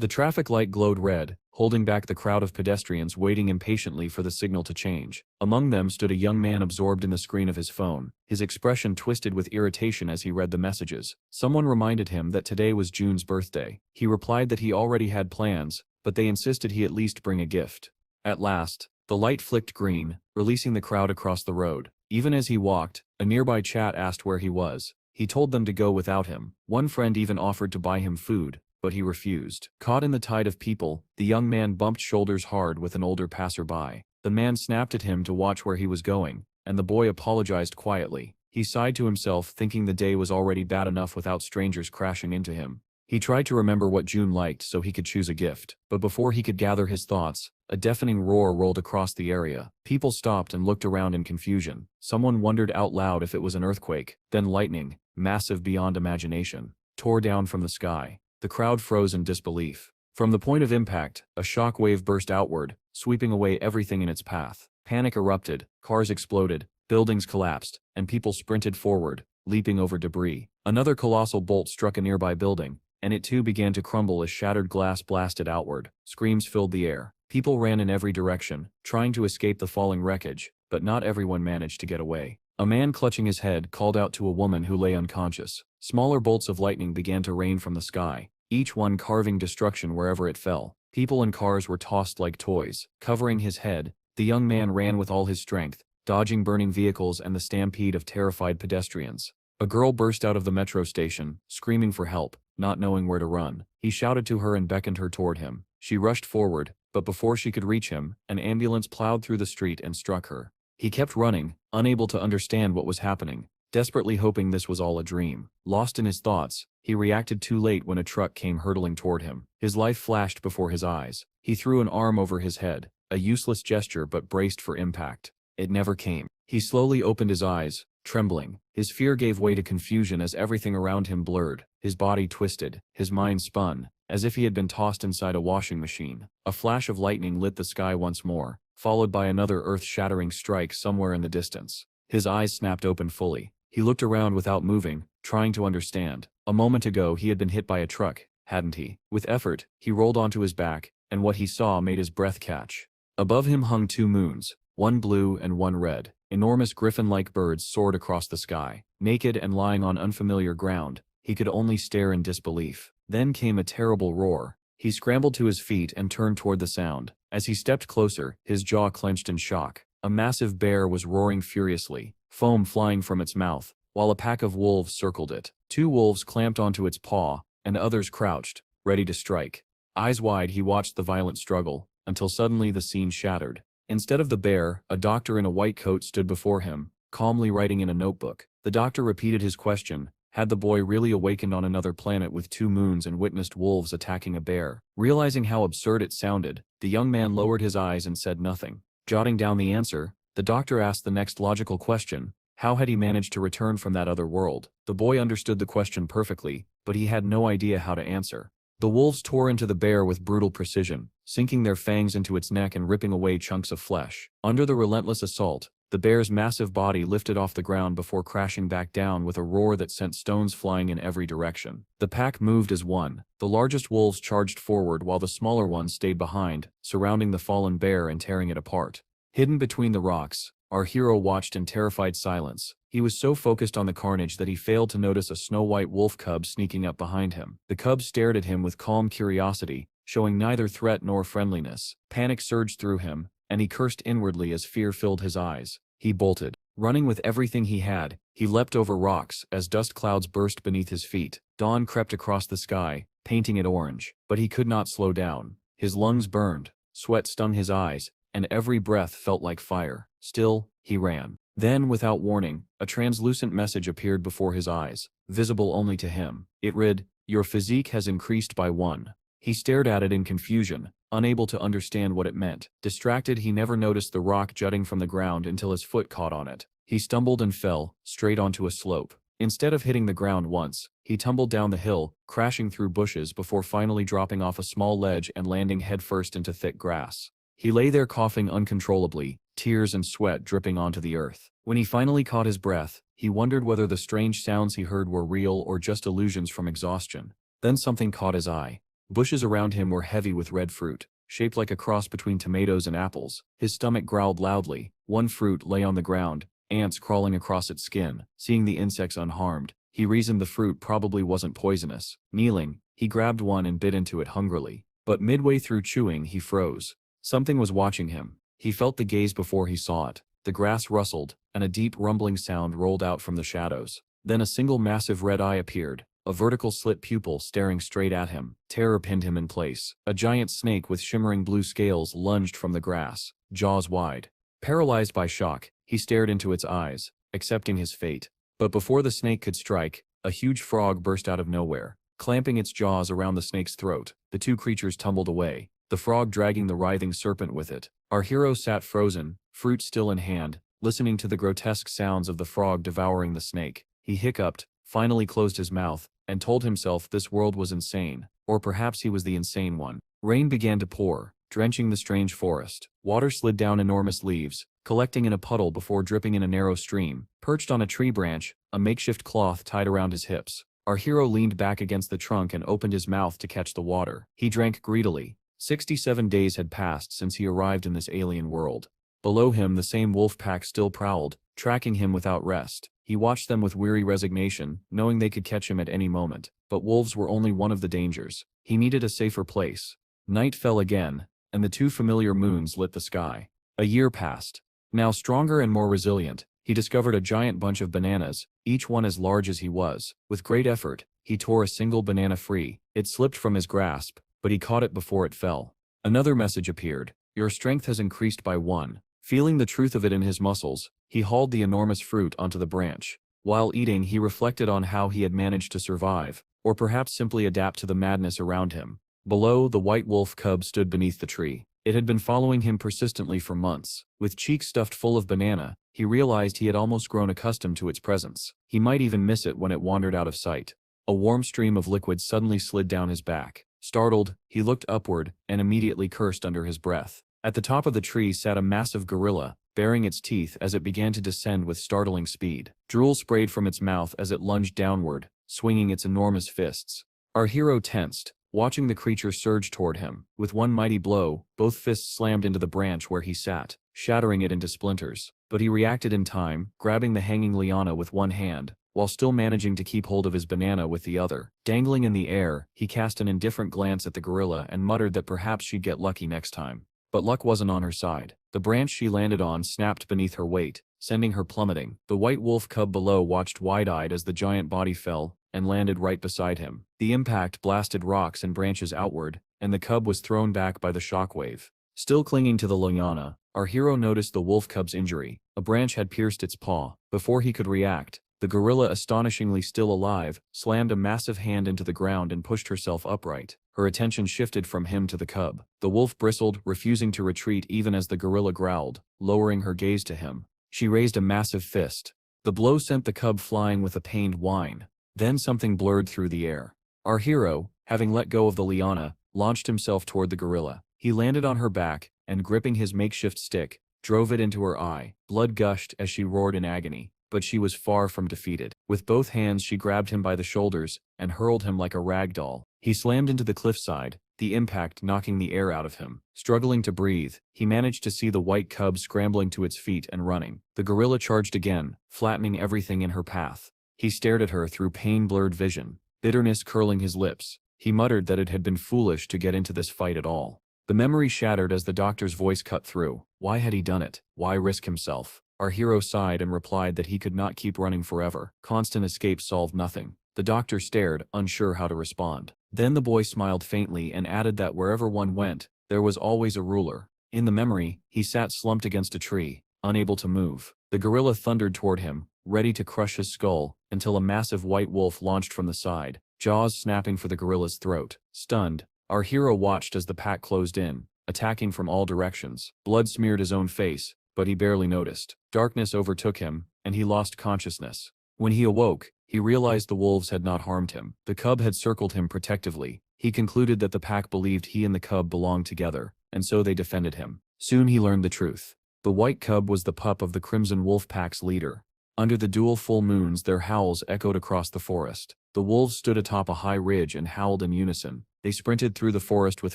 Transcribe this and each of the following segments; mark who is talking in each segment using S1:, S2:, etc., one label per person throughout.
S1: The traffic light glowed red, holding back the crowd of pedestrians waiting impatiently for the signal to change. Among them stood a young man absorbed in the screen of his phone, his expression twisted with irritation as he read the messages. Someone reminded him that today was June's birthday. He replied that he already had plans, but they insisted he at least bring a gift. At last, the light flicked green, releasing the crowd across the road. Even as he walked, a nearby chat asked where he was. He told them to go without him. One friend even offered to buy him food, but he refused. Caught in the tide of people, the young man bumped shoulders hard with an older passerby. The man snapped at him to watch where he was going, and the boy apologized quietly. He sighed to himself, thinking the day was already bad enough without strangers crashing into him. He tried to remember what June liked so he could choose a gift, but before he could gather his thoughts, a deafening roar rolled across the area. People stopped and looked around in confusion. Someone wondered out loud if it was an earthquake. Then lightning, massive beyond imagination, tore down from the sky. The crowd froze in disbelief. From the point of impact, a shock wave burst outward, sweeping away everything in its path. Panic erupted, cars exploded, buildings collapsed, and people sprinted forward, leaping over debris. Another colossal bolt struck a nearby building, and it too began to crumble as shattered glass blasted outward. Screams filled the air. People ran in every direction, trying to escape the falling wreckage, but not everyone managed to get away. A man clutching his head called out to a woman who lay unconscious. Smaller bolts of lightning began to rain from the sky, each one carving destruction wherever it fell. People and cars were tossed like toys. Covering his head, the young man ran with all his strength, dodging burning vehicles and the stampede of terrified pedestrians. A girl burst out of the metro station, screaming for help, not knowing where to run. He shouted to her and beckoned her toward him. She rushed forward, but before she could reach him, an ambulance plowed through the street and struck her. He kept running, unable to understand what was happening, desperately hoping this was all a dream. Lost in his thoughts, he reacted too late when a truck came hurtling toward him. His life flashed before his eyes. He threw an arm over his head, a useless gesture but braced for impact. It never came. He slowly opened his eyes, trembling. His fear gave way to confusion as everything around him blurred. His body twisted, his mind spun, as if he had been tossed inside a washing machine. A flash of lightning lit the sky once more, followed by another earth-shattering strike somewhere in the distance. His eyes snapped open fully. He looked around without moving, trying to understand. A moment ago he had been hit by a truck, hadn't he? With effort, he rolled onto his back, and what he saw made his breath catch. Above him hung two moons, one blue and one red. Enormous griffin-like birds soared across the sky. Naked and lying on unfamiliar ground, he could only stare in disbelief. Then came a terrible roar. He scrambled to his feet and turned toward the sound. As he stepped closer, his jaw clenched in shock. A massive bear was roaring furiously, foam flying from its mouth, while a pack of wolves circled it. Two wolves clamped onto its paw, and others crouched, ready to strike. Eyes wide, he watched the violent struggle, until suddenly the scene shattered. Instead of the bear, a doctor in a white coat stood before him, calmly writing in a notebook. The doctor repeated his question. Had the boy really awakened on another planet with two moons and witnessed wolves attacking a bear? Realizing how absurd it sounded, the young man lowered his eyes and said nothing. Jotting down the answer, the doctor asked the next logical question. How had he managed to return from that other world? The boy understood the question perfectly, but he had no idea how to answer. The wolves tore into the bear with brutal precision, sinking their fangs into its neck and ripping away chunks of flesh. Under the relentless assault, the bear's massive body lifted off the ground before crashing back down with a roar that sent stones flying in every direction. The pack moved as one. The largest wolves charged forward while the smaller ones stayed behind, surrounding the fallen bear and tearing it apart. Hidden between the rocks, our hero watched in terrified silence. He was so focused on the carnage that he failed to notice a snow-white wolf cub sneaking up behind him. The cub stared at him with calm curiosity, showing neither threat nor friendliness. Panic surged through him, and he cursed inwardly as fear filled his eyes. He bolted. Running with everything he had, he leapt over rocks as dust clouds burst beneath his feet. Dawn crept across the sky, painting it orange. But he could not slow down. His lungs burned, sweat stung his eyes, and every breath felt like fire. Still, he ran. Then, without warning, a translucent message appeared before his eyes, visible only to him. It read, "Your physique has increased by 1. He stared at it in confusion, unable to understand what it meant. Distracted, he never noticed the rock jutting from the ground until his foot caught on it. He stumbled and fell, straight onto a slope. Instead of hitting the ground once, he tumbled down the hill, crashing through bushes before finally dropping off a small ledge and landing headfirst into thick grass. He lay there coughing uncontrollably, tears and sweat dripping onto the earth. When he finally caught his breath, he wondered whether the strange sounds he heard were real or just illusions from exhaustion. Then something caught his eye. Bushes around him were heavy with red fruit, shaped like a cross between tomatoes and apples. His stomach growled loudly. One fruit lay on the ground, ants crawling across its skin. Seeing the insects unharmed, he reasoned the fruit probably wasn't poisonous. Kneeling, he grabbed one and bit into it hungrily. But midway through chewing, he froze. Something was watching him. He felt the gaze before he saw it. The grass rustled, and a deep rumbling sound rolled out from the shadows. Then a single massive red eye appeared, a vertical slit pupil staring straight at him. Terror pinned him in place. A giant snake with shimmering blue scales lunged from the grass, jaws wide. Paralyzed by shock, he stared into its eyes, accepting his fate. But before the snake could strike, a huge frog burst out of nowhere, clamping its jaws around the snake's throat. The two creatures tumbled away, the frog dragging the writhing serpent with it. Our hero sat frozen, fruit still in hand, listening to the grotesque sounds of the frog devouring the snake. He hiccuped, finally closed his mouth, and told himself this world was insane, or perhaps he was the insane one. Rain began to pour, drenching the strange forest. Water slid down enormous leaves, collecting in a puddle before dripping in a narrow stream. Perched on a tree branch, a makeshift cloth tied around his hips, our hero leaned back against the trunk and opened his mouth to catch the water. He drank greedily. 67 days had passed since he arrived in this alien world. Below him, the same wolf pack still prowled, tracking him without rest. He watched them with weary resignation, knowing they could catch him at any moment. But wolves were only one of the dangers. He needed a safer place. Night fell again, and the two familiar moons lit the sky. A year passed. Now stronger and more resilient, he discovered a giant bunch of bananas, each one as large as he was. With great effort, he tore a single banana free. It slipped from his grasp, but he caught it before it fell. Another message appeared. Your strength has increased by 1. Feeling the truth of it in his muscles, he hauled the enormous fruit onto the branch. While eating, he reflected on how he had managed to survive, or perhaps simply adapt to the madness around him. Below, the white wolf cub stood beneath the tree. It had been following him persistently for months. With cheeks stuffed full of banana, he realized he had almost grown accustomed to its presence. He might even miss it when it wandered out of sight. A warm stream of liquid suddenly slid down his back. Startled, he looked upward and immediately cursed under his breath. At the top of the tree sat a massive gorilla, baring its teeth as it began to descend with startling speed. Drool sprayed from its mouth as it lunged downward, swinging its enormous fists. Our hero tensed, watching the creature surge toward him. With one mighty blow, both fists slammed into the branch where he sat, shattering it into splinters. But he reacted in time, grabbing the hanging liana with one hand, while still managing to keep hold of his banana with the other. Dangling in the air, he cast an indifferent glance at the gorilla and muttered that perhaps she'd get lucky next time. But luck wasn't on her side. The branch she landed on snapped beneath her weight, sending her plummeting. The white wolf cub below watched wide-eyed as the giant body fell and landed right beside him. The impact blasted rocks and branches outward, and the cub was thrown back by the shockwave. Still clinging to the liana, our hero noticed the wolf cub's injury. A branch had pierced its paw. Before he could react, the gorilla, astonishingly still alive, slammed a massive hand into the ground and pushed herself upright. Her attention shifted from him to the cub. The wolf bristled, refusing to retreat even as the gorilla growled, lowering her gaze to him. She raised a massive fist. The blow sent the cub flying with a pained whine. Then something blurred through the air. Our hero, having let go of the liana, launched himself toward the gorilla. He landed on her back, and gripping his makeshift stick, drove it into her eye. Blood gushed as she roared in agony. But she was far from defeated. With both hands she grabbed him by the shoulders and hurled him like a rag doll. He slammed into the cliffside, the impact knocking the air out of him. Struggling to breathe, he managed to see the white cub scrambling to its feet and running. The gorilla charged again, flattening everything in her path. He stared at her through pain-blurred vision, bitterness curling his lips. He muttered that it had been foolish to get into this fight at all. The memory shattered as the doctor's voice cut through. Why had he done it? Why risk himself? Our hero sighed and replied that he could not keep running forever. Constant escape solved nothing. The doctor stared, unsure how to respond. Then the boy smiled faintly and added that wherever one went, there was always a ruler. In the memory, he sat slumped against a tree, unable to move. The gorilla thundered toward him, ready to crush his skull, until a massive white wolf launched from the side, jaws snapping for the gorilla's throat. Stunned, our hero watched as the pack closed in, attacking from all directions. Blood smeared his own face, but he barely noticed. Darkness overtook him, and he lost consciousness. When he awoke, he realized the wolves had not harmed him. The cub had circled him protectively. He concluded that the pack believed he and the cub belonged together, and so they defended him. Soon he learned the truth. The white cub was the pup of the Crimson Wolf Pack's leader. Under the dual full moons, their howls echoed across the forest. The wolves stood atop a high ridge and howled in unison, They sprinted through the forest with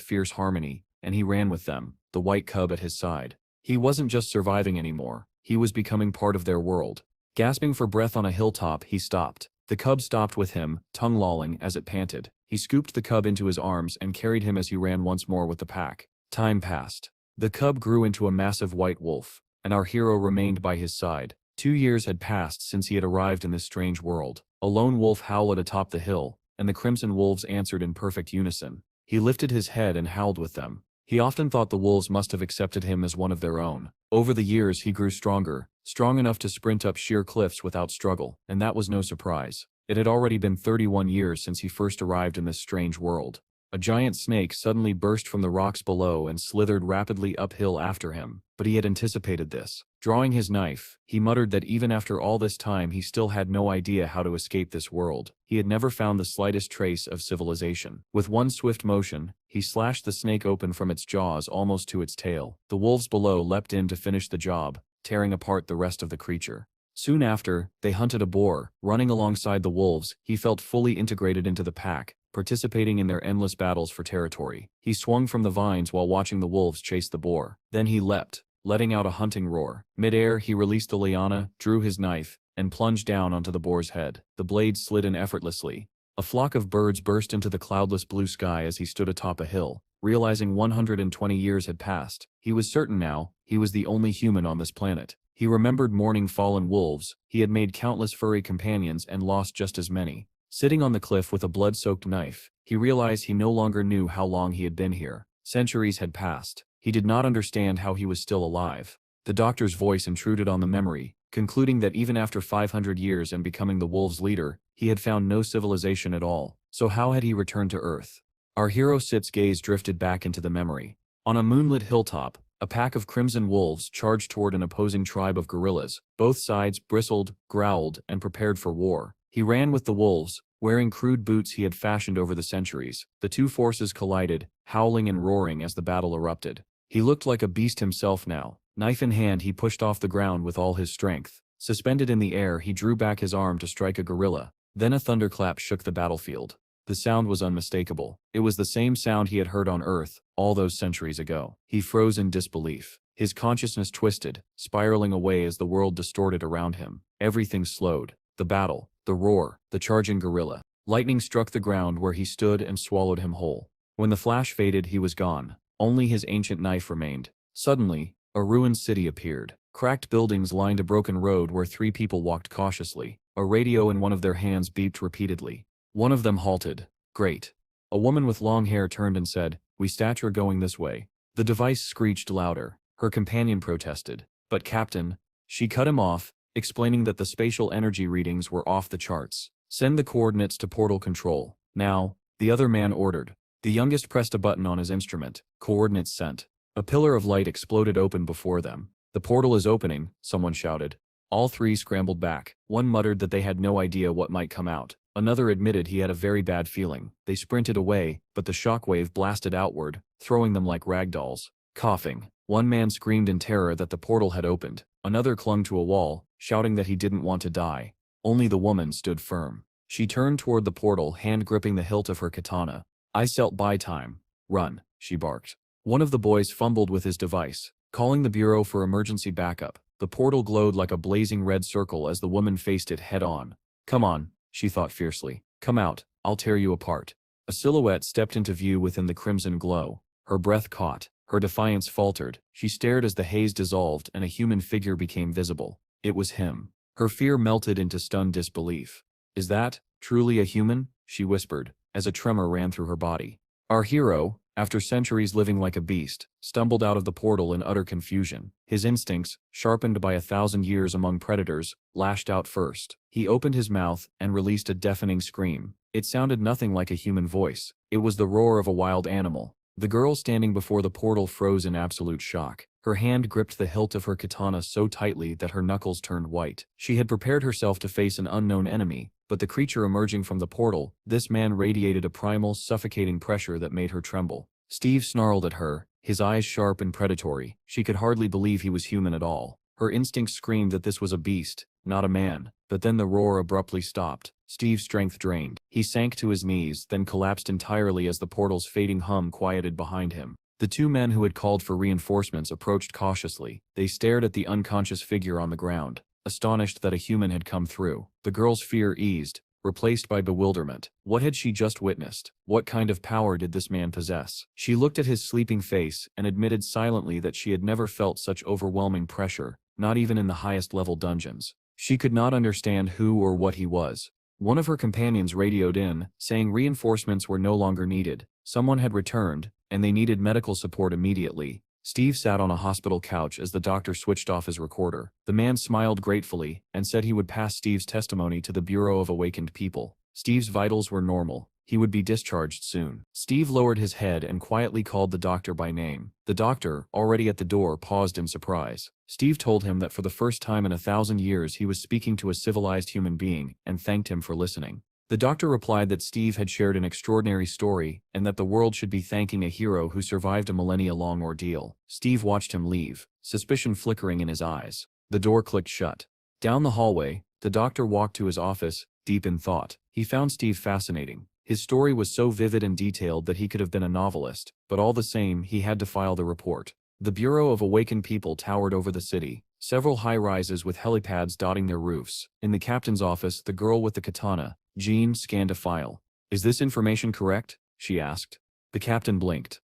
S1: fierce harmony, and he ran with them, the white cub at his side. He wasn't just surviving anymore, he was becoming part of their world. Gasping for breath on a hilltop, he stopped. The cub stopped with him, tongue lolling as it panted. He scooped the cub into his arms and carried him as he ran once more with the pack. Time passed. The cub grew into a massive white wolf, and our hero remained by his side. 2 years had passed since he had arrived in this strange world. A lone wolf howled atop the hill, and the crimson wolves answered in perfect unison. He lifted his head and howled with them. He often thought the wolves must have accepted him as one of their own. Over the years he grew stronger, strong enough to sprint up sheer cliffs without struggle, and that was no surprise. It had already been 31 years since he first arrived in this strange world. A giant snake suddenly burst from the rocks below and slithered rapidly uphill after him, but he had anticipated this. Drawing his knife, he muttered that even after all this time he still had no idea how to escape this world. He had never found the slightest trace of civilization. With one swift motion, he slashed the snake open from its jaws almost to its tail. The wolves below leapt in to finish the job, tearing apart the rest of the creature. Soon after, they hunted a boar. Running alongside the wolves, he felt fully integrated into the pack, participating in their endless battles for territory. He swung from the vines while watching the wolves chase the boar. Then he leapt, letting out a hunting roar. Mid-air, he released the liana, drew his knife, and plunged down onto the boar's head. The blade slid in effortlessly. A flock of birds burst into the cloudless blue sky as he stood atop a hill. Realizing 120 years had passed, he was certain now, he was the only human on this planet. He remembered mourning fallen wolves. He had made countless furry companions and lost just as many. Sitting on the cliff with a blood-soaked knife, he realized he no longer knew how long he had been here. Centuries had passed. He did not understand how he was still alive. The doctor's voice intruded on the memory, concluding that even after 500 years and becoming the wolves' leader, he had found no civilization at all. So how had he returned to Earth? Our hero Sit's gaze drifted back into the memory. On a moonlit hilltop, a pack of crimson wolves charged toward an opposing tribe of gorillas. Both sides bristled, growled, and prepared for war. He ran with the wolves, wearing crude boots he had fashioned over the centuries. The two forces collided, howling and roaring as the battle erupted. He looked like a beast himself now. Knife in hand, he pushed off the ground with all his strength. Suspended in the air, he drew back his arm to strike a gorilla. Then a thunderclap shook the battlefield. The sound was unmistakable. It was the same sound he had heard on Earth, all those centuries ago. He froze in disbelief. His consciousness twisted, spiraling away as the world distorted around him. Everything slowed. The battle, the roar, the charging gorilla. Lightning struck the ground where he stood and swallowed him whole. When the flash faded, he was gone. Only his ancient knife remained. Suddenly, a ruined city appeared. Cracked buildings lined a broken road where 3 people walked cautiously. A radio in one of their hands beeped repeatedly. One of them halted. Great. A woman with long hair turned and said, "We stature going this way." The device screeched louder. Her companion protested. "But Captain," she cut him off, explaining that the spatial energy readings were off the charts. "Send the coordinates to portal control. Now," the other man ordered. The youngest pressed a button on his instrument. Coordinates sent. A pillar of light exploded open before them. "The portal is opening," someone shouted. All 3 scrambled back. One muttered that they had no idea what might come out. Another admitted he had a very bad feeling. They sprinted away, but the shockwave blasted outward, throwing them like ragdolls. Coughing, one man screamed in terror that the portal had opened. Another clung to a wall, shouting that he didn't want to die. Only the woman stood firm. She turned toward the portal, hand gripping the hilt of her katana. "I selt buy time. Run," she barked. One of the boys fumbled with his device, calling the bureau for emergency backup. The portal glowed like a blazing red circle as the woman faced it head-on. "Come on," she thought fiercely. "Come out, I'll tear you apart." A silhouette stepped into view within the crimson glow. Her breath caught. Her defiance faltered. She stared as the haze dissolved and a human figure became visible. It was him. Her fear melted into stunned disbelief. "Is that truly a human?" she whispered, as a tremor ran through her body. Our hero, after centuries living like a beast, stumbled out of the portal in utter confusion. His instincts, sharpened by 1,000 years among predators, lashed out first. He opened his mouth and released a deafening scream. It sounded nothing like a human voice. It was the roar of a wild animal. The girl standing before the portal froze in absolute shock. Her hand gripped the hilt of her katana so tightly that her knuckles turned white. She had prepared herself to face an unknown enemy, but the creature emerging from the portal, this man radiated a primal, suffocating pressure that made her tremble. Steve snarled at her, his eyes sharp and predatory. She could hardly believe he was human at all. Her instincts screamed that this was a beast, not a man. But then the roar abruptly stopped. Steve's strength drained. He sank to his knees, then collapsed entirely as the portal's fading hum quieted behind him. The two men who had called for reinforcements approached cautiously. They stared at the unconscious figure on the ground, astonished that a human had come through. The girl's fear eased, replaced by bewilderment. What had she just witnessed? What kind of power did this man possess? She looked at his sleeping face and admitted silently that she had never felt such overwhelming pressure, not even in the highest level dungeons. She could not understand who or what he was. One of her companions radioed in, saying reinforcements were no longer needed. Someone had returned, and they needed medical support immediately. Steve sat on a hospital couch as the doctor switched off his recorder. The man smiled gratefully and said he would pass Steve's testimony to the Bureau of Awakened People. Steve's vitals were normal. He would be discharged soon. Steve lowered his head and quietly called the doctor by name. The doctor, already at the door, paused in surprise. Steve told him that for the first time in 1,000 years he was speaking to a civilized human being and thanked him for listening. The doctor replied that Steve had shared an extraordinary story and that the world should be thanking a hero who survived a millennia-long ordeal. Steve watched him leave, suspicion flickering in his eyes. The door clicked shut. Down the hallway, the doctor walked to his office, deep in thought. He found Steve fascinating. His story was so vivid and detailed that he could have been a novelist, but all the same he had to file the report. The Bureau of Awakened People towered over the city, several high-rises with helipads dotting their roofs. In the captain's office, the girl with the katana, Jean, scanned a file. "Is this information correct?" she asked. The captain blinked.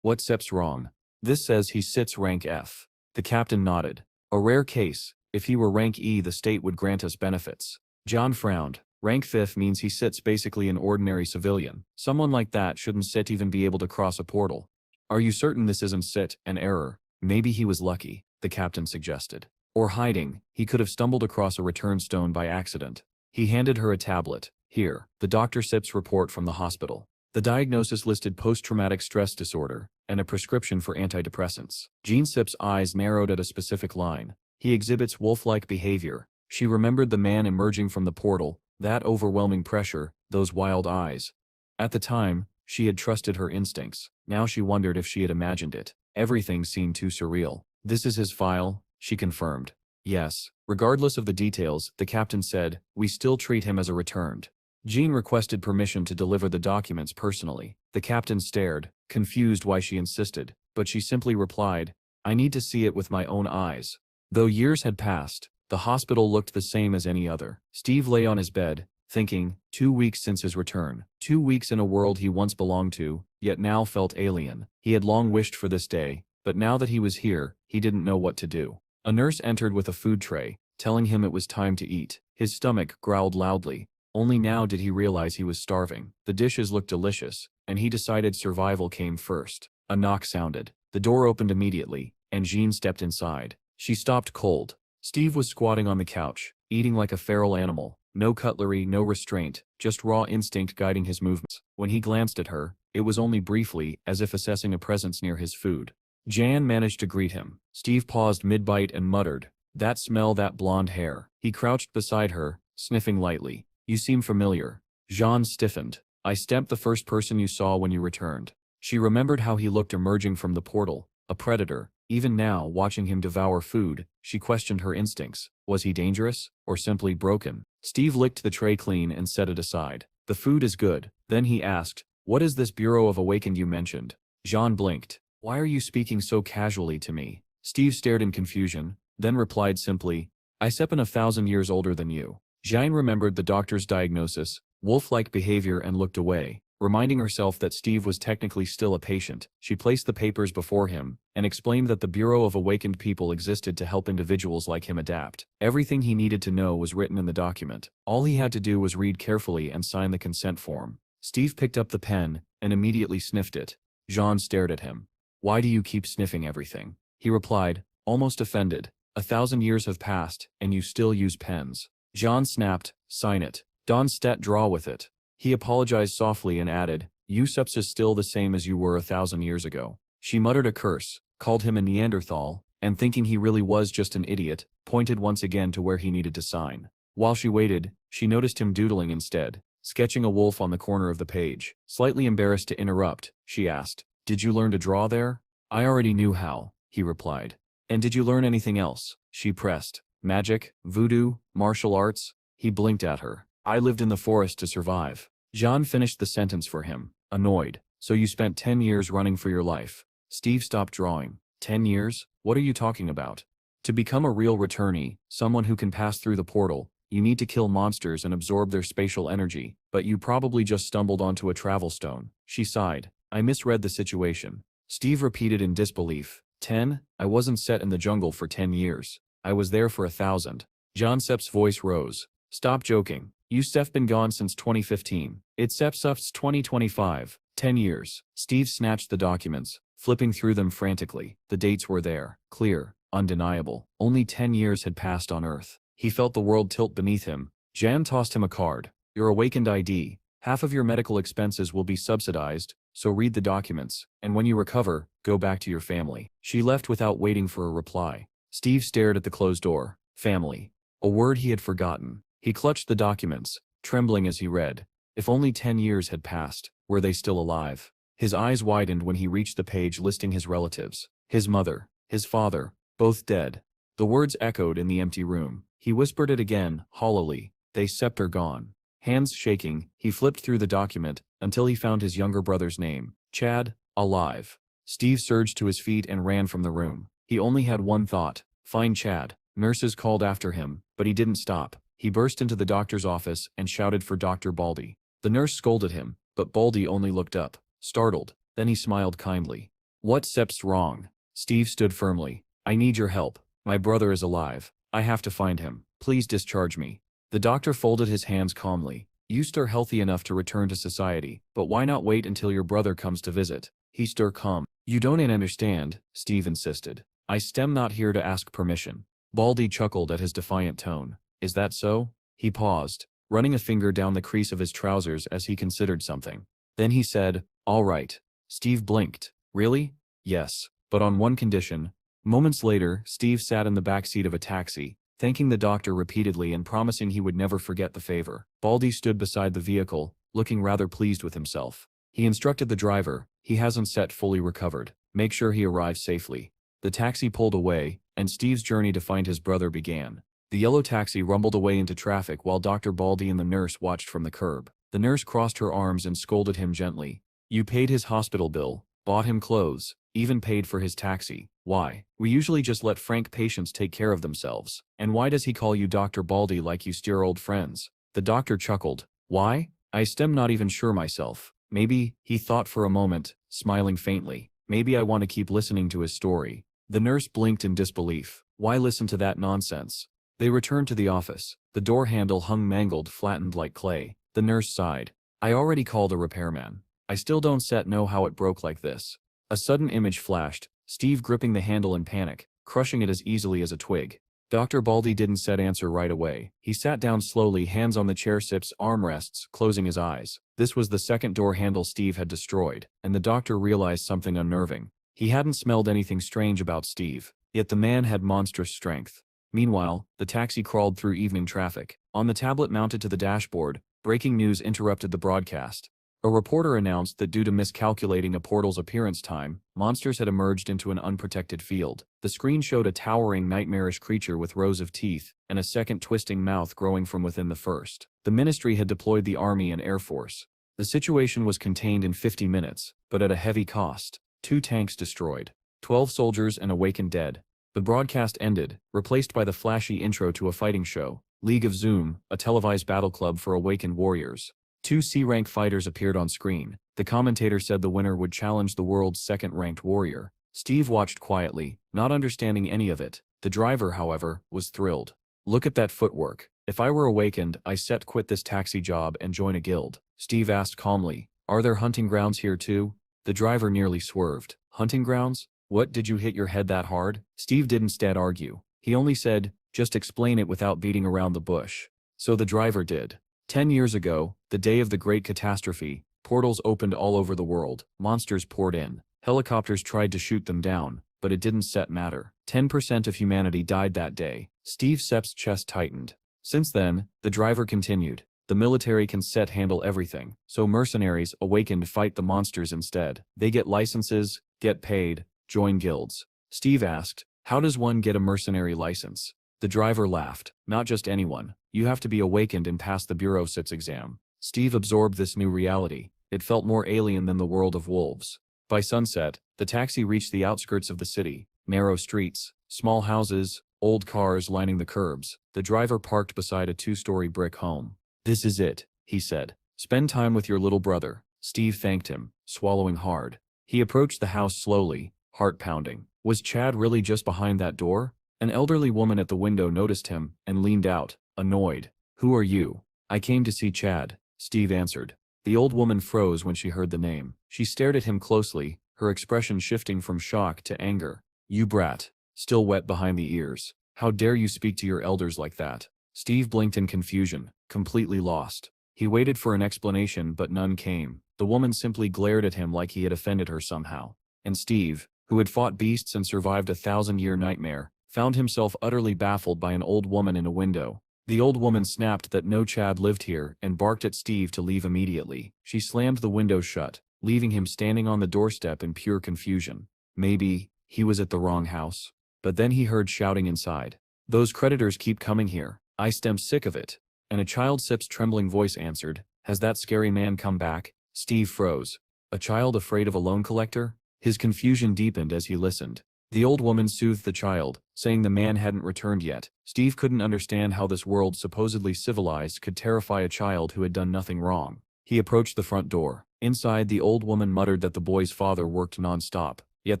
S1: "What step's wrong?" "This says he sits rank F." The captain nodded. "A rare case. If he were rank E, the state would grant us benefits." John frowned. "Rank 5 means he sits basically an ordinary civilian. Someone like that shouldn't sit even be able to cross a portal." "Are you certain this isn't sit, an error?" "Maybe he was lucky," the captain suggested. "Or hiding. He could have stumbled across a return stone by accident." He handed her a tablet. "Here." The doctor sips report from the hospital. The diagnosis listed post-traumatic stress disorder and a prescription for antidepressants. Jean Sip's eyes narrowed at a specific line. "He exhibits wolf-like behavior." She remembered the man emerging from the portal, that overwhelming pressure, those wild eyes. At the time, she had trusted her instincts. Now she wondered if she had imagined it. Everything seemed too surreal. "This is his file," she confirmed. "Yes." Regardless of the details, the captain said, "We still treat him as a returned." Jean requested permission to deliver the documents personally. The captain stared, confused why she insisted, but she simply replied, "I need to see it with my own eyes." Though years had passed, the hospital looked the same as any other. Steve lay on his bed, thinking, 2 weeks since his return. 2 weeks in a world he once belonged to, yet now felt alien. He had long wished for this day, but now that he was here, he didn't know what to do. A nurse entered with a food tray, telling him it was time to eat. His stomach growled loudly. Only now did he realize he was starving. The dishes looked delicious, and he decided survival came first. A knock sounded. The door opened immediately, and Jean stepped inside. She stopped cold. Steve was squatting on the couch, eating like a feral animal. No cutlery, no restraint, just raw instinct guiding his movements. When he glanced at her, it was only briefly, as if assessing a presence near his food. Jan managed to greet him. Steve paused mid-bite and muttered, "That smell, that blonde hair." He crouched beside her, sniffing lightly. "You seem familiar." Jean stiffened. "I stamped the first person you saw when you returned." She remembered how he looked emerging from the portal, a predator. Even now, watching him devour food, she questioned her instincts. Was he dangerous, or simply broken? Steve licked the tray clean and set it aside. "The food is good." Then he asked, "What is this Bureau of Awakened you mentioned?" Jean blinked. "Why are you speaking so casually to me?" Steve stared in confusion, then replied simply, "I seppen 1,000 years older than you." Jean remembered the doctor's diagnosis, wolf-like behavior, and looked away. Reminding herself that Steve was technically still a patient, she placed the papers before him and explained that the Bureau of Awakened People existed to help individuals like him adapt. Everything he needed to know was written in the document. All he had to do was read carefully and sign the consent form. Steve picked up the pen and immediately sniffed it. Jean stared at him. "Why do you keep sniffing everything?" He replied, almost offended. 1,000 years have passed, and you still use pens." Jean snapped, "Sign it. Don't draw with it." He apologized softly and added, "Useps is still the same as you were 1,000 years ago." She muttered a curse, called him a Neanderthal, and thinking he really was just an idiot, pointed once again to where he needed to sign. While she waited, she noticed him doodling instead, sketching a wolf on the corner of the page. Slightly embarrassed to interrupt, she asked, "Did you learn to draw there?" "I already knew how," he replied. "And did you learn anything else?" She pressed. "Magic, voodoo, martial arts?" He blinked at her. I lived in the forest to survive. John finished the sentence for him, annoyed. So you spent 10 years running for your life. Steve stopped drawing. 10 years? What are you talking about? To become a real returnee, someone who can pass through the portal, you need to kill monsters and absorb their spatial energy, but you probably just stumbled onto a travel stone. She sighed. I misread the situation. Steve repeated in disbelief. 10? I wasn't set in the jungle for 10 years. I was there for 1,000. John Sepp's voice rose. Stop joking. You Steph been gone since 2015. It's Sepp's 2025. 10 years. Steve snatched the documents, flipping through them frantically. The dates were there, clear, undeniable. Only 10 years had passed on Earth. He felt the world tilt beneath him. Jan tossed him a card. Your awakened ID. Half of your medical expenses will be subsidized, so read the documents, and when you recover, go back to your family. She left without waiting for a reply. Steve stared at the closed door. Family. A word he had forgotten. He clutched the documents, trembling as he read. If only 10 years had passed, were they still alive? His eyes widened when he reached the page listing his relatives. His mother, his father, both dead. The words echoed in the empty room. He whispered it again, hollowly. They Sept are gone. Hands shaking, he flipped through the document, until he found his younger brother's name. Chad, alive. Steve surged to his feet and ran from the room. He only had one thought. Find Chad. Nurses called after him, but he didn't stop. He burst into the doctor's office and shouted for Dr. Baldy. The nurse scolded him, but Baldy only looked up, startled. Then he smiled kindly. What Sep's wrong? Steve stood firmly. I need your help. My brother is alive. I have to find him. Please discharge me. The doctor folded his hands calmly. You stir healthy enough to return to society, but why not wait until your brother comes to visit? He stir calm. You don't understand, Steve insisted. I stem not here to ask permission. Baldy chuckled at his defiant tone. Is that so? He paused, running a finger down the crease of his trousers as he considered something. Then he said, all right. Steve blinked. Really? Yes, but on one condition. Moments later, Steve sat in the back seat of a taxi, thanking the doctor repeatedly and promising he would never forget the favor. Baldy stood beside the vehicle, looking rather pleased with himself. He instructed the driver, he hasn't set fully recovered. Make sure he arrives safely. The taxi pulled away, and Steve's journey to find his brother began. The yellow taxi rumbled away into traffic while Dr. Baldy and the nurse watched from the curb. The nurse crossed her arms and scolded him gently. You paid his hospital bill, bought him clothes, even paid for his taxi. Why? We usually just let frank patients take care of themselves. And why does he call you Dr. Baldy like you steer old friends? The doctor chuckled. Why? I stem not even sure myself. Maybe, he thought for a moment, smiling faintly. Maybe I want to keep listening to his story. The nurse blinked in disbelief. Why listen to that nonsense? They returned to the office. The door handle hung mangled, flattened like clay. The nurse sighed. I already called a repairman. I still don't know how it broke like this. A sudden image flashed, Steve gripping the handle in panic, crushing it as easily as a twig. Dr. Baldy didn't answer right away. He sat down slowly, hands on the chair Sip's armrests, closing his eyes. This was the second door handle Steve had destroyed, and the doctor realized something unnerving. He hadn't smelled anything strange about Steve, yet the man had monstrous strength. Meanwhile, the taxi crawled through evening traffic. On the tablet mounted to the dashboard, breaking news interrupted the broadcast. A reporter announced that due to miscalculating a portal's appearance time, monsters had emerged into an unprotected field. The screen showed a towering, nightmarish creature with rows of teeth, and a second twisting mouth growing from within the first. The ministry had deployed the army and air force. The situation was contained in 50 minutes, but at a heavy cost. 2 tanks destroyed, 12 soldiers and awakened dead. The broadcast ended, replaced by the flashy intro to a fighting show. League of Zoom, a televised battle club for awakened warriors. 2 C-rank fighters appeared on screen. The commentator said the winner would challenge the world's second-ranked warrior. Steve watched quietly, not understanding any of it. The driver, however, was thrilled. Look at that footwork. If I were awakened, I set quit this taxi job and join a guild. Steve asked calmly, are there hunting grounds here too? The driver nearly swerved. Hunting grounds? What, did you hit your head that hard? Steve didn't argue. He only said, just explain it without beating around the bush. So the driver did. 10 years ago, the day of the great catastrophe, portals opened all over the world, monsters poured in. Helicopters tried to shoot them down, but it didn't matter. 10% of humanity died that day. Steve Sepp's chest tightened. Since then, the driver continued, the military can handle everything, so mercenaries awakened fight the monsters instead. They get licenses, get paid, join guilds. Steve asked, how does one get a mercenary license? The driver laughed. Not just anyone. You have to be awakened and pass the Bureau Sits exam. Steve absorbed this new reality. It felt more alien than the world of wolves. By sunset, the taxi reached the outskirts of the city. Narrow streets, small houses, old cars lining the curbs. The driver parked beside a two-story brick home. "This is it," he said. "Spend time with your little brother." Steve thanked him, swallowing hard. He approached the house slowly, heart pounding. Was Chad really just behind that door? An elderly woman at the window noticed him and leaned out, annoyed. "Who are you?" "I came to see Chad," Steve answered. The old woman froze when she heard the name. She stared at him closely, her expression shifting from shock to anger. "You brat." Still wet behind the ears. "How dare you speak to your elders like that?" Steve blinked in confusion, completely lost. He waited for an explanation but none came. The woman simply glared at him like he had offended her somehow. And Steve, who had fought beasts and survived a 1,000-year nightmare, found himself utterly baffled by an old woman in a window. The old woman snapped that no Chad lived here and barked at Steve to leave immediately. She slammed the window shut, leaving him standing on the doorstep in pure confusion. Maybe he was at the wrong house. But then he heard shouting inside. "Those creditors keep coming here. I'm sick of it." And a child-sip's trembling voice answered, "Has that scary man come back?" Steve froze. A child afraid of a loan collector? His confusion deepened as he listened. The old woman soothed the child, saying the man hadn't returned yet. Steve couldn't understand how this world supposedly civilized could terrify a child who had done nothing wrong. He approached the front door. Inside, the old woman muttered that the boy's father worked non-stop, yet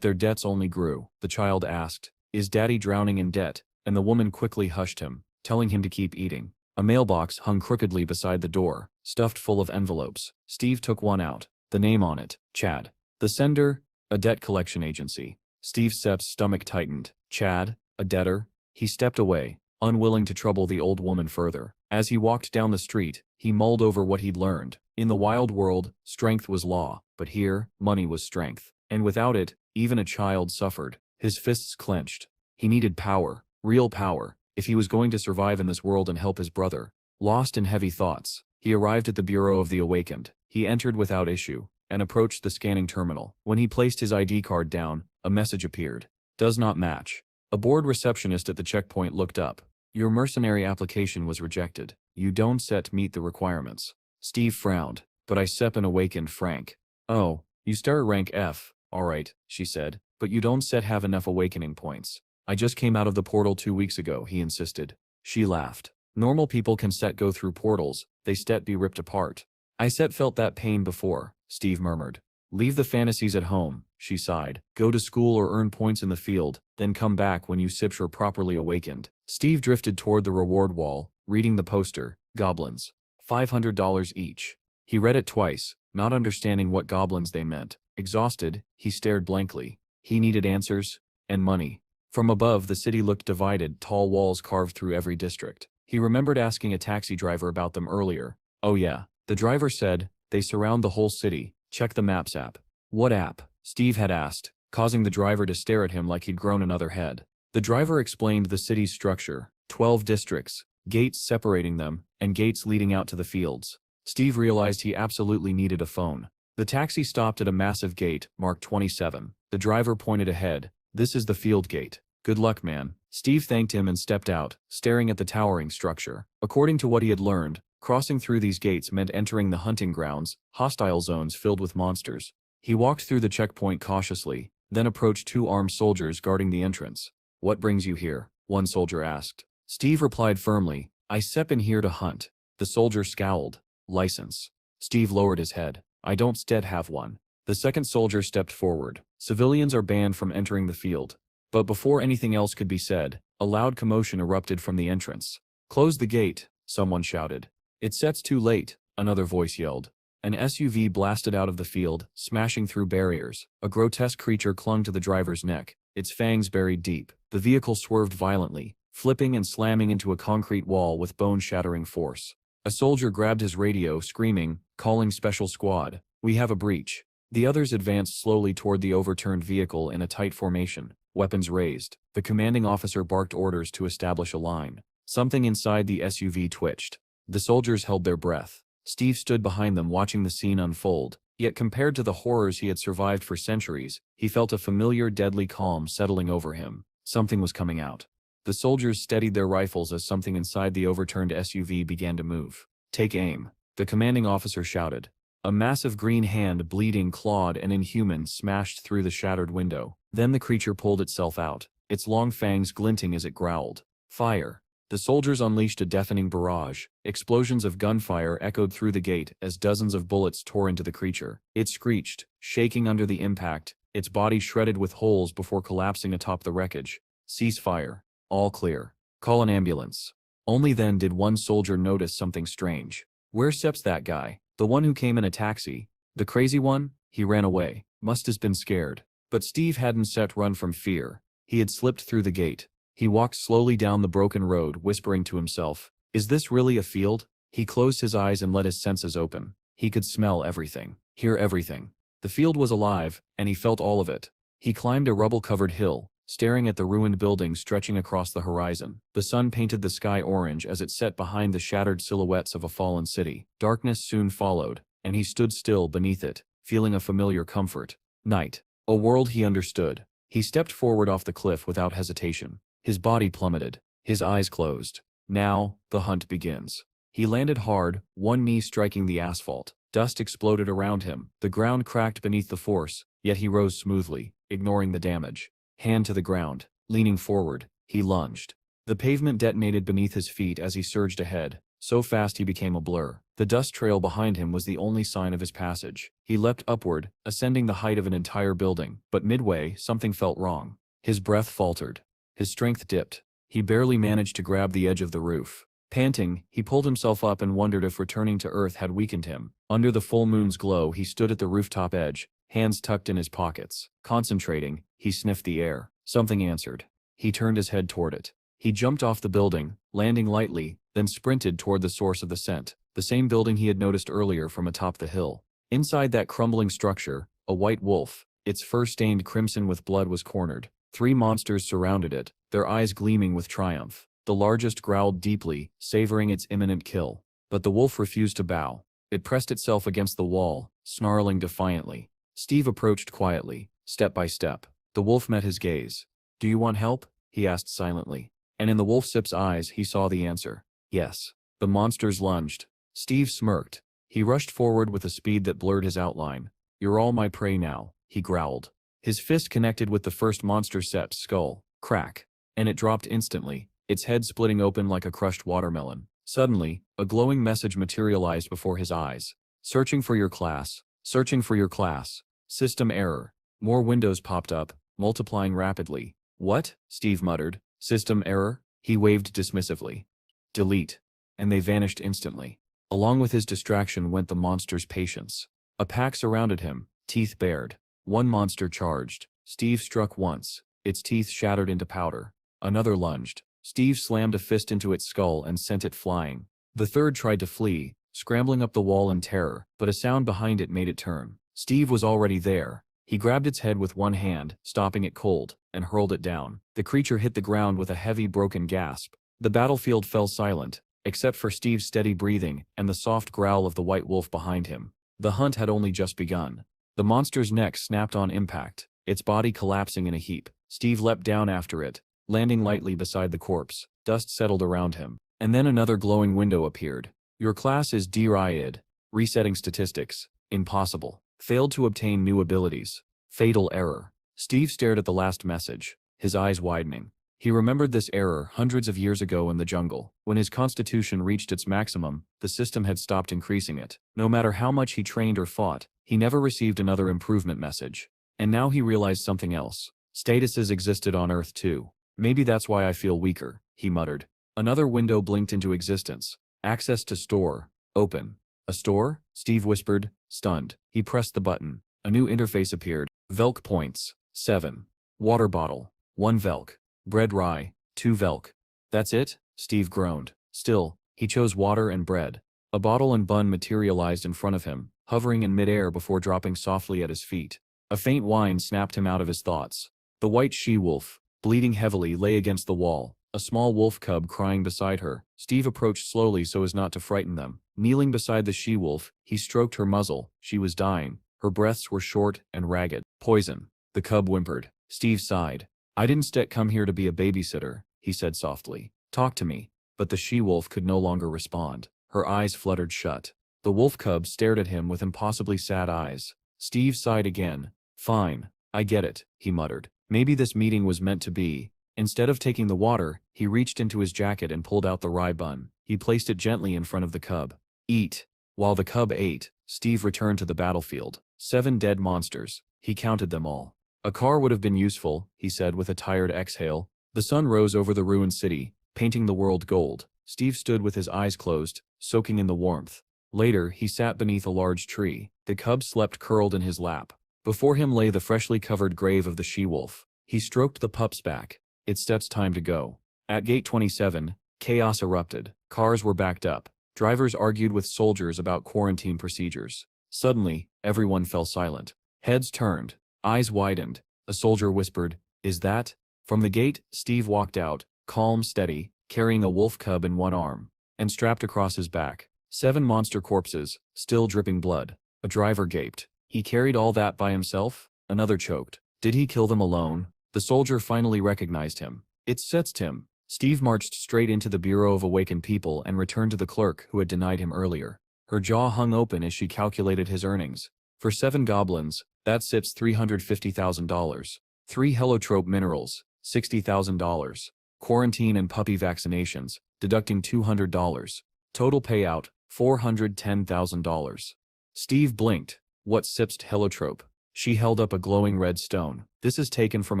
S1: their debts only grew. The child asked, "Is Daddy drowning in debt?" And the woman quickly hushed him, telling him to keep eating. A mailbox hung crookedly beside the door, stuffed full of envelopes. Steve took one out. The name on it, Chad. The sender, a debt collection agency. Steve Sepp's stomach tightened. Chad, a debtor? He stepped away, unwilling to trouble the old woman further. As he walked down the street, he mulled over what he'd learned. In the wild world, strength was law, but here, money was strength. And without it, even a child suffered. His fists clenched. He needed power, real power, if he was going to survive in this world and help his brother. Lost in heavy thoughts, he arrived at the Bureau of the Awakened. He entered without issue, and approached the scanning terminal. When he placed his ID card down, a message appeared. "Does not match." A bored receptionist at the checkpoint looked up. "Your mercenary application was rejected. You don't meet the requirements." Steve frowned. "But I sep an awakened Frank." "Oh, you start rank F, alright," she said, "but you don't have enough awakening points." "I just came out of the portal 2 weeks ago," he insisted. She laughed. "Normal people can go through portals, they be ripped apart." "I felt that pain before," Steve murmured. "Leave the fantasies at home," she sighed. "Go to school or earn points in the field, then come back when you're properly awakened." Steve drifted toward the reward wall, reading the poster, goblins. $500 each. He read it twice, not understanding what goblins they meant. Exhausted, he stared blankly. He needed answers, and money. From above, the city looked divided, tall walls carved through every district. He remembered asking a taxi driver about them earlier. "Oh yeah," the driver said, "they surround the whole city. Check the Maps app." "What app?" Steve had asked, causing the driver to stare at him like he'd grown another head. The driver explained the city's structure, 12 districts, gates separating them, and gates leading out to the fields. Steve realized he absolutely needed a phone. The taxi stopped at a massive gate, marked 27. The driver pointed ahead. "This is the field gate. Good luck, man." Steve thanked him and stepped out, staring at the towering structure. According to what he had learned, crossing through these gates meant entering the hunting grounds, hostile zones filled with monsters. He walked through the checkpoint cautiously, then approached 2 armed soldiers guarding the entrance. "What brings you here?" one soldier asked. Steve replied firmly, "I in here to hunt." The soldier scowled. "License?" Steve lowered his head. "I don't have one." The second soldier stepped forward. "Civilians are banned from entering the field." But before anything else could be said, a loud commotion erupted from the entrance. "Close the gate," someone shouted. "It's too late," another voice yelled. An SUV blasted out of the field, smashing through barriers. A grotesque creature clung to the driver's neck, its fangs buried deep. The vehicle swerved violently, flipping and slamming into a concrete wall with bone-shattering force. A soldier grabbed his radio, screaming, calling Special Squad. "We have a breach." The others advanced slowly toward the overturned vehicle in a tight formation, weapons raised. The commanding officer barked orders to establish a line. Something inside the SUV twitched. The soldiers held their breath. Steve stood behind them watching the scene unfold, yet compared to the horrors he had survived for centuries, he felt a familiar deadly calm settling over him. Something was coming out. The soldiers steadied their rifles as something inside the overturned SUV began to move. "Take aim," the commanding officer shouted. A massive green hand, bleeding, clawed, and inhuman, smashed through the shattered window. Then the creature pulled itself out, its long fangs glinting as it growled. "Fire!" The soldiers unleashed a deafening barrage. Explosions of gunfire echoed through the gate as dozens of bullets tore into the creature. It screeched, shaking under the impact, its body shredded with holes before collapsing atop the wreckage. "Cease fire. All clear. Call an ambulance." Only then did one soldier notice something strange. "Where steps that guy? The one who came in a taxi? The crazy one?" He ran away. Must have been scared. But Steve hadn't set run from fear. He had slipped through the gate. He walked slowly down the broken road, whispering to himself, "Is this really a field?" He closed his eyes and let his senses open. He could smell everything, hear everything. The field was alive, and he felt all of it. He climbed a rubble-covered hill, staring at the ruined buildings stretching across the horizon. The sun painted the sky orange as it set behind the shattered silhouettes of a fallen city. Darkness soon followed, and he stood still beneath it, feeling a familiar comfort. Night. A world he understood. He stepped forward off the cliff without hesitation. His body plummeted. His eyes closed. Now, the hunt begins. He landed hard, one knee striking the asphalt. Dust exploded around him. The ground cracked beneath the force, yet he rose smoothly, ignoring the damage. Hand to the ground. Leaning forward, he lunged. The pavement detonated beneath his feet as he surged ahead. So fast he became a blur. The dust trail behind him was the only sign of his passage. He leapt upward, ascending the height of an entire building. But midway, something felt wrong. His breath faltered. His strength dipped. He barely managed to grab the edge of the roof. Panting, he pulled himself up and wondered if returning to Earth had weakened him. Under the full moon's glow, he stood at the rooftop edge, hands tucked in his pockets. Concentrating, he sniffed the air. Something answered. He turned his head toward it. He jumped off the building, landing lightly, then sprinted toward the source of the scent, the same building he had noticed earlier from atop the hill. Inside that crumbling structure, a white wolf, its fur stained crimson with blood, was cornered. 3 monsters surrounded it, their eyes gleaming with triumph. The largest growled deeply, savoring its imminent kill. But the wolf refused to bow. It pressed itself against the wall, snarling defiantly. Steve approached quietly, step by step. The wolf met his gaze. "Do you want help?" he asked silently. And in the wolf's eyes he saw the answer. Yes. The monsters lunged. Steve smirked. He rushed forward with a speed that blurred his outline. "You're all my prey now," he growled. His fist connected with the first monster's skull. Crack. And it dropped instantly, its head splitting open like a crushed watermelon. Suddenly, a glowing message materialized before his eyes. "Searching for your class. Searching for your class. System error." More windows popped up, multiplying rapidly. "What?" Steve muttered. "System error?" He waved dismissively. "Delete." And they vanished instantly. Along with his distraction went the monster's patience. A pack surrounded him, teeth bared. One monster charged. Steve struck once. Its teeth shattered into powder. Another lunged. Steve slammed a fist into its skull and sent it flying. The third tried to flee, scrambling up the wall in terror, but a sound behind it made it turn. Steve was already there. He grabbed its head with one hand, stopping it cold, and hurled it down. The creature hit the ground with a heavy broken gasp. The battlefield fell silent, except for Steve's steady breathing and the soft growl of the white wolf behind him. The hunt had only just begun. The monster's neck snapped on impact, its body collapsing in a heap. Steve leapt down after it, landing lightly beside the corpse. Dust settled around him. And then another glowing window appeared. "Your class is Druid. Resetting statistics. Impossible. Failed to obtain new abilities. Fatal error." Steve stared at the last message, his eyes widening. He remembered this error hundreds of years ago in the jungle. When his constitution reached its maximum, the system had stopped increasing it. No matter how much he trained or fought, he never received another improvement message. And now he realized something else. Statuses existed on Earth too. "Maybe that's why I feel weaker," he muttered. Another window blinked into existence. "Access to store. Open." "A store?" Steve whispered, stunned. He pressed the button. A new interface appeared. Velk points. 7. Water bottle. 1 Velk. Bread rye. 2 Velk. "That's it?" Steve groaned. Still, he chose water and bread. A bottle and bun materialized in front of him, hovering in midair before dropping softly at his feet. A faint whine snapped him out of his thoughts. The white she-wolf, bleeding heavily, lay against the wall, a small wolf cub crying beside her. Steve approached slowly so as not to frighten them. Kneeling beside the she-wolf, he stroked her muzzle. She was dying. Her breaths were short and ragged. "Poison," the cub whimpered. Steve sighed. "I didn't come here to be a babysitter," he said softly. Talk to me. But the she-wolf could no longer respond. Her eyes fluttered shut. The wolf cub stared at him with impossibly sad eyes. Steve sighed again. Fine, I get it, he muttered. Maybe this meeting was meant to be. Instead of taking the water, he reached into his jacket and pulled out the rye bun. He placed it gently in front of the cub. Eat. While the cub ate, Steve returned to the battlefield. 7 dead monsters. He counted them all. A car would have been useful, he said with a tired exhale. The sun rose over the ruined city, painting the world gold. Steve stood with his eyes closed, soaking in the warmth. Later, he sat beneath a large tree. The cub slept curled in his lap. Before him lay the freshly covered grave of the she-wolf. He stroked the pup's back. It's Step's time to go. At gate 27, chaos erupted. Cars were backed up. Drivers argued with soldiers about quarantine procedures. Suddenly, everyone fell silent. Heads turned. Eyes widened. A soldier whispered, "Is that?" From the gate, Steve walked out, calm, steady, carrying a wolf cub in one arm, and strapped across his back. 7 monster corpses, still dripping blood. A driver gaped. He carried all that by himself? Another choked. Did he kill them alone? The soldier finally recognized him. It's Tim. Steve marched straight into the Bureau of Awakened People and returned to the clerk who had denied him earlier. Her jaw hung open as she calculated his earnings. For 7 goblins, that sits $350,000. 3 heliotrope minerals, $60,000. Quarantine and puppy vaccinations, deducting $200. Total payout, $410,000. Steve blinked. What sipsed heliotrope? She held up a glowing red stone. This is taken from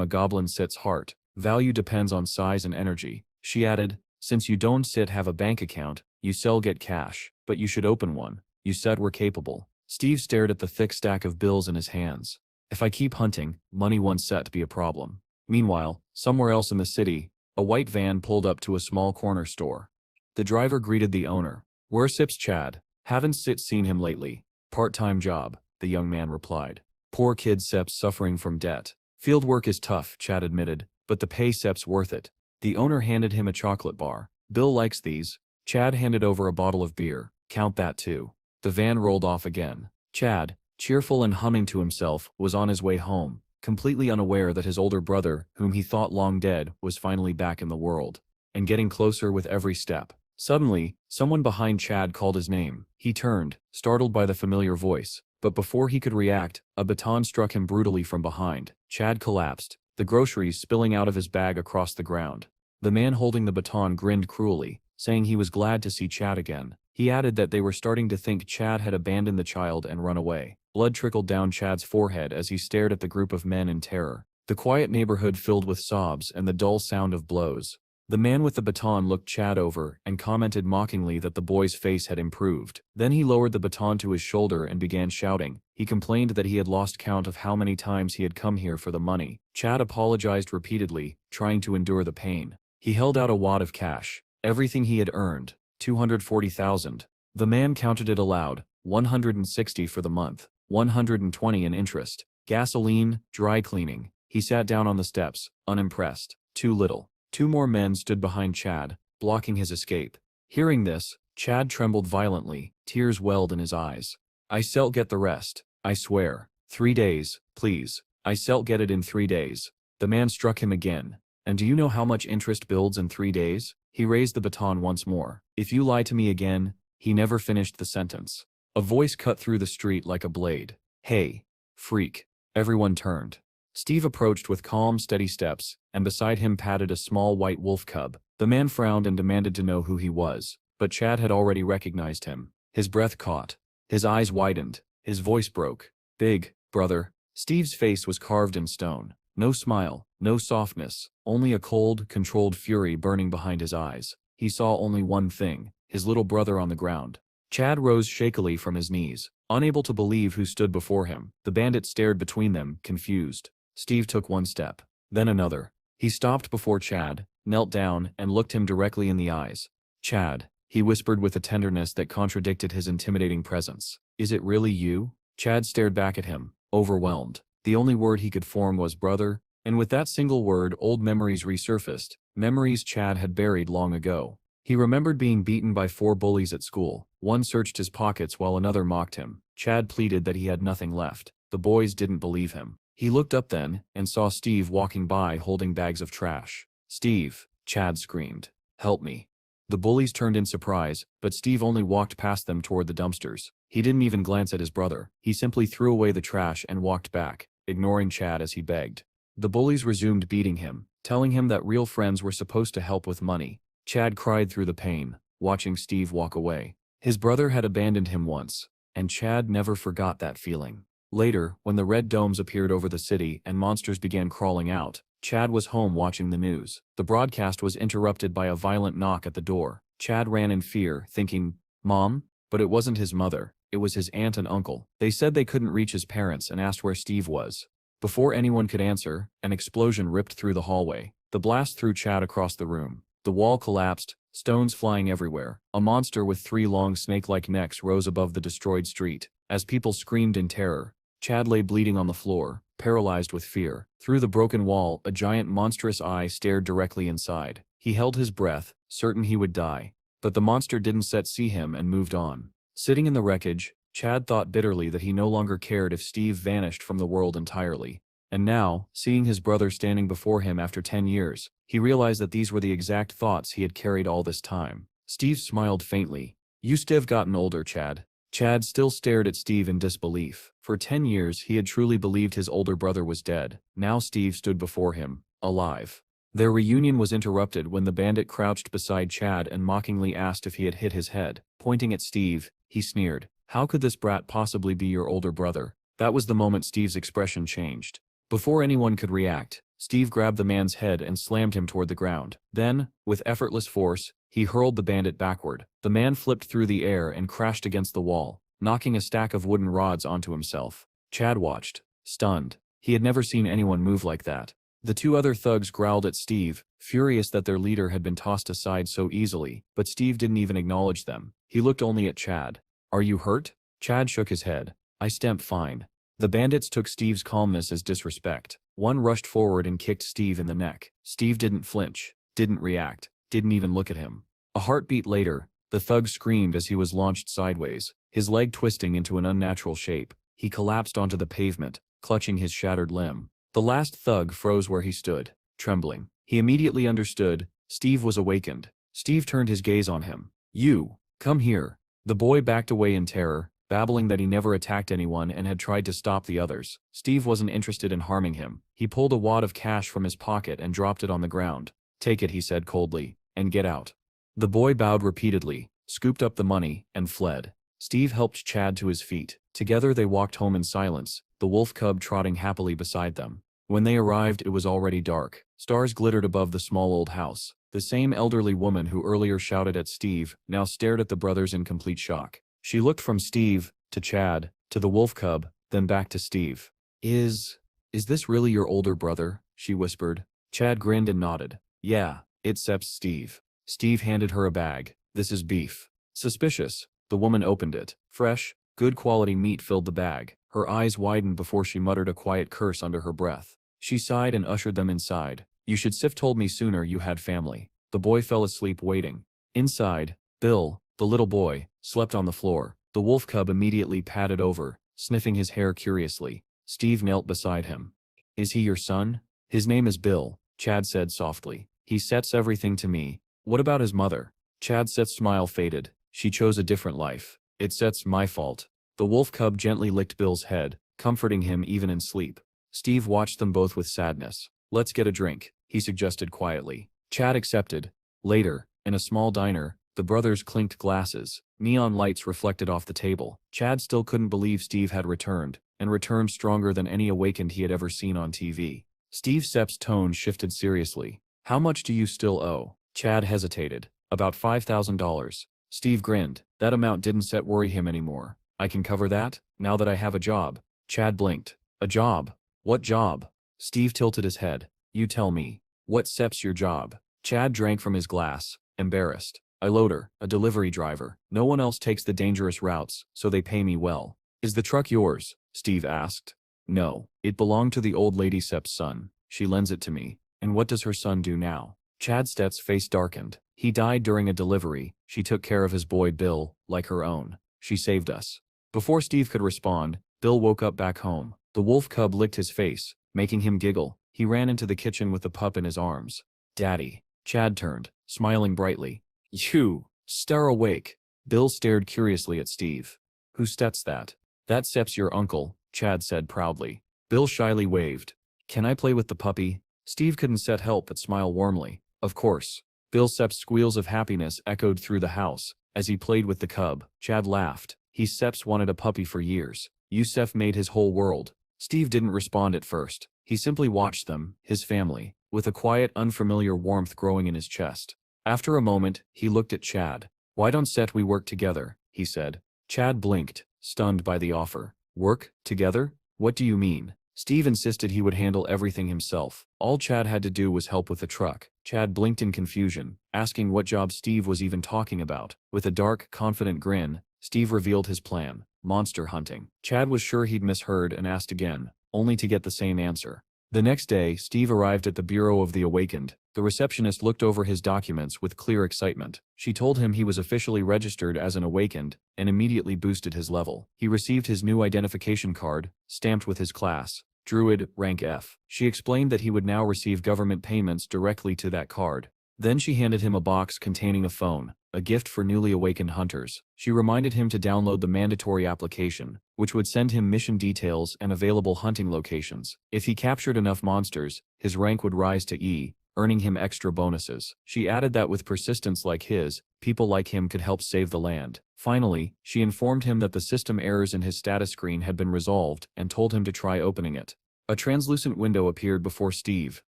S1: a goblin sit's heart. Value depends on size and energy. She added, since you don't sit have a bank account, you sell get cash, but you should open one. You said we're capable. Steve stared at the thick stack of bills in his hands. If I keep hunting, money won't set to be a problem. Meanwhile, somewhere else in the city, a white van pulled up to a small corner store. The driver greeted the owner. Where sips Chad? Haven't seen him lately. Part-time job, the young man replied. Poor kid Sep's suffering from debt. Field work is tough, Chad admitted, but the pay Sep's worth it. The owner handed him a chocolate bar. Bill likes these. Chad handed over a bottle of beer. Count that too. The van rolled off again. Chad, cheerful and humming to himself, was on his way home, completely unaware that his older brother, whom he thought long dead, was finally back in the world, and getting closer with every step. Suddenly, someone behind Chad called his name. He turned, startled by the familiar voice, but before he could react, a baton struck him brutally from behind. Chad collapsed, the groceries spilling out of his bag across the ground. The man holding the baton grinned cruelly, saying he was glad to see Chad again. He added that they were starting to think Chad had abandoned the child and run away. Blood trickled down Chad's forehead as he stared at the group of men in terror. The quiet neighborhood filled with sobs and the dull sound of blows. The man with the baton looked Chad over and commented mockingly that the boy's face had improved. Then he lowered the baton to his shoulder and began shouting. He complained that he had lost count of how many times he had come here for the money. Chad apologized repeatedly, trying to endure the pain. He held out a wad of cash. Everything he had earned, $240,000. The man counted it aloud, $160 for the month, $120 in interest, gasoline, dry cleaning. He sat down on the steps, unimpressed. Too little. 2 more men stood behind Chad, blocking his escape. Hearing this, Chad trembled violently, tears welled in his eyes. I shall get the rest, I swear. 3 days, please. I shall get it in 3 days. The man struck him again. And do you know how much interest builds in 3 days? He raised the baton once more. If you lie to me again, he never finished the sentence. A voice cut through the street like a blade. Hey, freak. Everyone turned. Steve approached with calm, steady steps, and beside him padded a small white wolf cub. The man frowned and demanded to know who he was, but Chad had already recognized him. His breath caught. His eyes widened. His voice broke. Big, brother. Steve's face was carved in stone. No smile, no softness, only a cold, controlled fury burning behind his eyes. He saw only one thing, his little brother on the ground. Chad rose shakily from his knees, unable to believe who stood before him. The bandit stared between them, confused. Steve took one step, then another. He stopped before Chad, knelt down, and looked him directly in the eyes. Chad, he whispered with a tenderness that contradicted his intimidating presence. Is it really you? Chad stared back at him, overwhelmed. The only word he could form was brother, and with that single word old memories resurfaced, memories Chad had buried long ago. He remembered being beaten by 4 bullies at school. One searched his pockets while another mocked him. Chad pleaded that he had nothing left. The boys didn't believe him. He looked up then, and saw Steve walking by holding bags of trash. Steve, Chad screamed. Help me. The bullies turned in surprise, but Steve only walked past them toward the dumpsters. He didn't even glance at his brother. He simply threw away the trash and walked back, ignoring Chad as he begged. The bullies resumed beating him, telling him that real friends were supposed to help with money. Chad cried through the pain, watching Steve walk away. His brother had abandoned him once, and Chad never forgot that feeling. Later, when the red domes appeared over the city and monsters began crawling out, Chad was home watching the news. The broadcast was interrupted by a violent knock at the door. Chad ran in fear, thinking, "Mom?" But it wasn't his mother. It was his aunt and uncle. They said they couldn't reach his parents and asked where Steve was. Before anyone could answer, an explosion ripped through the hallway. The blast threw Chad across the room. The wall collapsed, stones flying everywhere. A monster with 3 long snake-like necks rose above the destroyed street. As people screamed in terror, Chad lay bleeding on the floor, paralyzed with fear. Through the broken wall, a giant monstrous eye stared directly inside. He held his breath, certain he would die. But the monster didn't see him and moved on. Sitting in the wreckage, Chad thought bitterly that he no longer cared if Steve vanished from the world entirely. And now, seeing his brother standing before him after 10 years, he realized that these were the exact thoughts he had carried all this time. Steve smiled faintly. "You still gotten older, Chad." Chad still stared at Steve in disbelief. For 10 years he had truly believed his older brother was dead. Now Steve stood before him, alive. Their reunion was interrupted when the bandit crouched beside Chad and mockingly asked if he had hit his head. Pointing at Steve, he sneered, "How could this brat possibly be your older brother?" That was the moment Steve's expression changed. Before anyone could react, Steve grabbed the man's head and slammed him toward the ground. Then, with effortless force, he hurled the bandit backward. The man flipped through the air and crashed against the wall, knocking a stack of wooden rods onto himself. Chad watched, stunned. He had never seen anyone move like that. The 2 other thugs growled at Steve, furious that their leader had been tossed aside so easily, but Steve didn't even acknowledge them. He looked only at Chad. "Are you hurt?" Chad shook his head. "I stamp fine." The bandits took Steve's calmness as disrespect. One rushed forward and kicked Steve in the neck. Steve didn't flinch, didn't react, didn't even look at him. A heartbeat later, the thug screamed as he was launched sideways, his leg twisting into an unnatural shape. He collapsed onto the pavement, clutching his shattered limb. The last thug froze where he stood, trembling. He immediately understood. Steve was awakened. Steve turned his gaze on him. "You, come here." The boy backed away in terror, babbling that he never attacked anyone and had tried to stop the others. Steve wasn't interested in harming him. He pulled a wad of cash from his pocket and dropped it on the ground. "Take it," he said coldly, "and get out." The boy bowed repeatedly, scooped up the money, and fled. Steve helped Chad to his feet. Together they walked home in silence, the wolf cub trotting happily beside them. When they arrived, it was already dark. Stars glittered above the small old house. The same elderly woman who earlier shouted at Steve now stared at the brothers in complete shock. She looked from Steve, to Chad, to the wolf cub, then back to Steve. Is this really your older brother?" she whispered. Chad grinned and nodded. "Yeah, it's Steve." Steve handed her a bag. "This is beef." Suspicious, the woman opened it. Fresh, good quality meat filled the bag. Her eyes widened before she muttered a quiet curse under her breath. She sighed and ushered them inside. "You should have told me sooner you had family." The boy fell asleep waiting. Inside, Bill, the little boy, slept on the floor. The wolf cub immediately padded over, sniffing his hair curiously. Steve knelt beside him. "Is he your son?" "His name is Bill," Chad said softly. "He sets everything to me." "What about his mother?" Chad's smile faded. "She chose a different life." "It's my fault." The wolf cub gently licked Bill's head, comforting him even in sleep. Steve watched them both with sadness. "Let's get a drink," he suggested quietly. Chad accepted. Later, in a small diner, the brothers clinked glasses. Neon lights reflected off the table. Chad still couldn't believe Steve had returned, and returned stronger than any awakened he had ever seen on TV. Steve Sepp's tone shifted seriously. "How much do you still owe?" Chad hesitated. "About $5,000. Steve grinned. That amount didn't worry him anymore. "I can cover that, now that I have a job." Chad blinked. "A job? What job?" Steve tilted his head. "You tell me. What's your job?" Chad drank from his glass, embarrassed. "I loader, a delivery driver. No one else takes the dangerous routes, so they pay me well." "Is the truck yours?" Steve asked. "No, it belonged to the old lady Sepp's son. She lends it to me." "And what does her son do now?" Chad's face darkened. "He died during a delivery. She took care of his boy Bill, like her own. She saved us." Before Steve could respond, Bill woke up back home. The wolf cub licked his face, making him giggle. He ran into the kitchen with the pup in his arms. "Daddy." Chad turned, smiling brightly. You, star awake. Bill stared curiously at Steve. Who sets that? That Sep's your uncle, Chad said proudly. Bill shyly waved. Can I play with the puppy? Steve couldn't help but smile warmly. Of course. Bill Sep's squeals of happiness echoed through the house as he played with the cub. Chad laughed. He Seps wanted a puppy for years. Yusef made his whole world. Steve didn't respond at first. He simply watched them, his family, with a quiet, unfamiliar warmth growing in his chest. After a moment, he looked at Chad. Why don't we work together, he said. Chad blinked, stunned by the offer. Work together? What do you mean? Steve insisted he would handle everything himself. All Chad had to do was help with the truck. Chad blinked in confusion, asking what job Steve was even talking about. With a dark, confident grin, Steve revealed his plan: monster hunting. Chad was sure he'd misheard and asked again, only to get the same answer. The next day, Steve arrived at the Bureau of the Awakened. The receptionist looked over his documents with clear excitement. She told him he was officially registered as an Awakened and immediately boosted his level. He received his new identification card, stamped with his class, Druid, rank F. She explained that he would now receive government payments directly to that card. Then she handed him a box containing a phone, a gift for newly awakened hunters. She reminded him to download the mandatory application, which would send him mission details and available hunting locations. If he captured enough monsters, his rank would rise to E, earning him extra bonuses. She added that with persistence like his, people like him could help save the land. Finally, she informed him that the system errors in his status screen had been resolved and told him to try opening it. A translucent window appeared before Steve,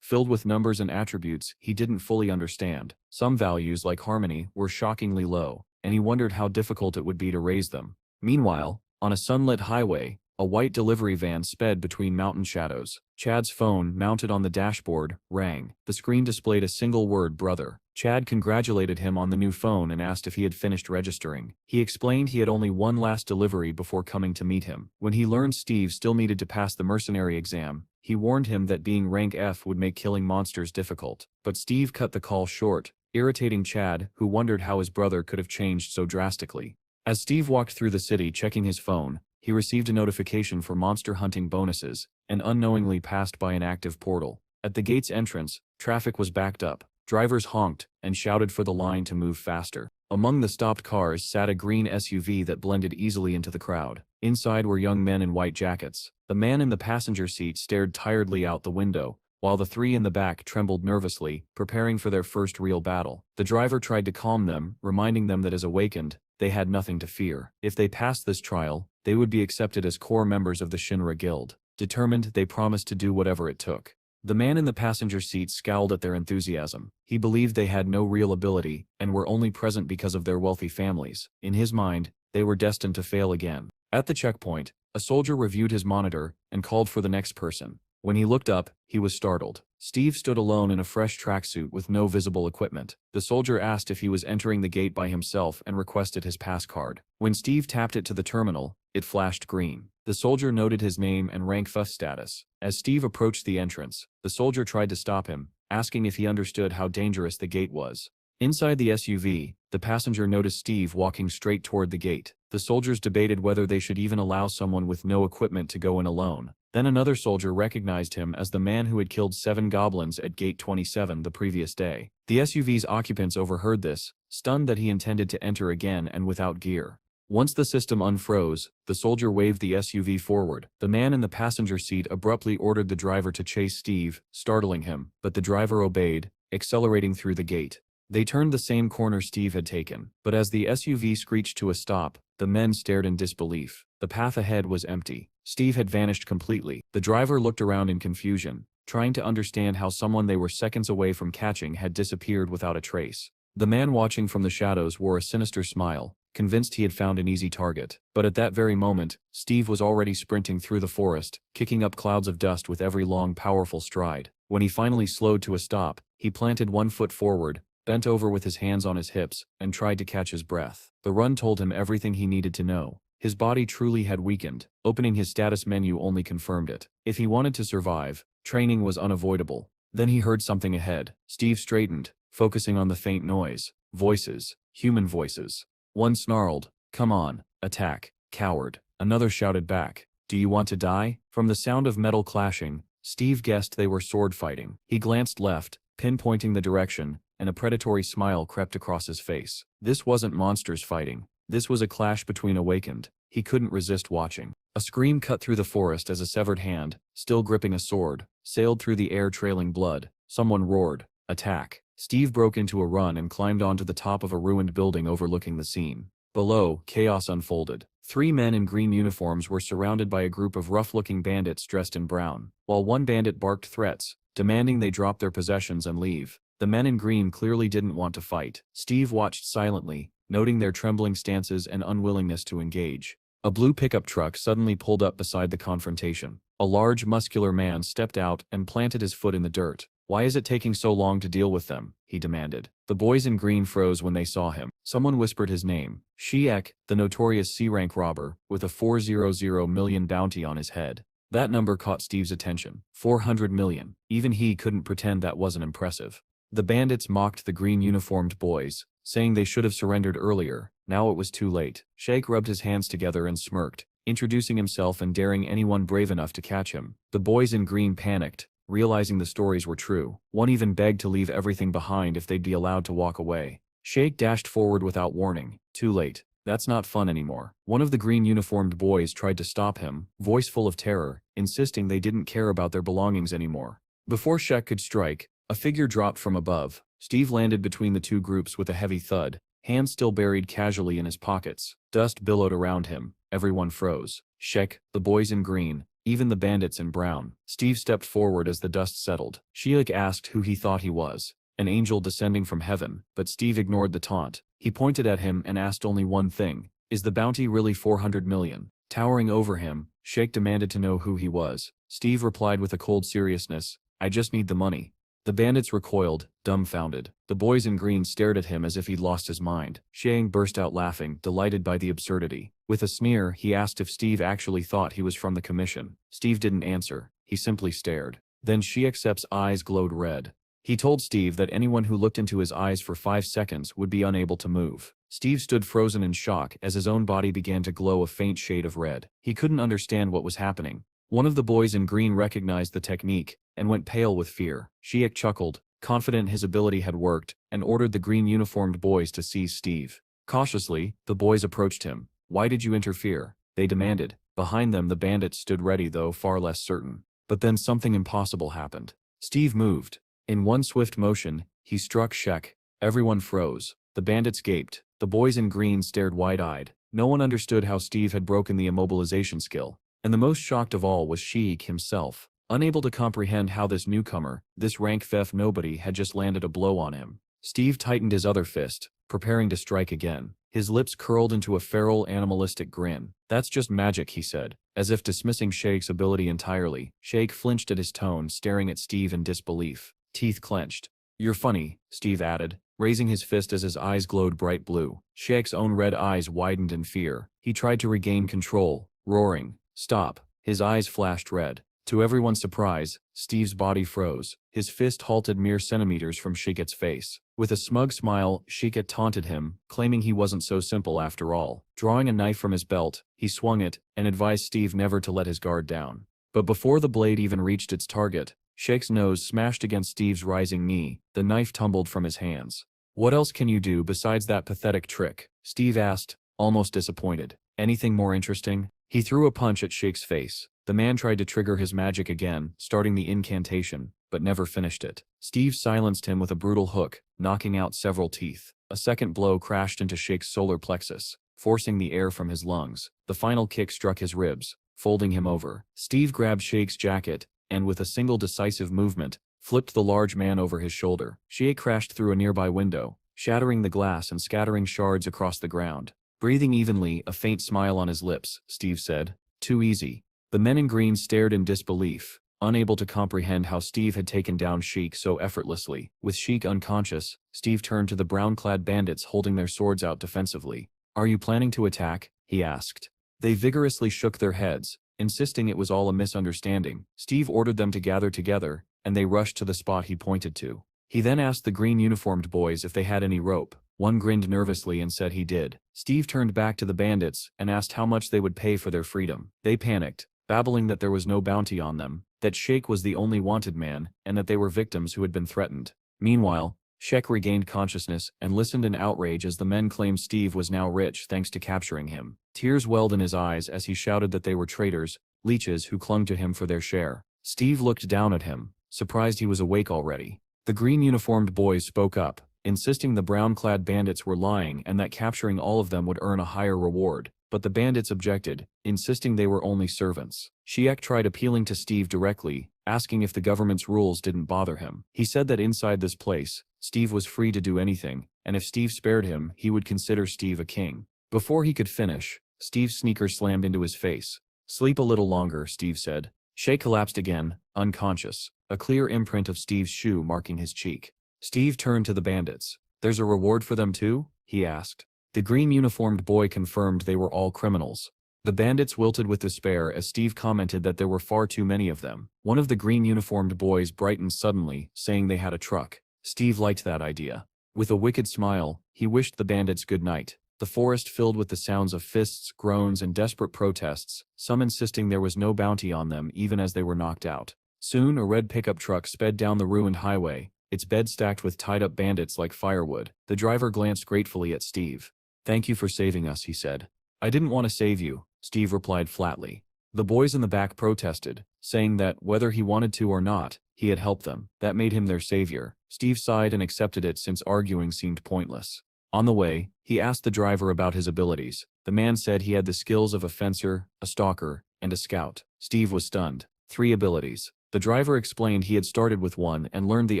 S1: filled with numbers and attributes he didn't fully understand. Some values, like harmony, were shockingly low, and he wondered how difficult it would be to raise them. Meanwhile, on a sunlit highway, a white delivery van sped between mountain shadows. Chad's phone, mounted on the dashboard, rang. The screen displayed a single word: brother. Chad congratulated him on the new phone and asked if he had finished registering. He explained he had only one last delivery before coming to meet him. When he learned Steve still needed to pass the mercenary exam, he warned him that being rank F would make killing monsters difficult. But Steve cut the call short, irritating Chad, who wondered how his brother could have changed so drastically. As Steve walked through the city checking his phone, he received a notification for monster hunting bonuses and unknowingly passed by an active portal. At the gate's entrance, traffic was backed up. Drivers honked and shouted for the line to move faster. Among the stopped cars sat a green SUV that blended easily into the crowd. Inside were young men in white jackets. The man in the passenger seat stared tiredly out the window, while the three in the back trembled nervously, preparing for their first real battle. The driver tried to calm them, reminding them that as awakened, they had nothing to fear. If they passed this trial, they would be accepted as core members of the Shinra Guild. Determined, they promised to do whatever it took. The man in the passenger seat scowled at their enthusiasm. He believed they had no real ability and were only present because of their wealthy families. In his mind, they were destined to fail again. At the checkpoint, a soldier reviewed his monitor and called for the next person. When he looked up, he was startled. Steve stood alone in a fresh tracksuit with no visible equipment. The soldier asked if he was entering the gate by himself and requested his pass card. When Steve tapped it to the terminal, it flashed green. The soldier noted his name and rank F status. As Steve approached the entrance, the soldier tried to stop him, asking if he understood how dangerous the gate was. Inside the SUV, the passenger noticed Steve walking straight toward the gate. The soldiers debated whether they should even allow someone with no equipment to go in alone. Then another soldier recognized him as the man who had killed 7 goblins at Gate 27 the previous day. The SUV's occupants overheard this, stunned that he intended to enter again and without gear. Once the system unfroze, the soldier waved the SUV forward. The man in the passenger seat abruptly ordered the driver to chase Steve, startling him, but the driver obeyed, accelerating through the gate. They turned the same corner Steve had taken, but as the SUV screeched to a stop, the men stared in disbelief. The path ahead was empty. Steve had vanished completely. The driver looked around in confusion, trying to understand how someone they were seconds away from catching had disappeared without a trace. The man watching from the shadows wore a sinister smile, convinced he had found an easy target. But at that very moment, Steve was already sprinting through the forest, kicking up clouds of dust with every long, powerful stride. When he finally slowed to a stop, he planted one foot forward, bent over with his hands on his hips, and tried to catch his breath. The run told him everything he needed to know. His body truly had weakened. Opening his status menu only confirmed it. If he wanted to survive, training was unavoidable. Then he heard something ahead. Steve straightened, focusing on the faint noise. Voices. Human voices. One snarled, "Come on, attack, coward." Another shouted back, "Do you want to die?" From the sound of metal clashing, Steve guessed they were sword fighting. He glanced left, pinpointing the direction, and a predatory smile crept across his face. This wasn't monsters fighting. This was a clash between awakened. He couldn't resist watching. A scream cut through the forest as a severed hand, still gripping a sword, sailed through the air trailing blood. Someone roared, "Attack!" Steve broke into a run and climbed onto the top of a ruined building overlooking the scene. Below, chaos unfolded. 3 men in green uniforms were surrounded by a group of rough-looking bandits dressed in brown, while one bandit barked threats, demanding they drop their possessions and leave. The men in green clearly didn't want to fight. Steve watched silently, noting their trembling stances and unwillingness to engage. A blue pickup truck suddenly pulled up beside the confrontation. A large, muscular man stepped out and planted his foot in the dirt. "Why is it taking so long to deal with them?" he demanded. The boys in green froze when they saw him. Someone whispered his name. Shiek, the notorious C-rank robber, with a 400 million bounty on his head. That number caught Steve's attention. 400 million. Even he couldn't pretend that wasn't impressive. The bandits mocked the green-uniformed boys, saying they should have surrendered earlier. Now it was too late. Sheik rubbed his hands together and smirked, introducing himself and daring anyone brave enough to catch him. The boys in green panicked, realizing the stories were true. One even begged to leave everything behind if they'd be allowed to walk away. Sheik dashed forward without warning. Too late. That's not fun anymore. One of the green-uniformed boys tried to stop him, voice full of terror, insisting they didn't care about their belongings anymore. Before Sheik could strike, a figure dropped from above. Steve landed between the two groups with a heavy thud, hands still buried casually in his pockets. Dust billowed around him. Everyone froze. Sheik, the boys in green, even the bandits in brown. Steve stepped forward as the dust settled. Sheik asked who he thought he was. An angel descending from heaven, but Steve ignored the taunt. He pointed at him and asked only one thing. Is the bounty really 400 million? Towering over him, Sheik demanded to know who he was. Steve replied with a cold seriousness, I just need the money. The bandits recoiled, dumbfounded. The boys in green stared at him as if he'd lost his mind. Sheik burst out laughing, delighted by the absurdity. With a sneer, he asked if Steve actually thought he was from the commission. Steve didn't answer. He simply stared. Then Sheik's eyes glowed red. He told Steve that anyone who looked into his eyes for 5 seconds would be unable to move. Steve stood frozen in shock as his own body began to glow a faint shade of red. He couldn't understand what was happening. One of the boys in green recognized the technique and went pale with fear. Sheik chuckled, confident his ability had worked, and ordered the green-uniformed boys to seize Steve. Cautiously, the boys approached him. Why did you interfere? They demanded. Behind them the bandits stood ready, though far less certain. But then something impossible happened. Steve moved. In one swift motion, he struck Sheik. Everyone froze. The bandits gaped. The boys in green stared wide-eyed. No one understood how Steve had broken the immobilization skill. And the most shocked of all was Sheik himself, unable to comprehend how this newcomer, this rank theft nobody, had just landed a blow on him. Steve tightened his other fist, preparing to strike again. His lips curled into a feral, animalistic grin. That's just magic, he said, as if dismissing Sheik's ability entirely. Sheik flinched at his tone, staring at Steve in disbelief. Teeth clenched. You're funny, Steve added, raising his fist as his eyes glowed bright blue. Sheik's own red eyes widened in fear. He tried to regain control, roaring, Stop. His eyes flashed red. To everyone's surprise, Steve's body froze. His fist halted mere centimeters from Sheik's face. With a smug smile, Sheik taunted him, claiming he wasn't so simple after all. Drawing a knife from his belt, he swung it, and advised Steve never to let his guard down. But before the blade even reached its target, Sheik's nose smashed against Steve's rising knee. The knife tumbled from his hands. What else can you do besides that pathetic trick? Steve asked, almost disappointed. Anything more interesting? He threw a punch at Sheik's face. The man tried to trigger his magic again, starting the incantation, but never finished it. Steve silenced him with a brutal hook, knocking out several teeth. A second blow crashed into Sheik's solar plexus, forcing the air from his lungs. The final kick struck his ribs, folding him over. Steve grabbed Sheik's jacket, and with a single decisive movement, flipped the large man over his shoulder. Sheik crashed through a nearby window, shattering the glass and scattering shards across the ground. Breathing evenly, a faint smile on his lips, Steve said. Too easy. The men in green stared in disbelief, unable to comprehend how Steve had taken down Sheik so effortlessly. With Sheik unconscious, Steve turned to the brown-clad bandits holding their swords out defensively. Are you planning to attack? He asked. They vigorously shook their heads, insisting it was all a misunderstanding. Steve ordered them to gather together, and they rushed to the spot he pointed to. He then asked the green-uniformed boys if they had any rope. One grinned nervously and said he did. Steve turned back to the bandits and asked how much they would pay for their freedom. They panicked, babbling that there was no bounty on them, that Sheik was the only wanted man, and that they were victims who had been threatened. Meanwhile, Shek regained consciousness and listened in outrage as the men claimed Steve was now rich thanks to capturing him. Tears welled in his eyes as he shouted that they were traitors, leeches who clung to him for their share. Steve looked down at him, surprised he was awake already. The green-uniformed boys spoke up, insisting the brown-clad bandits were lying and that capturing all of them would earn a higher reward, but the bandits objected, insisting they were only servants. Shek tried appealing to Steve directly, asking if the government's rules didn't bother him. He said that inside this place, Steve was free to do anything, and if Steve spared him, he would consider Steve a king. Before he could finish, Steve's sneaker slammed into his face. "Sleep a little longer," Steve said. Shek collapsed again, unconscious, a clear imprint of Steve's shoe marking his cheek. Steve turned to the bandits. "There's a reward for them too?" he asked. The green-uniformed boy confirmed they were all criminals. The bandits wilted with despair as Steve commented that there were far too many of them. One of the green-uniformed boys brightened suddenly, saying they had a truck. Steve liked that idea. With a wicked smile, he wished the bandits good night. The forest filled with the sounds of fists, groans, and desperate protests, some insisting there was no bounty on them even as they were knocked out. Soon a red pickup truck sped down the ruined highway, its bed stacked with tied-up bandits like firewood. The driver glanced gratefully at Steve. "Thank you for saving us," he said. "I didn't want to save you," Steve replied flatly. The boys in the back protested, saying that, whether he wanted to or not, he had helped them. That made him their savior. Steve sighed and accepted it since arguing seemed pointless. On the way, he asked the driver about his abilities. The man said he had the skills of a fencer, a stalker, and a scout. Steve was stunned. 3 abilities. The driver explained he had started with one and learned the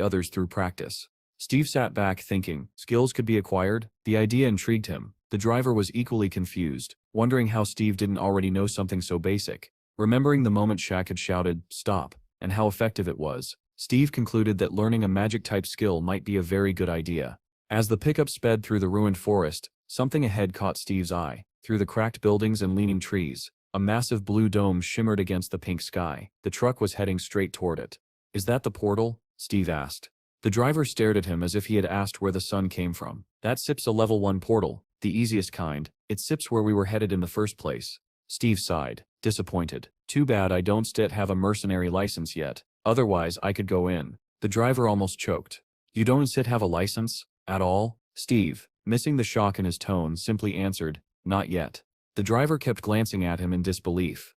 S1: others through practice. Steve sat back thinking, skills could be acquired? The idea intrigued him. The driver was equally confused, wondering how Steve didn't already know something so basic. Remembering the moment Shek had shouted, "Stop," and how effective it was, Steve concluded that learning a magic-type skill might be a very good idea. As the pickup sped through the ruined forest, something ahead caught Steve's eye. Through the cracked buildings and leaning trees, a massive blue dome shimmered against the pink sky. The truck was heading straight toward it. "Is that the portal?" Steve asked. The driver stared at him as if he had asked where the sun came from. "That SIP's a level 1 portal, the easiest kind. It SIP's where we were headed in the first place." Steve sighed, disappointed. "Too bad I don't still have a mercenary license yet. Otherwise I could go in." The driver almost choked. "You don't still have a license? At all?" Steve, missing the shock in his tone, simply answered, "Not yet." The driver kept glancing at him in disbelief.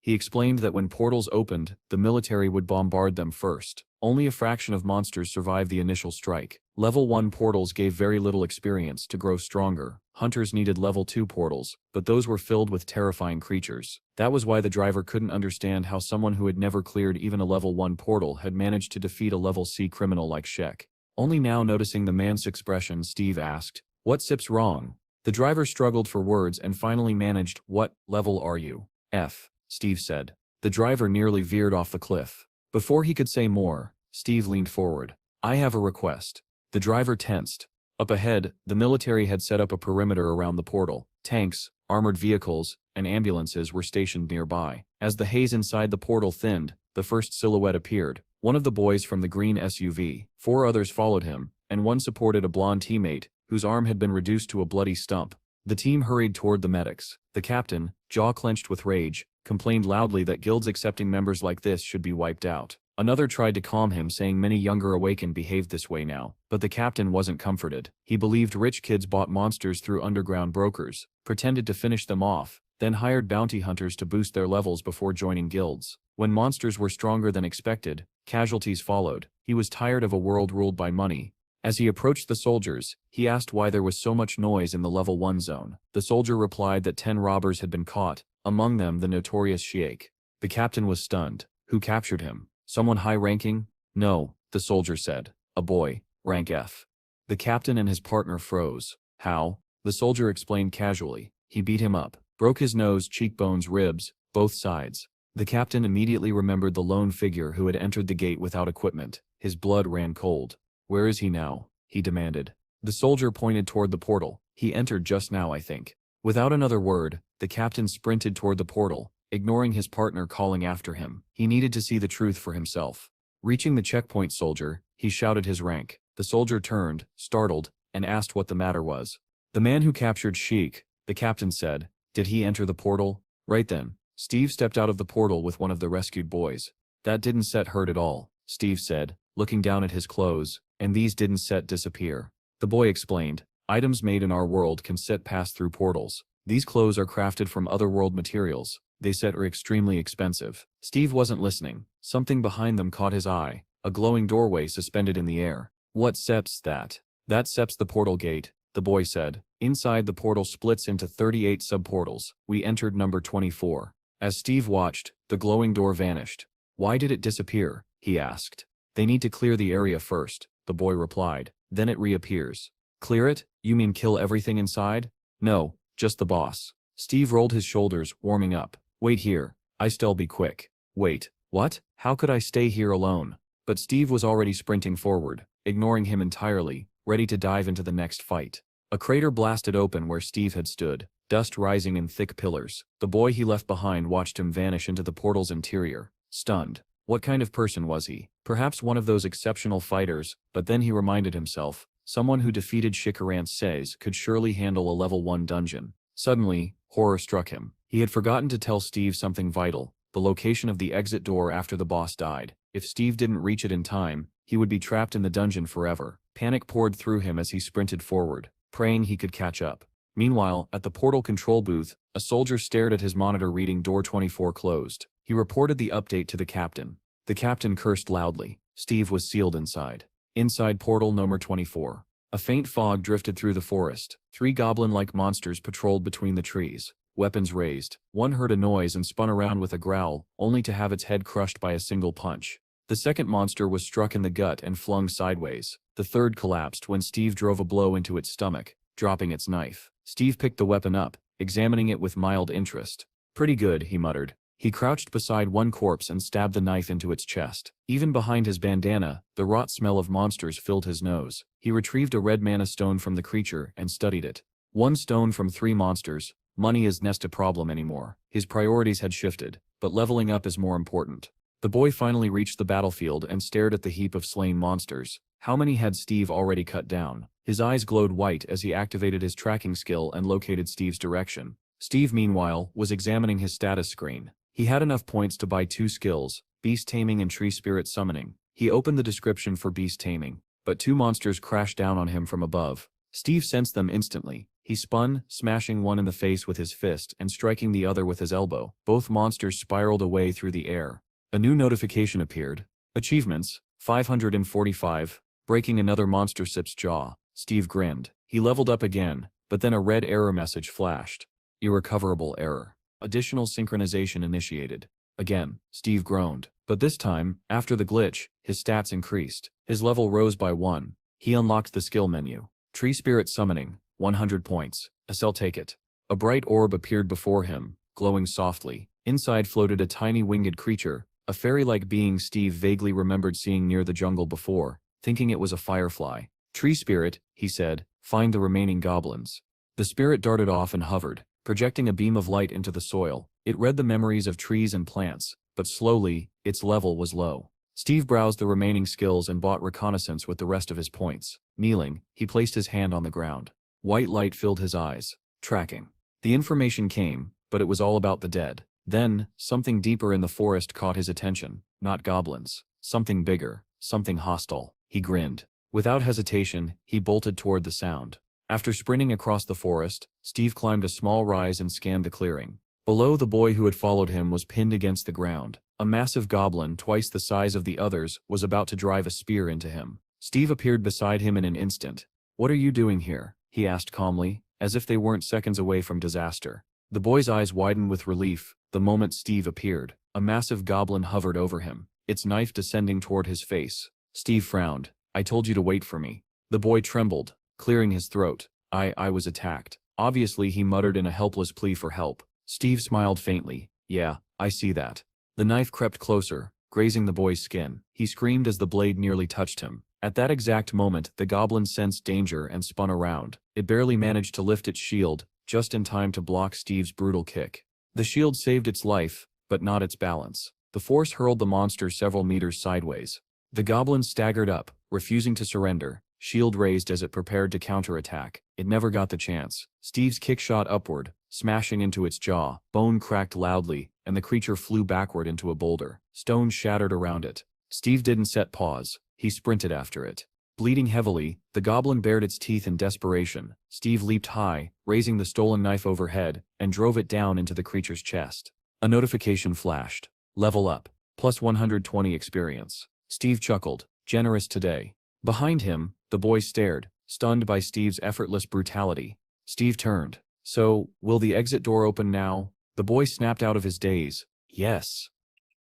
S1: He explained that when portals opened, the military would bombard them first. Only a fraction of monsters survived the initial strike. Level 1 portals gave very little experience. To grow stronger, hunters needed level 2 portals, but those were filled with terrifying creatures. That was why the driver couldn't understand how someone who had never cleared even a level 1 portal had managed to defeat a level C criminal like Shek. Only now noticing the man's expression, Steve asked, "What SIP's wrong?" The driver struggled for words and finally managed, "What level are you?" "F," Steve said. The driver nearly veered off the cliff. Before he could say more, Steve leaned forward. "I have a request." The driver tensed. Up ahead, the military had set up a perimeter around the portal. Tanks, armored vehicles, and ambulances were stationed nearby. As the haze inside the portal thinned, the first silhouette appeared. One of the boys from the green SUV. 4 others followed him, and one supported a blonde teammate, whose arm had been reduced to a bloody stump. The team hurried toward the medics. The captain, jaw clenched with rage, complained loudly that guilds accepting members like this should be wiped out. Another tried to calm him, saying many younger awakened behaved this way now, but the captain wasn't comforted. He believed rich kids bought monsters through underground brokers, pretended to finish them off, then hired bounty hunters to boost their levels before joining guilds. When monsters were stronger than expected, casualties followed. He was tired of a world ruled by money. As he approached the soldiers, he asked why there was so much noise in the level 1 zone. The soldier replied that 10 robbers had been caught, among them the notorious Sheik. The captain was stunned. Who captured him? Someone high-ranking? No, the soldier said. A boy, rank F. The captain and his partner froze. How? The soldier explained casually. He beat him up, broke his nose, cheekbones, ribs, both sides. The captain immediately remembered the lone figure who had entered the gate without equipment. His blood ran cold. "Where is he now?" he demanded. The soldier pointed toward the portal. "He entered just now, I think." Without another word, the captain sprinted toward the portal, ignoring his partner calling after him. He needed to see the truth for himself. Reaching the checkpoint soldier, he shouted his rank. The soldier turned, startled, and asked what the matter was. "The man who captured Sheik," the captain said. "Did he enter the portal?" Right then, Steve stepped out of the portal with one of the rescued boys. "That didn't set hurt at all," Steve said. looking down at his clothes, and these didn't set disappear. The boy explained, items made in our world can set pass through portals. These clothes are crafted from other world materials. They set are extremely expensive. Steve wasn't listening. Something behind them caught his eye, a glowing doorway suspended in the air. What seps that? That seps the portal gate, the boy said. Inside the portal splits into 38 subportals. We entered number 24. As Steve watched, the glowing door vanished. Why did it disappear? He asked. They need to clear the area first, the boy replied. Then it reappears. Clear it? You mean kill everything inside? No, just the boss. Steve rolled his shoulders, warming up. Wait here. I still be quick. Wait, what? How could I stay here alone? But Steve was already sprinting forward, ignoring him entirely, ready to dive into the next fight. A crater blasted open where Steve had stood, dust rising in thick pillars. The boy he left behind watched him vanish into the portal's interior, stunned. What kind of person was he? Perhaps one of those exceptional fighters, but then he reminded himself, someone who defeated Shikarant Says could surely handle a level 1 dungeon. Suddenly, horror struck him. He had forgotten to tell Steve something vital, the location of the exit door after the boss died. If Steve didn't reach it in time, he would be trapped in the dungeon forever. Panic poured through him as he sprinted forward, praying he could catch up. Meanwhile, at the portal control booth, a soldier stared at his monitor reading door 24 closed. He reported the update to the captain. The captain cursed loudly. Steve was sealed inside. Inside portal number 24. A faint fog drifted through the forest. 3 goblin-like monsters patrolled between the trees, weapons raised. One heard a noise and spun around with a growl, only to have its head crushed by a single punch. The second monster was struck in the gut and flung sideways. The third collapsed when Steve drove a blow into its stomach, dropping its knife. Steve picked the weapon up, examining it with mild interest. Pretty good, he muttered. He crouched beside one corpse and stabbed the knife into its chest. Even behind his bandana, the rot smell of monsters filled his nose. He retrieved a red mana stone from the creature and studied it. 1 stone from 3 monsters. Money isn't a problem anymore. His priorities had shifted, but leveling up is more important. The boy finally reached the battlefield and stared at the heap of slain monsters. How many had Steve already cut down? His eyes glowed white as he activated his tracking skill and located Steve's direction. Steve, meanwhile, was examining his status screen. He had enough points to buy 2 skills, Beast Taming and Tree Spirit Summoning. He opened the description for Beast Taming, but 2 monsters crashed down on him from above. Steve sensed them instantly. He spun, smashing one in the face with his fist and striking the other with his elbow. Both monsters spiraled away through the air. A new notification appeared. Achievements, 545, breaking another monster sip's jaw. Steve grinned. He leveled up again, but then a red error message flashed. Irrecoverable error. Additional synchronization initiated. Again, Steve groaned. But this time, after the glitch, his stats increased. His level rose by 1. He unlocked the skill menu. Tree Spirit Summoning, 100 points. I'll take it. A bright orb appeared before him, glowing softly. Inside floated a tiny winged creature, a fairy-like being Steve vaguely remembered seeing near the jungle before, thinking it was a firefly. Tree Spirit, he said, find the remaining goblins. The spirit darted off and hovered, projecting a beam of light into the soil. It read the memories of trees and plants, but slowly, its level was low. Steve browsed the remaining skills and bought reconnaissance with the rest of his points. Kneeling, he placed his hand on the ground. White light filled his eyes. Tracking. The information came, but it was all about the dead. Then, something deeper in the forest caught his attention. Not goblins. Something bigger. Something hostile. He grinned. Without hesitation, he bolted toward the sound. After sprinting across the forest, Steve climbed a small rise and scanned the clearing. Below, the boy who had followed him was pinned against the ground. A massive goblin, twice the size of the others, was about to drive a spear into him. Steve appeared beside him in an instant. "What are you doing here?" he asked calmly, as if they weren't seconds away from disaster. The boy's eyes widened with relief the moment Steve appeared. A massive goblin hovered over him, its knife descending toward his face. Steve frowned. "I told you to wait for me." The boy trembled, clearing his throat. I was attacked." Obviously, he muttered in a helpless plea for help. Steve smiled faintly. "Yeah, I see that." The knife crept closer, grazing the boy's skin. He screamed as the blade nearly touched him. At that exact moment, the goblin sensed danger and spun around. It barely managed to lift its shield, just in time to block Steve's brutal kick. The shield saved its life, but not its balance. The force hurled the monster several meters sideways. The goblin staggered up, refusing to surrender, shield raised as it prepared to counterattack. It never got the chance. Steve's kick shot upward, smashing into its jaw. Bone cracked loudly, and the creature flew backward into a boulder. Stone shattered around it. Steve didn't set pause. He sprinted after it. Bleeding heavily, the goblin bared its teeth in desperation. Steve leaped high, raising the stolen knife overhead, and drove it down into the creature's chest. A notification flashed. Level up. Plus 120 experience. Steve chuckled. Generous today. Behind him, the boy stared, stunned by Steve's effortless brutality. Steve turned. So, will the exit door open now? The boy snapped out of his daze. Yes.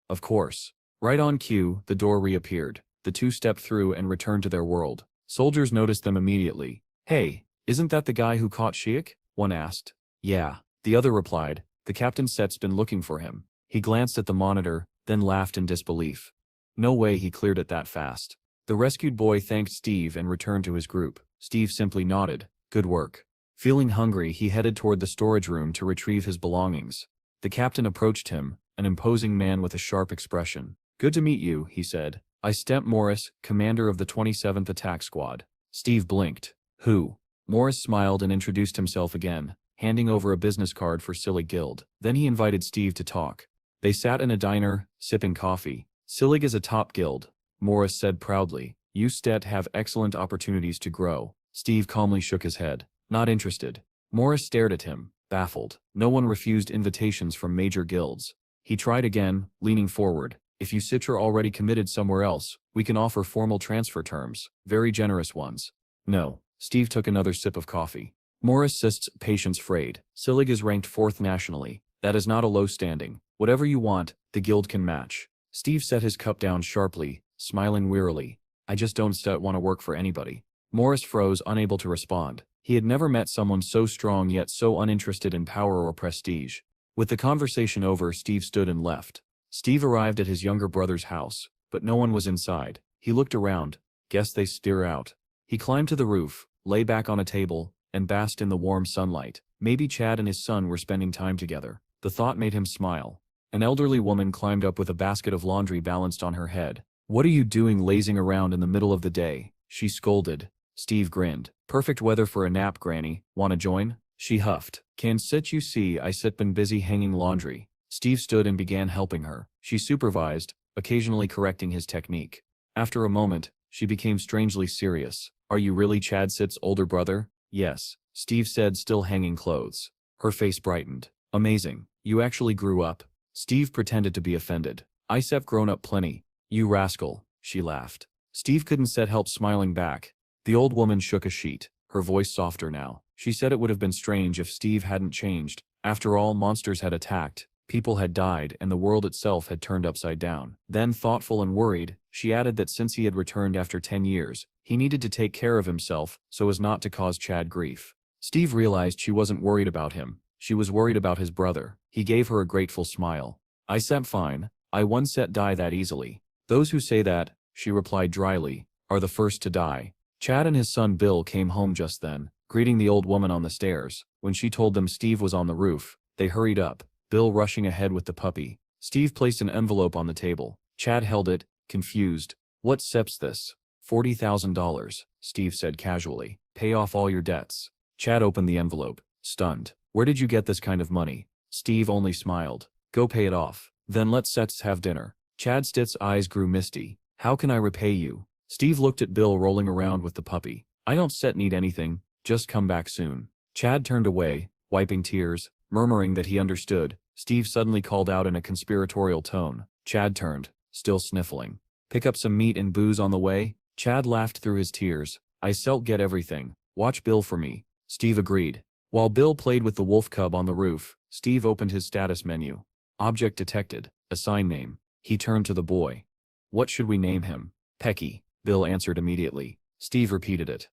S1: Of course. Right on cue, the door reappeared. The two stepped through and returned to their world. Soldiers noticed them immediately. Hey, isn't that the guy who caught Shiek? One asked. Yeah, the other replied. The captain set's been looking for him. He glanced at the monitor, then laughed in disbelief. No way he cleared it that fast. The rescued boy thanked Steve and returned to his group. Steve simply nodded. Good work. Feeling hungry, he headed toward the storage room to retrieve his belongings. The captain approached him, an imposing man with a sharp expression. Good to meet you, he said. I Stemp Morris, commander of the 27th Attack Squad. Steve blinked. Who? Morris smiled and introduced himself again, handing over a business card for Sillig Guild. Then he invited Steve to talk. They sat in a diner, sipping coffee. Sillig is a top guild, Morris said proudly. You Stet have excellent opportunities to grow. Steve calmly shook his head. Not interested. Morris stared at him, baffled. No one refused invitations from major guilds. He tried again, leaning forward. If you Citra already committed somewhere else, we can offer formal transfer terms, very generous ones. No. Steve took another sip of coffee. Morris sists patience frayed. Sillig is ranked 4th nationally. That is not a low standing. Whatever you want, the guild can match. Steve set his cup down sharply, smiling wearily. I just don't want to work for anybody. Morris froze, unable to respond. He had never met someone so strong yet so uninterested in power or prestige. With the conversation over, Steve stood and left. Steve arrived at his younger brother's house, but no one was inside. He looked around. Guess they steer out. He climbed to the roof, lay back on a table, and basked in the warm sunlight. Maybe Chad and his son were spending time together. The thought made him smile. An elderly woman climbed up with a basket of laundry balanced on her head. What are you doing lazing around in the middle of the day? She scolded. Steve grinned. Perfect weather for a nap, Granny. Wanna join? She huffed. Can't sit, you see, I sit been busy hanging laundry. Steve stood and began helping her. She supervised, occasionally correcting his technique. After a moment, she became strangely serious. Are you really Chad Sit's older brother? Yes, Steve said, still hanging clothes. Her face brightened. Amazing. You actually grew up. Steve pretended to be offended. I've grown up plenty. You rascal, she laughed. Steve couldn't help smiling back. The old woman shook a sheet, her voice softer now. She said it would have been strange if Steve hadn't changed. After all, monsters had attacked. People had died and the world itself had turned upside down. Then, thoughtful and worried, she added that since he had returned after 10 years, he needed to take care of himself so as not to cause Chad grief. Steve realized she wasn't worried about him. She was worried about his brother. He gave her a grateful smile. I fine. I once die that easily. Those who say that, she replied dryly, are the first to die. Chad and his son Bill came home just then, greeting the old woman on the stairs. When she told them Steve was on the roof, they hurried up. Bill rushing ahead with the puppy. Steve placed an envelope on the table. Chad held it, confused. What sep's this? $40,000, Steve said casually. Pay off all your debts. Chad opened the envelope, stunned. Where did you get this kind of money? Steve only smiled. Go pay it off. Then let's have dinner. Chad Stitt's eyes grew misty. How can I repay you? Steve looked at Bill rolling around with the puppy. I don't need anything, just come back soon. Chad turned away, wiping tears, murmuring that he understood. Steve suddenly called out in a conspiratorial tone. Chad turned, still sniffling. Pick up some meat and booze on the way? Chad laughed through his tears. I'll get everything. Watch Bill for me. Steve agreed. While Bill played with the wolf cub on the roof, Steve opened his status menu. Object detected. Assign name. He turned to the boy. What should we name him? Pecky, Bill answered immediately. Steve repeated it.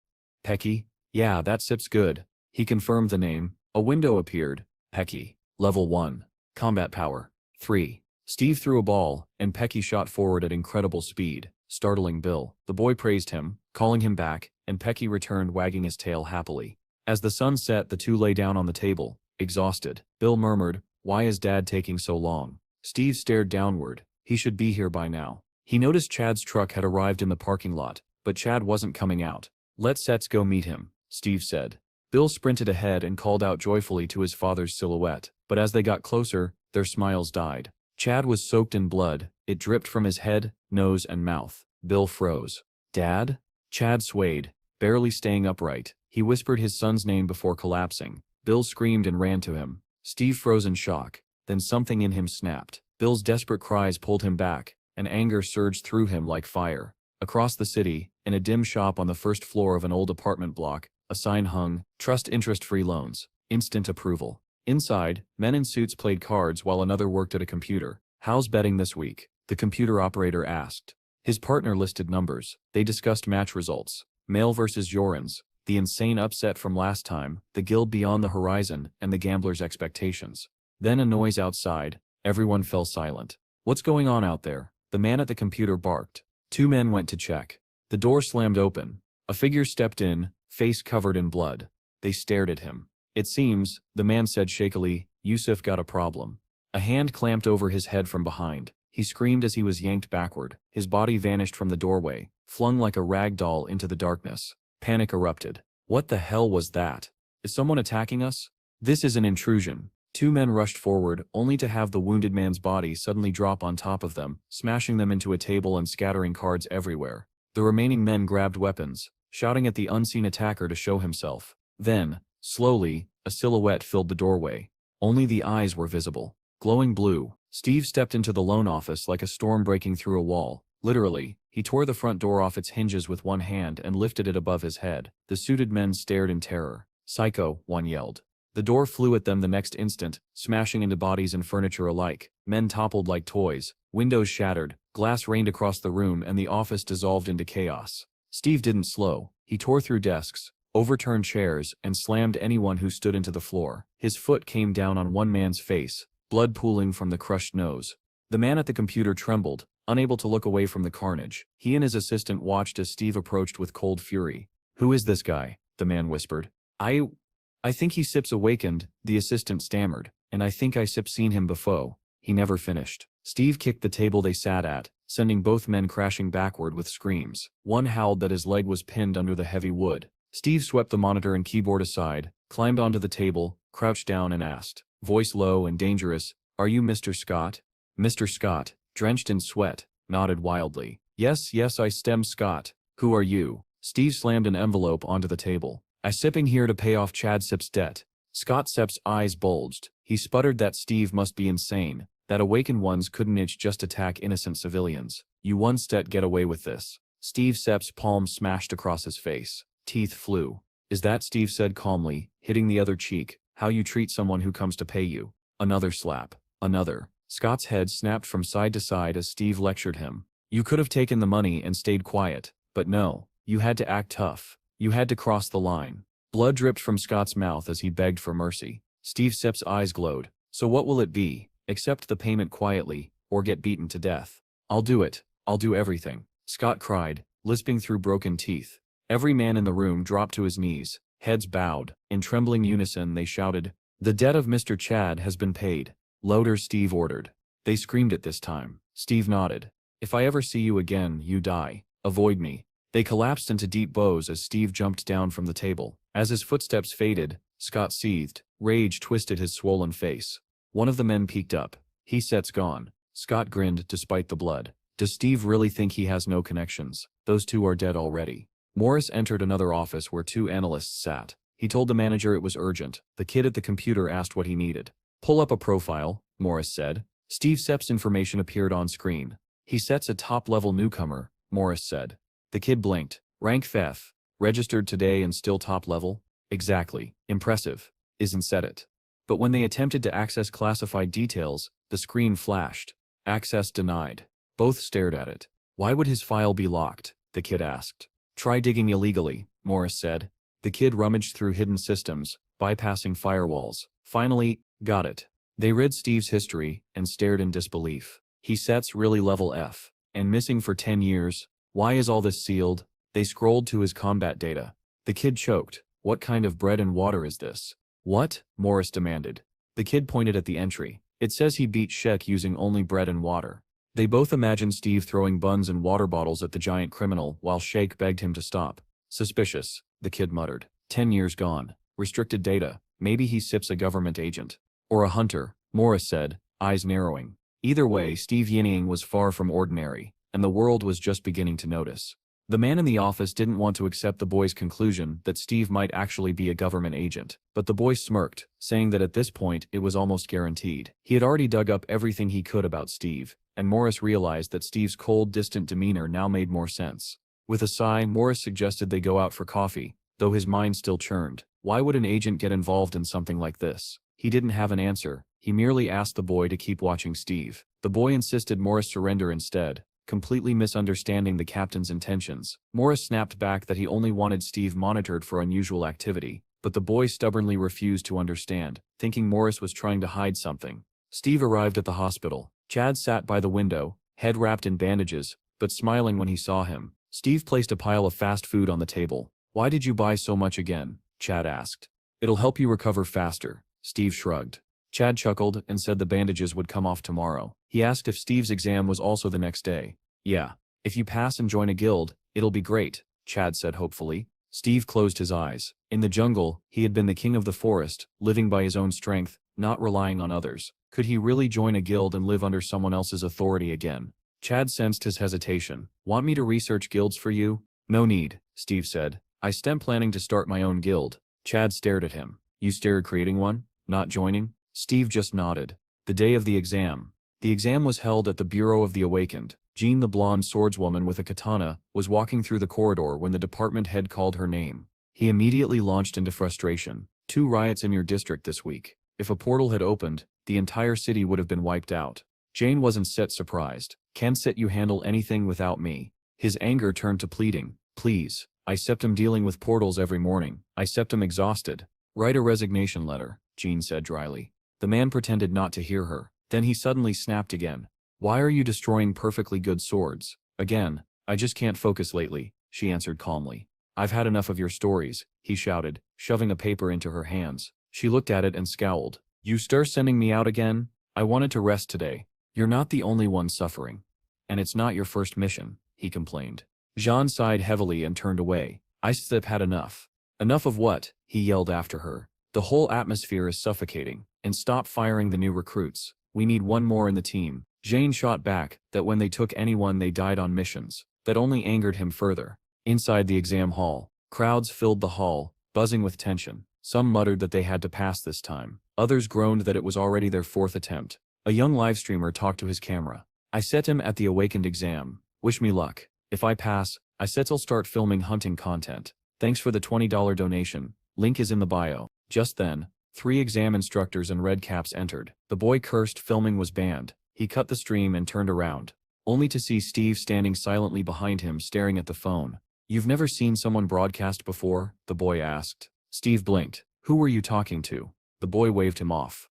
S1: Pecky? Yeah, that sip's good. He confirmed the name. A window appeared. Pecky. Level 1. Combat power. 3. Steve threw a ball, and Pecky shot forward at incredible speed, startling Bill. The boy praised him, calling him back, and Pecky returned wagging his tail happily. As the sun set, the two lay down on the table, exhausted. Bill murmured, Why is Dad taking so long? Steve stared downward. He should be here by now. He noticed Chad's truck had arrived in the parking lot, but Chad wasn't coming out. Let's go meet him, Steve said. Bill sprinted ahead and called out joyfully to his father's silhouette, but as they got closer, their smiles died. Chad was soaked in blood. It dripped from his head, nose, and mouth. Bill froze. Dad? Chad swayed, barely staying upright. He whispered his son's name before collapsing. Bill screamed and ran to him. Steve froze in shock. Then something in him snapped. Bill's desperate cries pulled him back, and anger surged through him like fire. Across the city, in a dim shop on the first floor of an old apartment block, a sign hung, "Trust interest-free loans. Instant approval." Inside, men in suits played cards while another worked at a computer. "How's betting this week?" the computer operator asked. His partner listed numbers. They discussed match results. Male versus Jorans, the insane upset from last time, the guild beyond the horizon, and the gambler's expectations. Then a noise outside. Everyone fell silent. "What's going on out there?" the man at the computer barked. Two men went to check. The door slammed open. A figure stepped in, face covered in blood. They stared at him. "It seems," the man said shakily, "Yusuf got a problem." A hand clamped over his head from behind. He screamed as he was yanked backward. His body vanished from the doorway, flung like a rag doll into the darkness. Panic erupted. What the hell was that? Is someone attacking us? This is an intrusion. Two men rushed forward, only to have the wounded man's body suddenly drop on top of them, smashing them into a table and scattering cards everywhere. The remaining men grabbed weapons, shouting at the unseen attacker to show himself. Then, slowly, a silhouette filled the doorway. Only the eyes were visible. Glowing blue. Steve stepped into the loan office like a storm breaking through a wall. Literally, he tore the front door off its hinges with one hand and lifted it above his head. The suited men stared in terror. "Psycho," one yelled. The door flew at them the next instant, smashing into bodies and furniture alike. Men toppled like toys. Windows shattered. Glass rained across the room and the office dissolved into chaos. Steve didn't slow. He tore through desks, overturned chairs, and slammed anyone who stood into the floor. His foot came down on one man's face, blood pooling from the crushed nose. The man at the computer trembled, unable to look away from the carnage. He and his assistant watched as Steve approached with cold fury. "Who is this guy?" the man whispered. I think he sips awakened," the assistant stammered, "and I think I sip seen him before." He never finished. Steve kicked the table they sat at, sending both men crashing backward with screams. One howled that his leg was pinned under the heavy wood. Steve swept the monitor and keyboard aside, climbed onto the table, crouched down and asked, voice low and dangerous, "Are you Mr. Scott?" Mr. Scott, drenched in sweat, nodded wildly. Yes, I stem Scott. Who are you?" Steve slammed an envelope onto the table. "I sipping here to pay off Chad Sip's debt." Scott Sepp's eyes bulged. He sputtered that Steve must be insane, that awakened ones couldn't just attack innocent civilians. "You one-stet get away with this." Steve Sepp's palm smashed across his face. Teeth flew. "Is that," Steve said calmly, hitting the other cheek, "how you treat someone who comes to pay you?" Another slap. Another. Scott's head snapped from side to side as Steve lectured him. "You could have taken the money and stayed quiet, but no, you had to act tough. You had to cross the line." Blood dripped from Scott's mouth as he begged for mercy. Steve Sepp's eyes glowed. "So what will it be? Accept the payment quietly, or get beaten to death?" "I'll do it. I'll do everything," Scott cried, lisping through broken teeth. Every man in the room dropped to his knees, heads bowed. In trembling unison they shouted, "The debt of Mr. Chad has been paid." "Louder," Steve ordered. They screamed it this time. Steve nodded. "If I ever see you again, you die. Avoid me." They collapsed into deep bows as Steve jumped down from the table. As his footsteps faded, Scott seethed. Rage twisted his swollen face. One of the men peeked up. "He set's gone." Scott grinned despite the blood. "Does Steve really think he has no connections? Those two are dead already." Morris entered another office where two analysts sat. He told the manager it was urgent. The kid at the computer asked what he needed. "Pull up a profile," Morris said. Steve Sepp's information appeared on screen. "He sets a top-level newcomer," Morris said. The kid blinked. "Rank F. Registered today and still top level?" "Exactly. Impressive. Isn't said it." But when they attempted to access classified details, the screen flashed. "Access denied." Both stared at it. "Why would his file be locked?" the kid asked. "Try digging illegally," Morris said. The kid rummaged through hidden systems, bypassing firewalls. Finally, got it. They read Steve's history and stared in disbelief. "He sets really level F. And missing for 10 years. Why is all this sealed?" They scrolled to his combat data. The kid choked. "What kind of bread and water is this?" "What?" Morris demanded. The kid pointed at the entry. "It says he beat Shek using only bread and water." They both imagined Steve throwing buns and water bottles at the giant criminal while Sheik begged him to stop. "Suspicious," the kid muttered. 10 years gone. Restricted data. Maybe he sips a government agent. Or a hunter, Morris said, eyes narrowing. Either way, Steve Yinning was far from ordinary, and the world was just beginning to notice. The man in the office didn't want to accept the boy's conclusion that Steve might actually be a government agent, but the boy smirked, saying that at this point it was almost guaranteed. He had already dug up everything he could about Steve, and Morris realized that Steve's cold, distant demeanor now made more sense. With a sigh, Morris suggested they go out for coffee, though his mind still churned. Why would an agent get involved in something like this? He didn't have an answer. He merely asked the boy to keep watching Steve. The boy insisted Morris surrender instead, completely misunderstanding the captain's intentions. Morris snapped back that he only wanted Steve monitored for unusual activity, but the boy stubbornly refused to understand, thinking Morris was trying to hide something. Steve arrived at the hospital. Chad sat by the window, head wrapped in bandages, but smiling when he saw him. Steve placed a pile of fast food on the table. "Why did you buy so much again?" Chad asked. "It'll help you recover faster." Steve shrugged. Chad chuckled and said the bandages would come off tomorrow. He asked if Steve's exam was also the next day. "Yeah. If you pass and join a guild, it'll be great," Chad said hopefully. Steve closed his eyes. In the jungle, he had been the king of the forest, living by his own strength, not relying on others. Could he really join a guild and live under someone else's authority again? Chad sensed his hesitation. "Want me to research guilds for you?" "No need," Steve said. "I stem planning to start my own guild." Chad stared at him. "You stared creating one? Not joining?" Steve just nodded. The day of the exam. The exam was held at the Bureau of the Awakened. Jean, the blonde swordswoman with a katana, was walking through the corridor when the department head called her name. He immediately launched into frustration. 2 riots in your district this week. If a portal had opened, the entire city would have been wiped out. Jane wasn't surprised. "Can't set you handle anything without me." His anger turned to pleading. "Please. I septum dealing with portals every morning. I septum exhausted." "Write a resignation letter," Jean said dryly. The man pretended not to hear her. Then he suddenly snapped again. "Why are you destroying perfectly good swords?" "Again, I just can't focus lately," she answered calmly. "I've had enough of your stories," he shouted, shoving a paper into her hands. She looked at it and scowled. "You stir sending me out again? I wanted to rest today." "You're not the only one suffering. And it's not your first mission," he complained. Jean sighed heavily and turned away. "I've had enough." "Enough of what?" he yelled after her. "The whole atmosphere is suffocating. And stop firing the new recruits. We need one more in the team." Jane shot back that when they took anyone they died on missions. That only angered him further. Inside the exam hall, crowds filled the hall, buzzing with tension. Some muttered that they had to pass this time. Others groaned that it was already their 4th attempt. A young live streamer talked to his camera. "I set him at the Awakened exam. Wish me luck. If I pass, I set I'll start filming hunting content. Thanks for the $20 donation. Link is in the bio." Just then, 3 exam instructors in red caps entered. The boy cursed filming was banned. He cut the stream and turned around, only to see Steve standing silently behind him staring at the phone. "You've never seen someone broadcast before?" the boy asked. Steve blinked. "Who were you talking to?" The boy waved him off.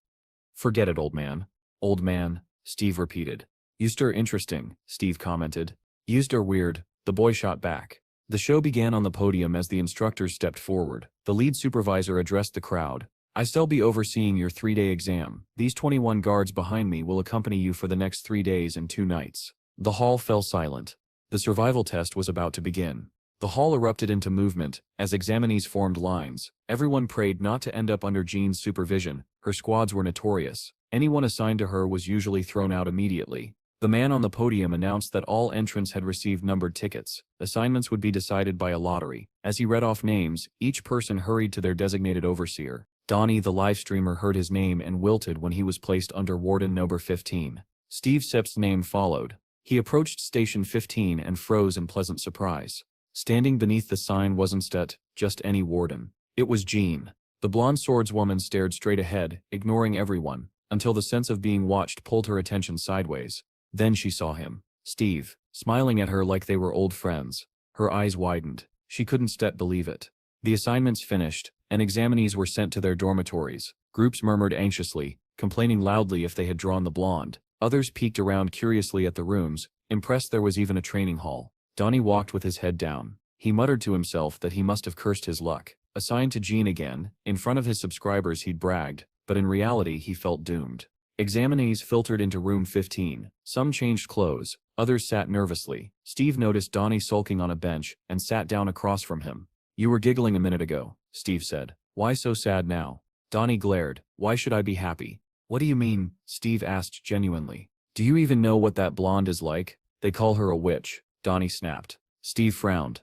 S1: "Forget it, old man." "Old man," Steve repeated. "Used are interesting," Steve commented. "Used are weird," the boy shot back. The show began on the podium as the instructors stepped forward. The lead supervisor addressed the crowd. "I shall be overseeing your 3-day exam. These 21 guards behind me will accompany you for the next 3 days and 2 nights." The hall fell silent. The survival test was about to begin. The hall erupted into movement as examinees formed lines. Everyone prayed not to end up under Jean's supervision. Her squads were notorious. Anyone assigned to her was usually thrown out immediately. The man on the podium announced that all entrants had received numbered tickets. Assignments would be decided by a lottery. As he read off names, each person hurried to their designated overseer. Donnie, the live streamer, heard his name and wilted when he was placed under Warden number 15. Steve Sepp's name followed. He approached Station 15 and froze in pleasant surprise. Standing beneath the sign wasn't just any warden. It was Jean. The blonde swordswoman stared straight ahead, ignoring everyone, until the sense of being watched pulled her attention sideways. Then she saw him. Steve, smiling at her like they were old friends. Her eyes widened. She couldn't believe it. The assignments finished, and examinees were sent to their dormitories. Groups murmured anxiously, complaining loudly if they had drawn the blonde. Others peeked around curiously at the rooms, impressed there was even a training hall. Donnie walked with his head down. He muttered to himself that he must have cursed his luck. Assigned to Jean again, in front of his subscribers he'd bragged, but in reality he felt doomed. Examinees filtered into room 15. Some changed clothes, others sat nervously. Steve noticed Donnie sulking on a bench and sat down across from him. "You were giggling a minute ago," Steve said. "Why so sad now?" Donnie glared. "Why should I be happy?" "What do you mean?" Steve asked genuinely. "Do you even know what that blonde is like?" "They call her a witch," Donnie snapped. Steve frowned.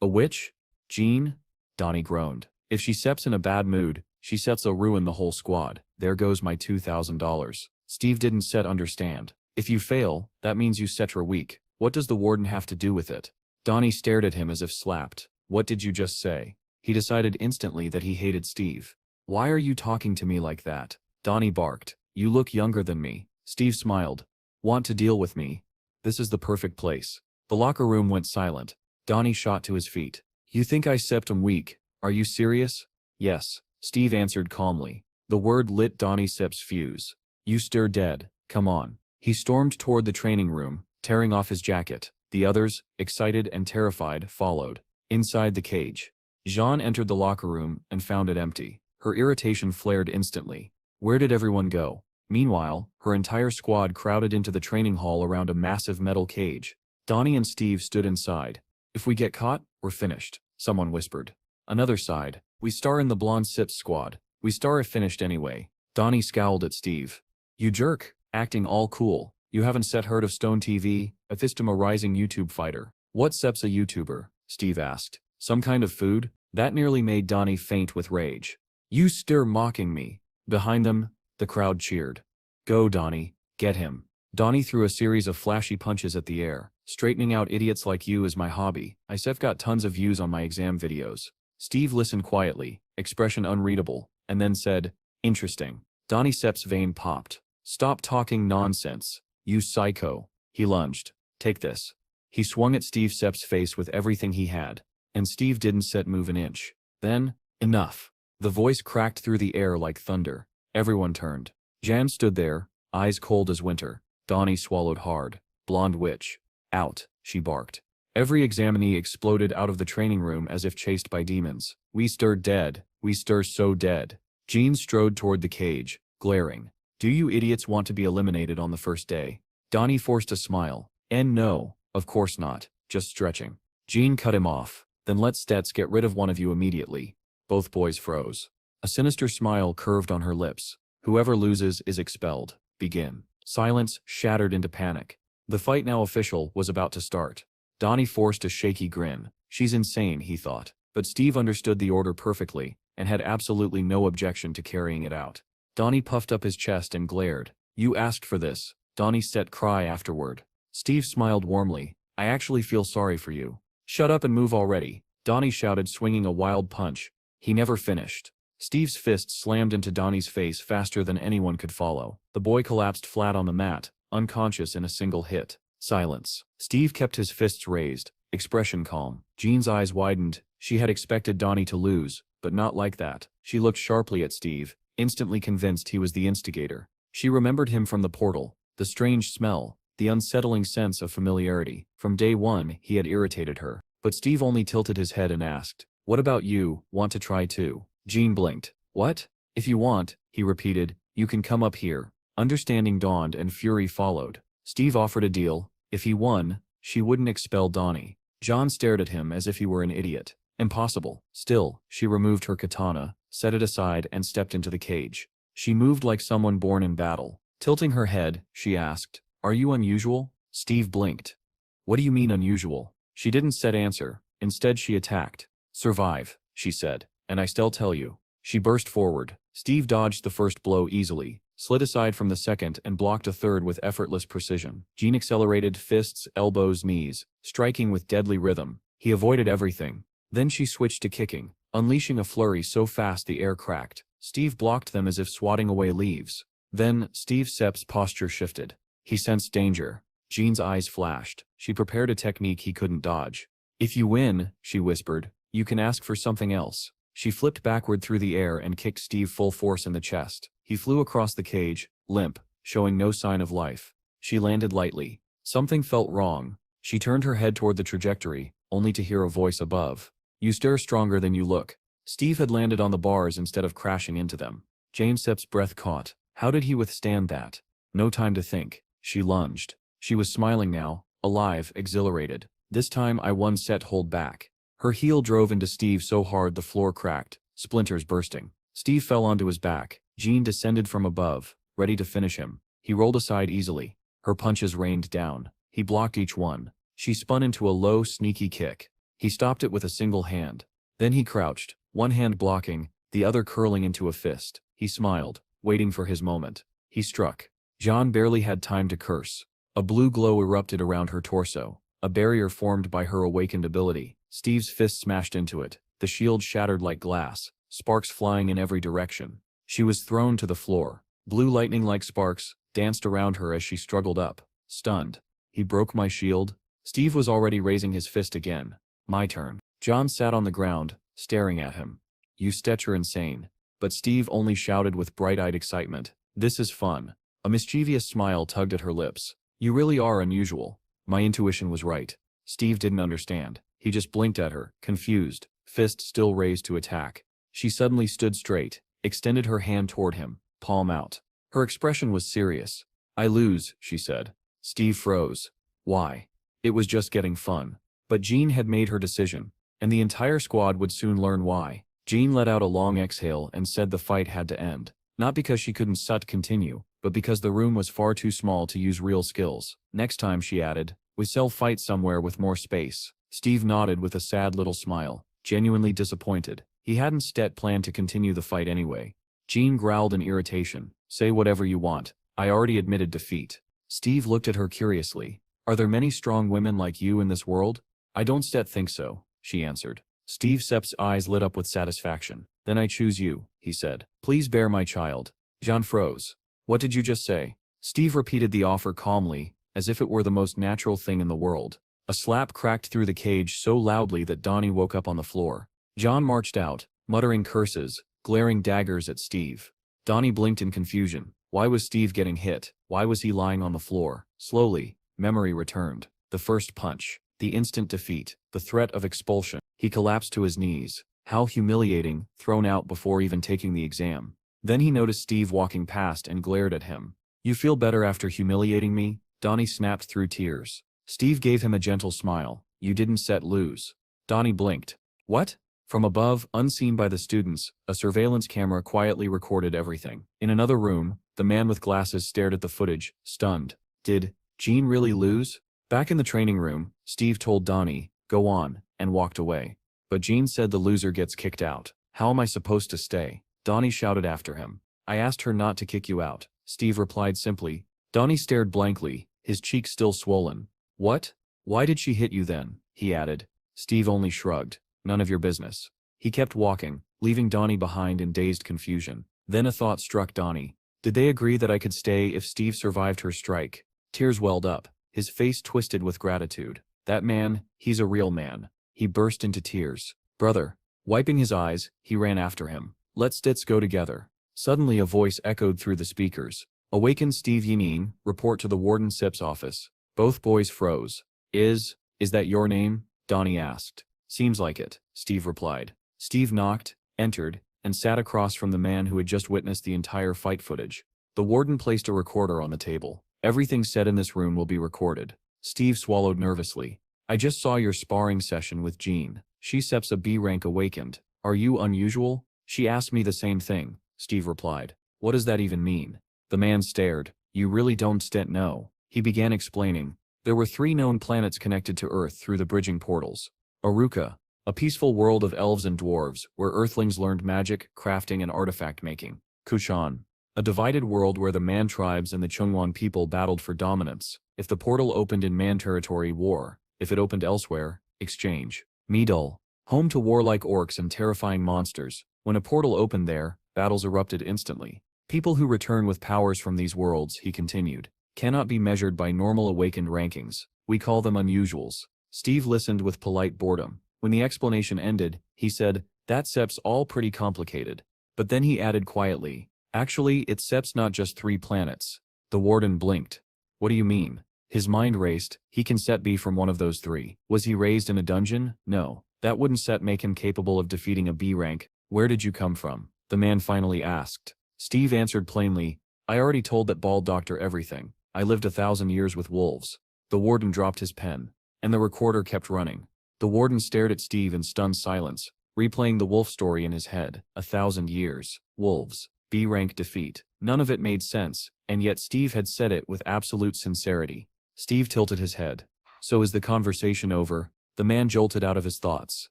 S1: A witch? Jin? Donnie groaned. If she steps in a bad mood, she sets a ruin the whole squad. There goes my $2,000. Steve didn't set understand. If you fail, that means you Cetra weak. What does the warden have to do with it? Donnie stared at him as if slapped. What did you just say? He decided instantly that he hated Steve. Why are you talking to me like that? Donnie barked. You look younger than me. Steve smiled. Want to deal with me? This is the perfect place. The locker room went silent. Donnie shot to his feet. You think I septum weak? Are you serious? Yes, Steve answered calmly. The word lit Donnie Sep's fuse. You stir dead. Come on. He stormed toward the training room, tearing off his jacket. The others, excited and terrified, followed. Inside the cage, Jean entered the locker room and found it empty. Her irritation flared instantly. Where did everyone go? Meanwhile, her entire squad crowded into the training hall around a massive metal cage. Donnie and Steve stood inside. If we get caught, we're finished, someone whispered. Another sighed. We star in the Blonde Sips squad. We star if finished anyway. Donnie scowled at Steve. You jerk, acting all cool. You haven't heard of Stone TV, a rising YouTube fighter. What Sep's a YouTuber? Steve asked. Some kind of food? That nearly made Donnie faint with rage. You stir mocking me. Behind them, the crowd cheered. Go Donnie, get him. Donnie threw a series of flashy punches at the air. Straightening out idiots like you is my hobby. I've got tons of views on my exam videos. Steve listened quietly, expression unreadable, and then said, interesting. Donnie Sep's vein popped. Stop talking nonsense. You psycho. He lunged. Take this. He swung at Steve Sep's face with everything he had, and Steve didn't move an inch. Then, enough. The voice cracked through the air like thunder. Everyone turned. Jan stood there, eyes cold as winter. Donnie swallowed hard. Blonde witch. Out, she barked. Every examinee exploded out of the training room as if chased by demons. We stir dead. We stir so dead. Jean strode toward the cage, glaring. Do you idiots want to be eliminated on the first day? Donnie forced a smile. No, of course not. Just stretching. Jean cut him off. Then let's get rid of one of you immediately. Both boys froze. A sinister smile curved on her lips. Whoever loses is expelled. Begin. Silence shattered into panic. The fight, now official, was about to start. Donnie forced a shaky grin. She's insane, he thought. But Steve understood the order perfectly, and had absolutely no objection to carrying it out. Donnie puffed up his chest and glared. You asked for this. Donnie set cry afterward. Steve smiled warmly. I actually feel sorry for you. Shut up and move already. Donnie shouted, swinging a wild punch. He never finished. Steve's fist slammed into Donnie's face faster than anyone could follow. The boy collapsed flat on the mat, unconscious in a single hit. Silence. Steve kept his fists raised, expression calm. Jean's eyes widened. She had expected Donnie to lose, but not like that. She looked sharply at Steve, instantly convinced he was the instigator. She remembered him from the portal, the strange smell, the unsettling sense of familiarity. From day one, he had irritated her. But Steve only tilted his head and asked, what about you, want to try too? Jean blinked. What? If you want, he repeated, you can come up here. Understanding dawned and fury followed. Steve offered a deal. If he won, she wouldn't expel Donnie. John stared at him as if he were an idiot. Impossible. Still, she removed her katana, set it aside and stepped into the cage. She moved like someone born in battle. Tilting her head, she asked, are you unusual? Steve blinked. What do you mean unusual? She didn't answer. Instead she attacked. Survive, she said, and I still tell you. She burst forward. Steve dodged the first blow easily, slid aside from the second and blocked a third with effortless precision. Jean accelerated, fists, elbows, knees, striking with deadly rhythm. He avoided everything. Then she switched to kicking, unleashing a flurry so fast the air cracked. Steve blocked them as if swatting away leaves. Then, Steve Sep's posture shifted. He sensed danger. Jean's eyes flashed. She prepared a technique he couldn't dodge. If you win, she whispered, you can ask for something else. She flipped backward through the air and kicked Steve full force in the chest. He flew across the cage, limp, showing no sign of life. She landed lightly. Something felt wrong. She turned her head toward the trajectory, only to hear a voice above. You stir stronger than you look. Steve had landed on the bars instead of crashing into them. Jane Sep's breath caught. How did he withstand that? No time to think. She lunged. She was smiling now, alive, exhilarated. This time I won. Hold back. Her heel drove into Steve so hard the floor cracked, splinters bursting. Steve fell onto his back. Jean descended from above, ready to finish him. He rolled aside easily. Her punches rained down. He blocked each one. She spun into a low, sneaky kick. He stopped it with a single hand. Then he crouched, one hand blocking, the other curling into a fist. He smiled, waiting for his moment. He struck. Jean barely had time to curse. A blue glow erupted around her torso, a barrier formed by her awakened ability. Steve's fist smashed into it. The shield shattered like glass, sparks flying in every direction. She was thrown to the floor. Blue lightning like sparks danced around her as she struggled up, stunned. He broke my shield? Steve was already raising his fist again. My turn. John sat on the ground, staring at him. You you're insane. But Steve only shouted with bright-eyed excitement. This is fun. A mischievous smile tugged at her lips. You really are unusual. My intuition was right. Steve didn't understand. He just blinked at her, confused, fist still raised to attack. She suddenly stood straight, extended her hand toward him, palm out. Her expression was serious. I lose, she said. Steve froze. Why? It was just getting fun. But Jean had made her decision, and the entire squad would soon learn why. Jean let out a long exhale and said the fight had to end. Not because she couldn't continue, but because the room was far too small to use real skills. Next time, she added, we shall fight somewhere with more space. Steve nodded with a sad little smile, genuinely disappointed. He hadn't planned to continue the fight anyway. Jean growled in irritation. Say whatever you want. I already admitted defeat. Steve looked at her curiously. Are there many strong women like you in this world? I don't think so, she answered. Steve Sepp's eyes lit up with satisfaction. Then I choose you, he said. Please bear my child. Jean froze. What did you just say? Steve repeated the offer calmly, as if it were the most natural thing in the world. A slap cracked through the cage so loudly that Donnie woke up on the floor. John marched out, muttering curses, glaring daggers at Steve. Donnie blinked in confusion. Why was Steve getting hit? Why was he lying on the floor? Slowly, memory returned. The first punch, the instant defeat, the threat of expulsion. He collapsed to his knees. How humiliating, thrown out before even taking the exam. Then he noticed Steve walking past and glared at him. You feel better after humiliating me? Donnie snapped through tears. Steve gave him a gentle smile. You didn't lose. Donnie blinked. What? From above, unseen by the students, a surveillance camera quietly recorded everything. In another room, the man with glasses stared at the footage, stunned. Did Jean really lose? Back in the training room, Steve told Donnie, go on, and walked away. But Jean said the loser gets kicked out. How am I supposed to stay? Donnie shouted after him. I asked her not to kick you out, Steve replied simply. Donnie stared blankly, his cheeks still swollen. What? Why did she hit you then? He added. Steve only shrugged. None of your business. He kept walking, leaving Donnie behind in dazed confusion. Then a thought struck Donnie. Did they agree that I could stay if Steve survived her strike? Tears welled up, his face twisted with gratitude. That man, he's a real man. He burst into tears. Brother. Wiping his eyes, he ran after him. Let's go together. Suddenly a voice echoed through the speakers. Awaken Steve Yinin, report to the Warden Sip's office. Both boys froze. Is that your name? Donnie asked. Seems like it, Steve replied. Steve knocked, entered, and sat across from the man who had just witnessed the entire fight footage. The warden placed a recorder on the table. Everything said in this room will be recorded. Steve swallowed nervously. I just saw your sparring session with Jean. She Sep's a B rank awakened. Are you unusual? She asked me the same thing, Steve replied. What does that even mean? The man stared. You really don't know. He began explaining. There were 3 known planets connected to Earth through the bridging portals. Aruka, a peaceful world of elves and dwarves, where earthlings learned magic, crafting, and artifact making. Kushan, a divided world where the Man tribes and the Chungwan people battled for dominance. If the portal opened in Man territory, war. If it opened elsewhere, exchange. Midul, home to warlike orcs and terrifying monsters. When a portal opened there, battles erupted instantly. People who return with powers from these worlds, he continued, cannot be measured by normal awakened rankings. We call them unusuals. Steve listened with polite boredom. When the explanation ended, he said, that Sep's all pretty complicated. But then he added quietly, actually, it's Sep's not just 3 planets. The warden blinked. What do you mean? His mind raced. He can be from one of those 3. Was he raised in a dungeon? No. That wouldn't make him capable of defeating a B rank. Where did you come from? The man finally asked. Steve answered plainly, I already told that bald doctor everything. I lived 1,000 years with wolves. The warden dropped his pen. And the recorder kept running. The warden stared at Steve in stunned silence, replaying the wolf story in his head. 1,000 years. Wolves. B-rank defeat. None of it made sense, and yet Steve had said it with absolute sincerity. Steve tilted his head. So is the conversation over? The man jolted out of his thoughts.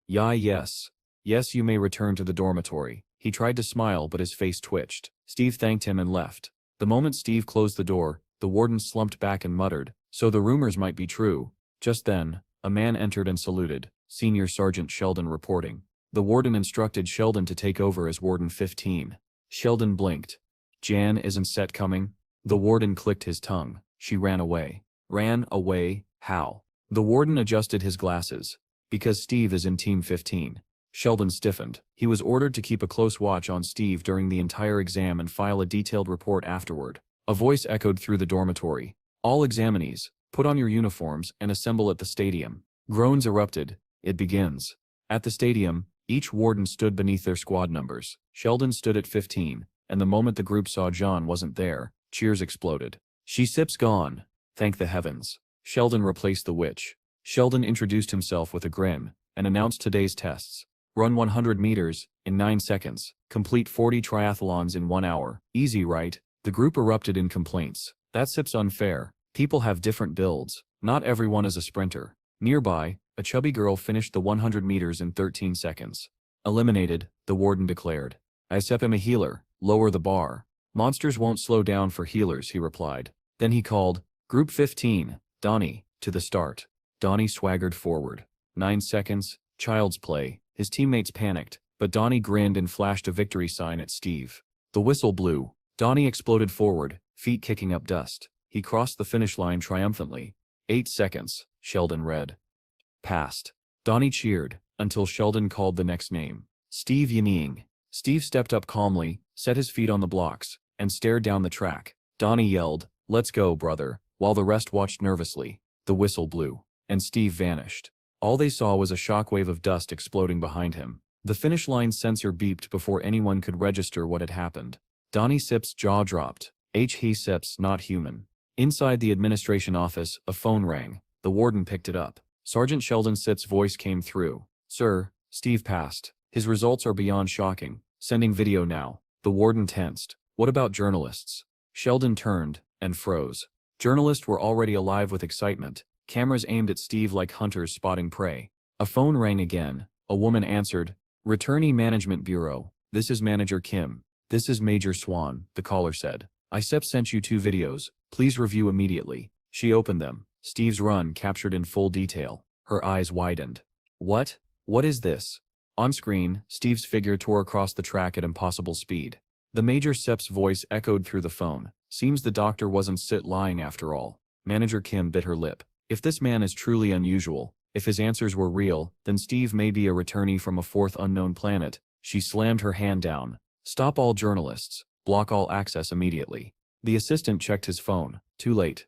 S1: Yes. Yes, you may return to the dormitory. He tried to smile but his face twitched. Steve thanked him and left. The moment Steve closed the door, the warden slumped back and muttered, so the rumors might be true. Just then, a man entered and saluted. Senior Sergeant Sheldon reporting. The warden instructed Sheldon to take over as Warden 15. Sheldon blinked. Jan isn't set coming? The warden clicked his tongue. She ran away. Ran away? How? The warden adjusted his glasses. Because Steve is in Team 15. Sheldon stiffened. He was ordered to keep a close watch on Steve during the entire exam and file a detailed report afterward. A voice echoed through the dormitory. All examinees, put on your uniforms and assemble at the stadium. Groans erupted. It begins. At the stadium, each warden stood beneath their squad numbers. Sheldon stood at 15, and the moment the group saw John wasn't there, cheers exploded. She sips gone. Thank the heavens. Sheldon replaced the witch. Sheldon introduced himself with a grin, and announced today's tests. Run 100 meters, in 9 seconds. Complete 40 triathlons in 1 hour. Easy, right? The group erupted in complaints. That sip's unfair. People have different builds. Not everyone is a sprinter. Nearby, a chubby girl finished the 100 meters in 13 seconds. Eliminated, the warden declared. I am a healer. Lower the bar. Monsters won't slow down for healers, he replied. Then he called, Group 15, Donnie, to the start. Donnie swaggered forward. 9 seconds, child's play. His teammates panicked, but Donnie grinned and flashed a victory sign at Steve. The whistle blew. Donnie exploded forward, feet kicking up dust. He crossed the finish line triumphantly. 8 seconds, Sheldon read. Passed. Donnie cheered, until Sheldon called the next name. Steve Yaning. Steve stepped up calmly, set his feet on the blocks, and stared down the track. Donnie yelled, Let's go, brother, while the rest watched nervously. The whistle blew, and Steve vanished. All they saw was a shockwave of dust exploding behind him. The finish line sensor beeped before anyone could register what had happened. Donnie Sip's jaw dropped. He Sips not human. Inside the administration office, a phone rang. The warden picked it up. Sergeant Sheldon Sip's voice came through. Sir, Steve passed. His results are beyond shocking. Sending video now. The warden tensed. What about journalists? Sheldon turned, and froze. Journalists were already alive with excitement. Cameras aimed at Steve like hunters spotting prey. A phone rang again. A woman answered. Returnee Management Bureau. This is Manager Kim. This is Major Swan, the caller said. ISEP sent you 2 videos. Please review immediately. She opened them. Steve's run captured in full detail. Her eyes widened. What? What is this? On screen, Steve's figure tore across the track at impossible speed. The Major Sep's voice echoed through the phone. Seems the doctor wasn't lying after all. Manager Kim bit her lip. If this man is truly unusual, if his answers were real, then Steve may be a returnee from a 4th unknown planet. She slammed her hand down. Stop all journalists. Block all access immediately. The assistant checked his phone. Too late.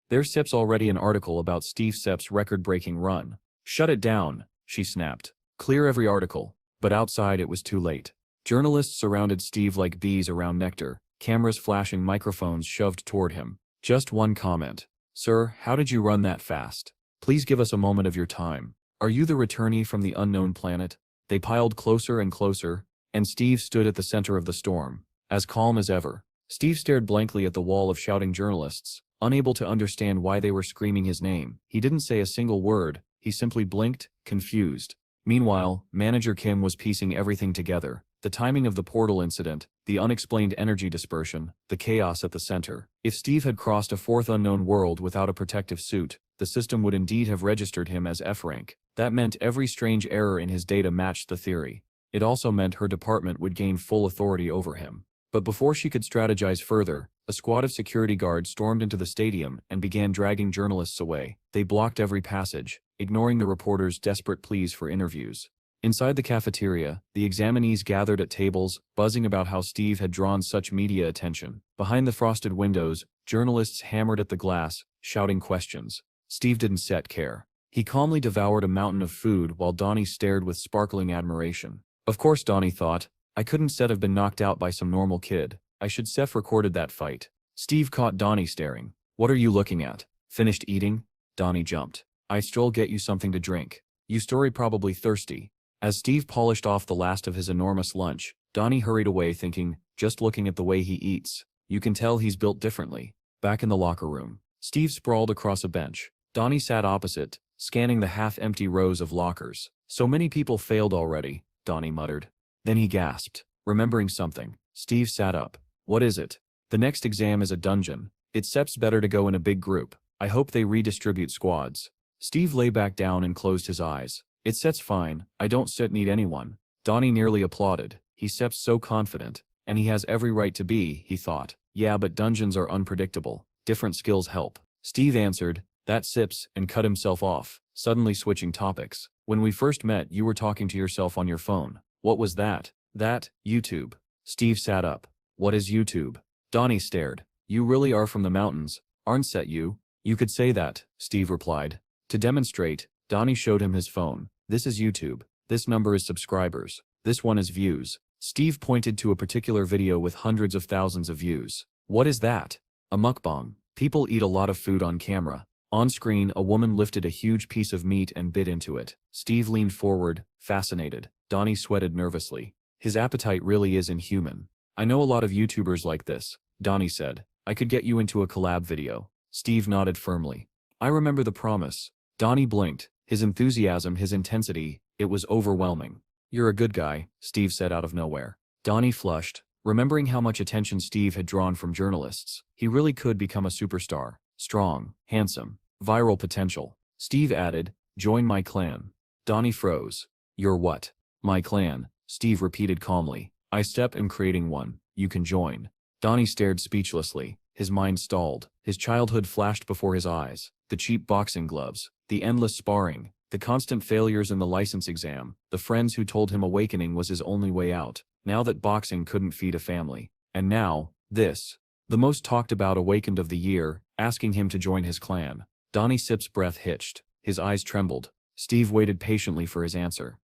S1: There's Sep's already an article about Steve Sep's record-breaking run. Shut it down, she snapped. Clear every article. But outside it was too late. Journalists surrounded Steve like bees around nectar, cameras flashing, microphones shoved toward him. Just one comment. Sir, how did you run that fast? Please give us a moment of your time. Are you the returnee from the unknown planet? They piled closer and closer, and Steve stood at the center of the storm, as calm as ever. Steve stared blankly at the wall of shouting journalists, unable to understand why they were screaming his name. He didn't say a single word, he simply blinked, confused. Meanwhile, Manager Kim was piecing everything together. The timing of the portal incident, the unexplained energy dispersion, the chaos at the center. If Steve had crossed a 4th unknown world without a protective suit, the system would indeed have registered him as F rank. That meant every strange error in his data matched the theory. It also meant her department would gain full authority over him. But before she could strategize further, a squad of security guards stormed into the stadium and began dragging journalists away. They blocked every passage, ignoring the reporters' desperate pleas for interviews. Inside the cafeteria, the examinees gathered at tables, buzzing about how Steve had drawn such media attention. Behind the frosted windows, journalists hammered at the glass, shouting questions. Steve didn't care. He calmly devoured a mountain of food while Donnie stared with sparkling admiration. Of course, Donnie thought, I couldn't have been knocked out by some normal kid. I should have recorded that fight. Steve caught Donnie staring. What are you looking at? Finished eating? Donnie jumped. I still get you something to drink. You story probably thirsty. As Steve polished off the last of his enormous lunch, Donnie hurried away thinking, just looking at the way he eats, you can tell he's built differently. Back in the locker room, Steve sprawled across a bench. Donnie sat opposite, scanning the half-empty rows of lockers. So many people failed already, Donnie muttered. Then he gasped, remembering something. Steve sat up. What is it? The next exam is a dungeon. It seems better to go in a big group. I hope they redistribute squads. Steve lay back down and closed his eyes. It sets fine, I don't need anyone. Donnie nearly applauded. He seems so confident. And he has every right to be, he thought. Yeah, but dungeons are unpredictable. Different skills help. Steve answered, that sips, and cut himself off, suddenly switching topics. When we first met, you were talking to yourself on your phone. What was that? That, YouTube. Steve sat up. What is YouTube? Donnie stared. You really are from the mountains, aren't you? You could say that, Steve replied. To demonstrate, Donnie showed him his phone. This is YouTube. This number is subscribers. This one is views. Steve pointed to a particular video with hundreds of thousands of views. What is that? A mukbang. People eat a lot of food on camera. On screen, a woman lifted a huge piece of meat and bit into it. Steve leaned forward, fascinated. Donnie sweated nervously. His appetite really is inhuman. I know a lot of YouTubers like this, Donnie said. I could get you into a collab video. Steve nodded firmly. I remember the promise. Donnie blinked. His enthusiasm, his intensity, it was overwhelming. You're a good guy, Steve said out of nowhere. Donnie flushed, remembering how much attention Steve had drawn from journalists. He really could become a superstar. Strong, handsome, viral potential. Steve added, join my clan. Donnie froze. Your what? My clan, Steve repeated calmly. I am creating one. You can join. Donnie stared speechlessly. His mind stalled. His childhood flashed before his eyes. The cheap boxing gloves, the endless sparring, the constant failures in the license exam, the friends who told him awakening was his only way out, now that boxing couldn't feed a family. And now, this. The most talked about awakened of the year, asking him to join his clan. Donnie Sip's breath hitched. His eyes trembled. Steve waited patiently for his answer.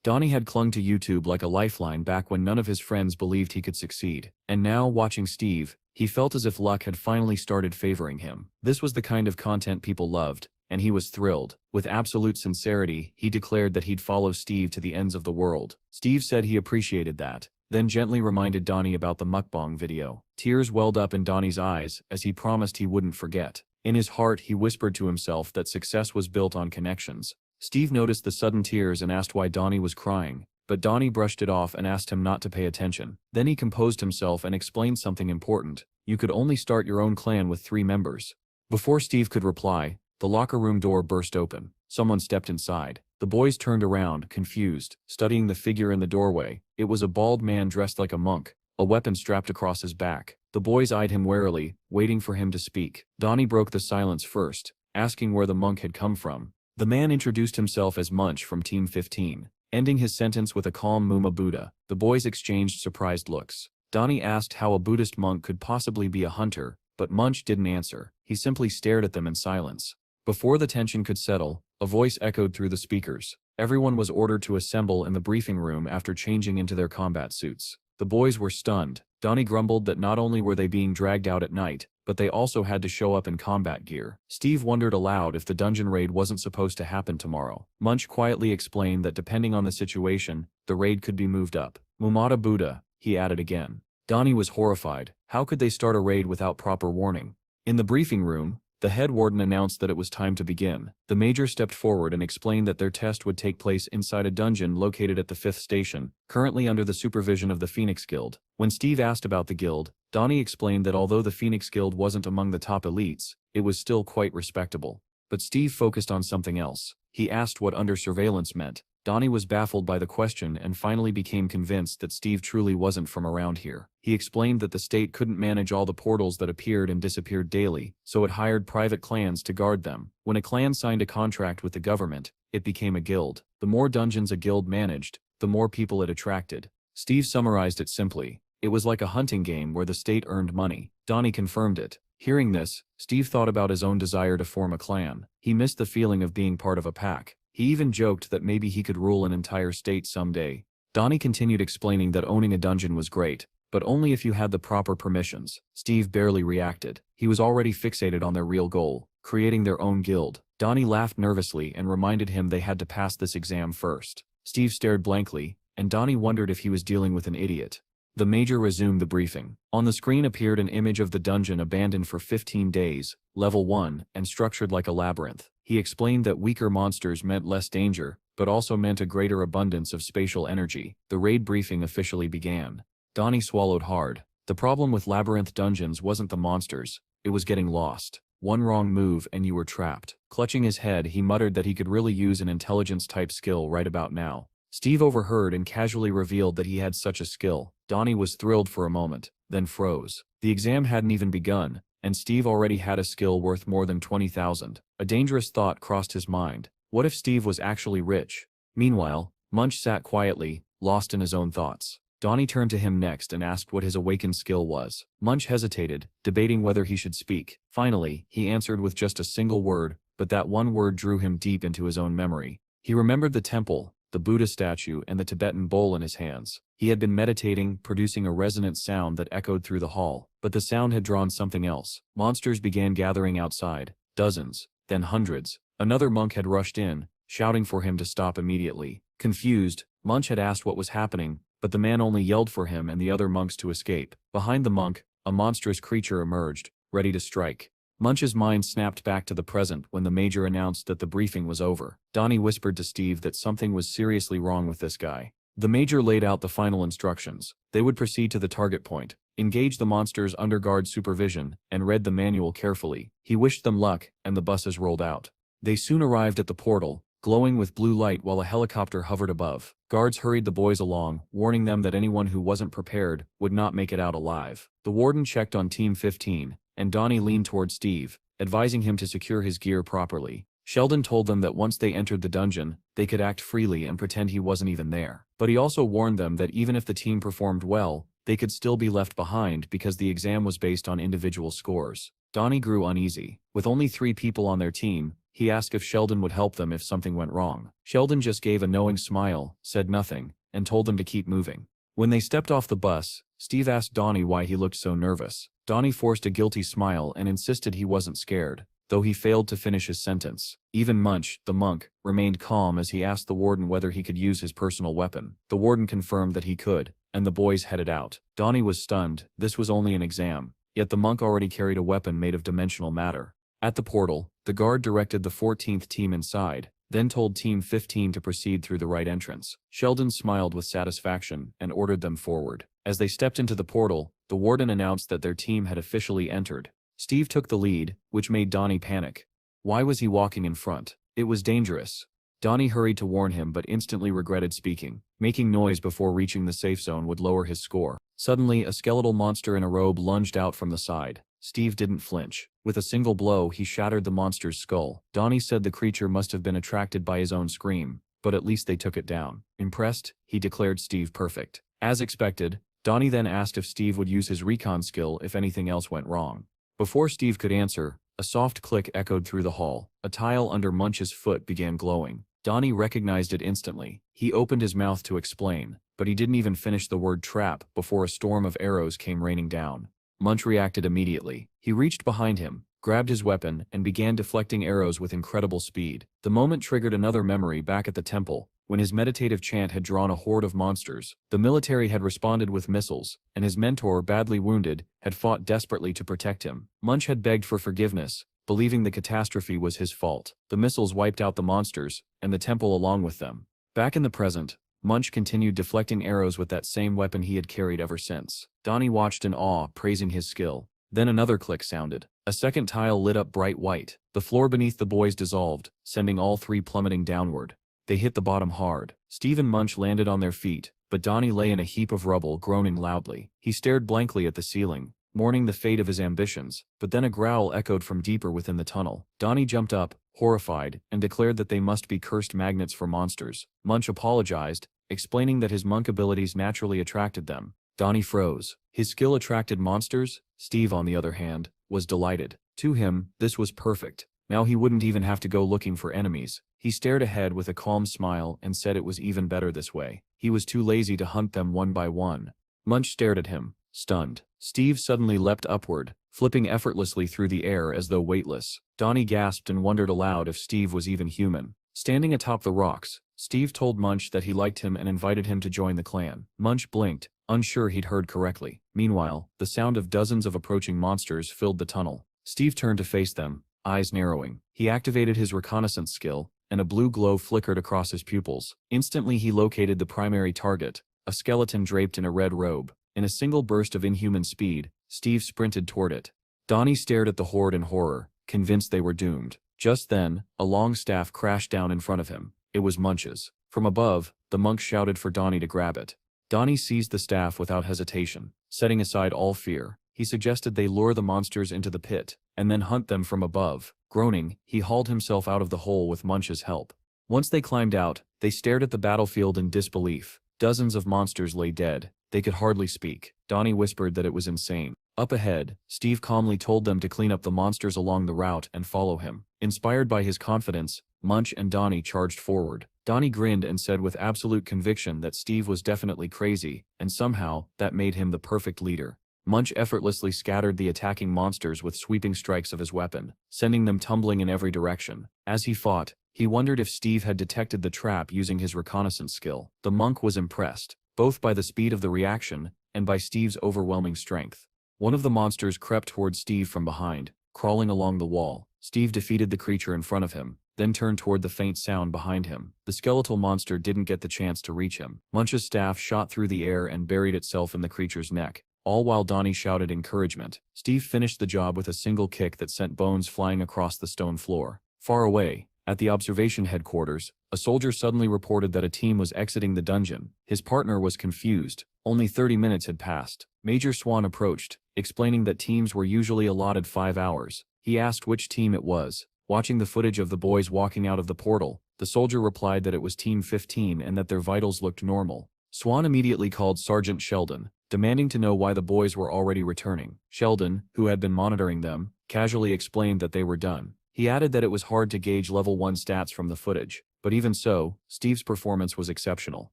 S1: Donnie had clung to YouTube like a lifeline back when none of his friends believed he could succeed. And now, watching Steve, he felt as if luck had finally started favoring him. This was the kind of content people loved, and he was thrilled. With absolute sincerity, he declared that he'd follow Steve to the ends of the world. Steve said he appreciated that, then gently reminded Donnie about the mukbang video. Tears welled up in Donnie's eyes as he promised he wouldn't forget. In his heart, he whispered to himself that success was built on connections. Steve noticed the sudden tears and asked why Donnie was crying, but Donnie brushed it off and asked him not to pay attention. Then he composed himself and explained something important. You could only start your own clan with 3 members. Before Steve could reply, the locker room door burst open. Someone stepped inside. The boys turned around, confused, studying the figure in the doorway. It was a bald man dressed like a monk, a weapon strapped across his back. The boys eyed him warily, waiting for him to speak. Donnie broke the silence first, asking where the monk had come from. The man introduced himself as Munch from Team 15, ending his sentence with a calm Muma Buddha. The boys exchanged surprised looks. Donnie asked how a Buddhist monk could possibly be a hunter, but Munch didn't answer. He simply stared at them in silence. Before the tension could settle, a voice echoed through the speakers. Everyone was ordered to assemble in the briefing room after changing into their combat suits. The boys were stunned. Donnie grumbled that not only were they being dragged out at night, but they also had to show up in combat gear. Steve wondered aloud if the dungeon raid wasn't supposed to happen tomorrow. Munch quietly explained that depending on the situation, the raid could be moved up. Mumata Buddha, he added again. Donnie was horrified. How could they start a raid without proper warning? In the briefing room, the head warden announced that it was time to begin. The major stepped forward and explained that their test would take place inside a dungeon located at the 5th station, currently under the supervision of the Phoenix Guild. When Steve asked about the guild, Donnie explained that although the Phoenix Guild wasn't among the top elites, it was still quite respectable. But Steve focused on something else. He asked what under surveillance meant. Donnie was baffled by the question and finally became convinced that Steve truly wasn't from around here. He explained that the state couldn't manage all the portals that appeared and disappeared daily, so it hired private clans to guard them. When a clan signed a contract with the government, it became a guild. The more dungeons a guild managed, the more people it attracted. Steve summarized it simply. It was like a hunting game where the state earned money. Donnie confirmed it. Hearing this, Steve thought about his own desire to form a clan. He missed the feeling of being part of a pack. He even joked that maybe he could rule an entire state someday. Donnie continued explaining that owning a dungeon was great, but only if you had the proper permissions. Steve barely reacted. He was already fixated on their real goal, creating their own guild. Donnie laughed nervously and reminded him they had to pass this exam first. Steve stared blankly, and Donnie wondered if he was dealing with an idiot. The Major resumed the briefing. On the screen appeared an image of the dungeon abandoned for 15 days, level 1, and structured like a labyrinth. He explained that weaker monsters meant less danger, but also meant a greater abundance of spatial energy. The raid briefing officially began. Donnie swallowed hard. The problem with labyrinth dungeons wasn't the monsters, it was getting lost. One wrong move and you were trapped. Clutching his head, he muttered that he could really use an intelligence-type skill right about now. Steve overheard and casually revealed that he had such a skill. Donnie was thrilled for a moment, then froze. The exam hadn't even begun, and Steve already had a skill worth more than 20,000. A dangerous thought crossed his mind. What if Steve was actually rich? Meanwhile, Munch sat quietly, lost in his own thoughts. Donnie turned to him next and asked what his awakened skill was. Munch hesitated, debating whether he should speak. Finally, he answered with just a single word, but that one word drew him deep into his own memory. He remembered the temple, the Buddha statue, and the Tibetan bowl in his hands. He had been meditating, producing a resonant sound that echoed through the hall, but the sound had drawn something else. Monsters began gathering outside, dozens, then hundreds. Another monk had rushed in, shouting for him to stop immediately. Confused, Munch had asked what was happening, but the man only yelled for him and the other monks to escape. Behind the monk, a monstrous creature emerged, ready to strike. Munch's mind snapped back to the present when the Major announced that the briefing was over. Donnie whispered to Steve that something was seriously wrong with this guy. The Major laid out the final instructions. They would proceed to the target point, engage the monsters under guard supervision, and read the manual carefully. He wished them luck, and the buses rolled out. They soon arrived at the portal, glowing with blue light while a helicopter hovered above. Guards hurried the boys along, warning them that anyone who wasn't prepared would not make it out alive. The warden checked on Team 15, and Donnie leaned toward Steve, advising him to secure his gear properly. Sheldon told them that once they entered the dungeon, they could act freely and pretend he wasn't even there. But he also warned them that even if the team performed well, they could still be left behind because the exam was based on individual scores. Donnie grew uneasy. With only 3 people on their team, he asked if Sheldon would help them if something went wrong. Sheldon just gave a knowing smile, said nothing, and told them to keep moving. When they stepped off the bus, Steve asked Donnie why he looked so nervous. Donnie forced a guilty smile and insisted he wasn't scared, though he failed to finish his sentence. Even Munch, the monk, remained calm as he asked the warden whether he could use his personal weapon. The warden confirmed that he could, and the boys headed out. Donnie was stunned. This was only an exam, yet the monk already carried a weapon made of dimensional matter. At the portal, the guard directed the 14th team inside, then told Team 15 to proceed through the right entrance. Sheldon smiled with satisfaction and ordered them forward. As they stepped into the portal, the warden announced that their team had officially entered. Steve took the lead, which made Donnie panic. Why was he walking in front? It was dangerous. Donnie hurried to warn him but instantly regretted speaking. Making noise before reaching the safe zone would lower his score. Suddenly, a skeletal monster in a robe lunged out from the side. Steve didn't flinch. With a single blow, he shattered the monster's skull. Donnie said the creature must have been attracted by his own scream, but at least they took it down. Impressed, he declared Steve perfect. As expected, Donnie then asked if Steve would use his recon skill if anything else went wrong. Before Steve could answer, a soft click echoed through the hall. A tile under Munch's foot began glowing. Donnie recognized it instantly. He opened his mouth to explain, but he didn't even finish the word trap before a storm of arrows came raining down. Munch reacted immediately. He reached behind him, grabbed his weapon, and began deflecting arrows with incredible speed. The moment triggered another memory back at the temple, when his meditative chant had drawn a horde of monsters. The military had responded with missiles, and his mentor, badly wounded, had fought desperately to protect him. Munch had begged for forgiveness, believing the catastrophe was his fault. The missiles wiped out the monsters, and the temple along with them. Back in the present, Munch continued deflecting arrows with that same weapon he had carried ever since. Donnie watched in awe, praising his skill. Then another click sounded. A second tile lit up bright white. The floor beneath the boys dissolved, sending all 3 plummeting downward. They hit the bottom hard. Steve and Munch landed on their feet, but Donnie lay in a heap of rubble, groaning loudly. He stared blankly at the ceiling, mourning the fate of his ambitions, but then a growl echoed from deeper within the tunnel. Donnie jumped up, horrified, and declared that they must be cursed magnets for monsters. Munch apologized, explaining that his monk abilities naturally attracted them. Donnie froze. His skill attracted monsters? Steve, on the other hand, was delighted. To him, this was perfect. Now he wouldn't even have to go looking for enemies. He stared ahead with a calm smile and said it was even better this way. He was too lazy to hunt them one by one. Munch stared at him, stunned. Steve suddenly leapt upward, flipping effortlessly through the air as though weightless. Donnie gasped and wondered aloud if Steve was even human. Standing atop the rocks, Steve told Munch that he liked him and invited him to join the clan. Munch blinked, unsure he'd heard correctly. Meanwhile, the sound of dozens of approaching monsters filled the tunnel. Steve turned to face them, eyes narrowing. He activated his reconnaissance skill, and a blue glow flickered across his pupils. Instantly he located the primary target, a skeleton draped in a red robe. In a single burst of inhuman speed, Steve sprinted toward it. Donnie stared at the horde in horror, convinced they were doomed. Just then, a long staff crashed down in front of him. It was Munch's. From above, the monk shouted for Donnie to grab it. Donnie seized the staff without hesitation. Setting aside all fear, he suggested they lure the monsters into the pit, and then hunt them from above. Groaning, he hauled himself out of the hole with Munch's help. Once they climbed out, they stared at the battlefield in disbelief. Dozens of monsters lay dead. They could hardly speak. Donnie whispered that it was insane. Up ahead, Steve calmly told them to clean up the monsters along the route and follow him. Inspired by his confidence, Munch and Donnie charged forward. Donnie grinned and said with absolute conviction that Steve was definitely crazy, and somehow, that made him the perfect leader. Munch effortlessly scattered the attacking monsters with sweeping strikes of his weapon, sending them tumbling in every direction. As he fought, he wondered if Steve had detected the trap using his reconnaissance skill. The monk was impressed, both by the speed of the reaction and by Steve's overwhelming strength. One of the monsters crept toward Steve from behind, crawling along the wall. Steve defeated the creature in front of him, then turned toward the faint sound behind him. The skeletal monster didn't get the chance to reach him. Munch's staff shot through the air and buried itself in the creature's neck, all while Donnie shouted encouragement. Steve finished the job with a single kick that sent bones flying across the stone floor. Far away, at the observation headquarters, a soldier suddenly reported that a team was exiting the dungeon. His partner was confused. Only 30 minutes had passed. Major Swan approached, explaining that teams were usually allotted 5 hours. He asked which team it was. Watching the footage of the boys walking out of the portal, the soldier replied that it was Team 15 and that their vitals looked normal. Swan immediately called Sergeant Sheldon, demanding to know why the boys were already returning. Sheldon, who had been monitoring them, casually explained that they were done. He added that it was hard to gauge level 1 stats from the footage, but even so, Steve's performance was exceptional.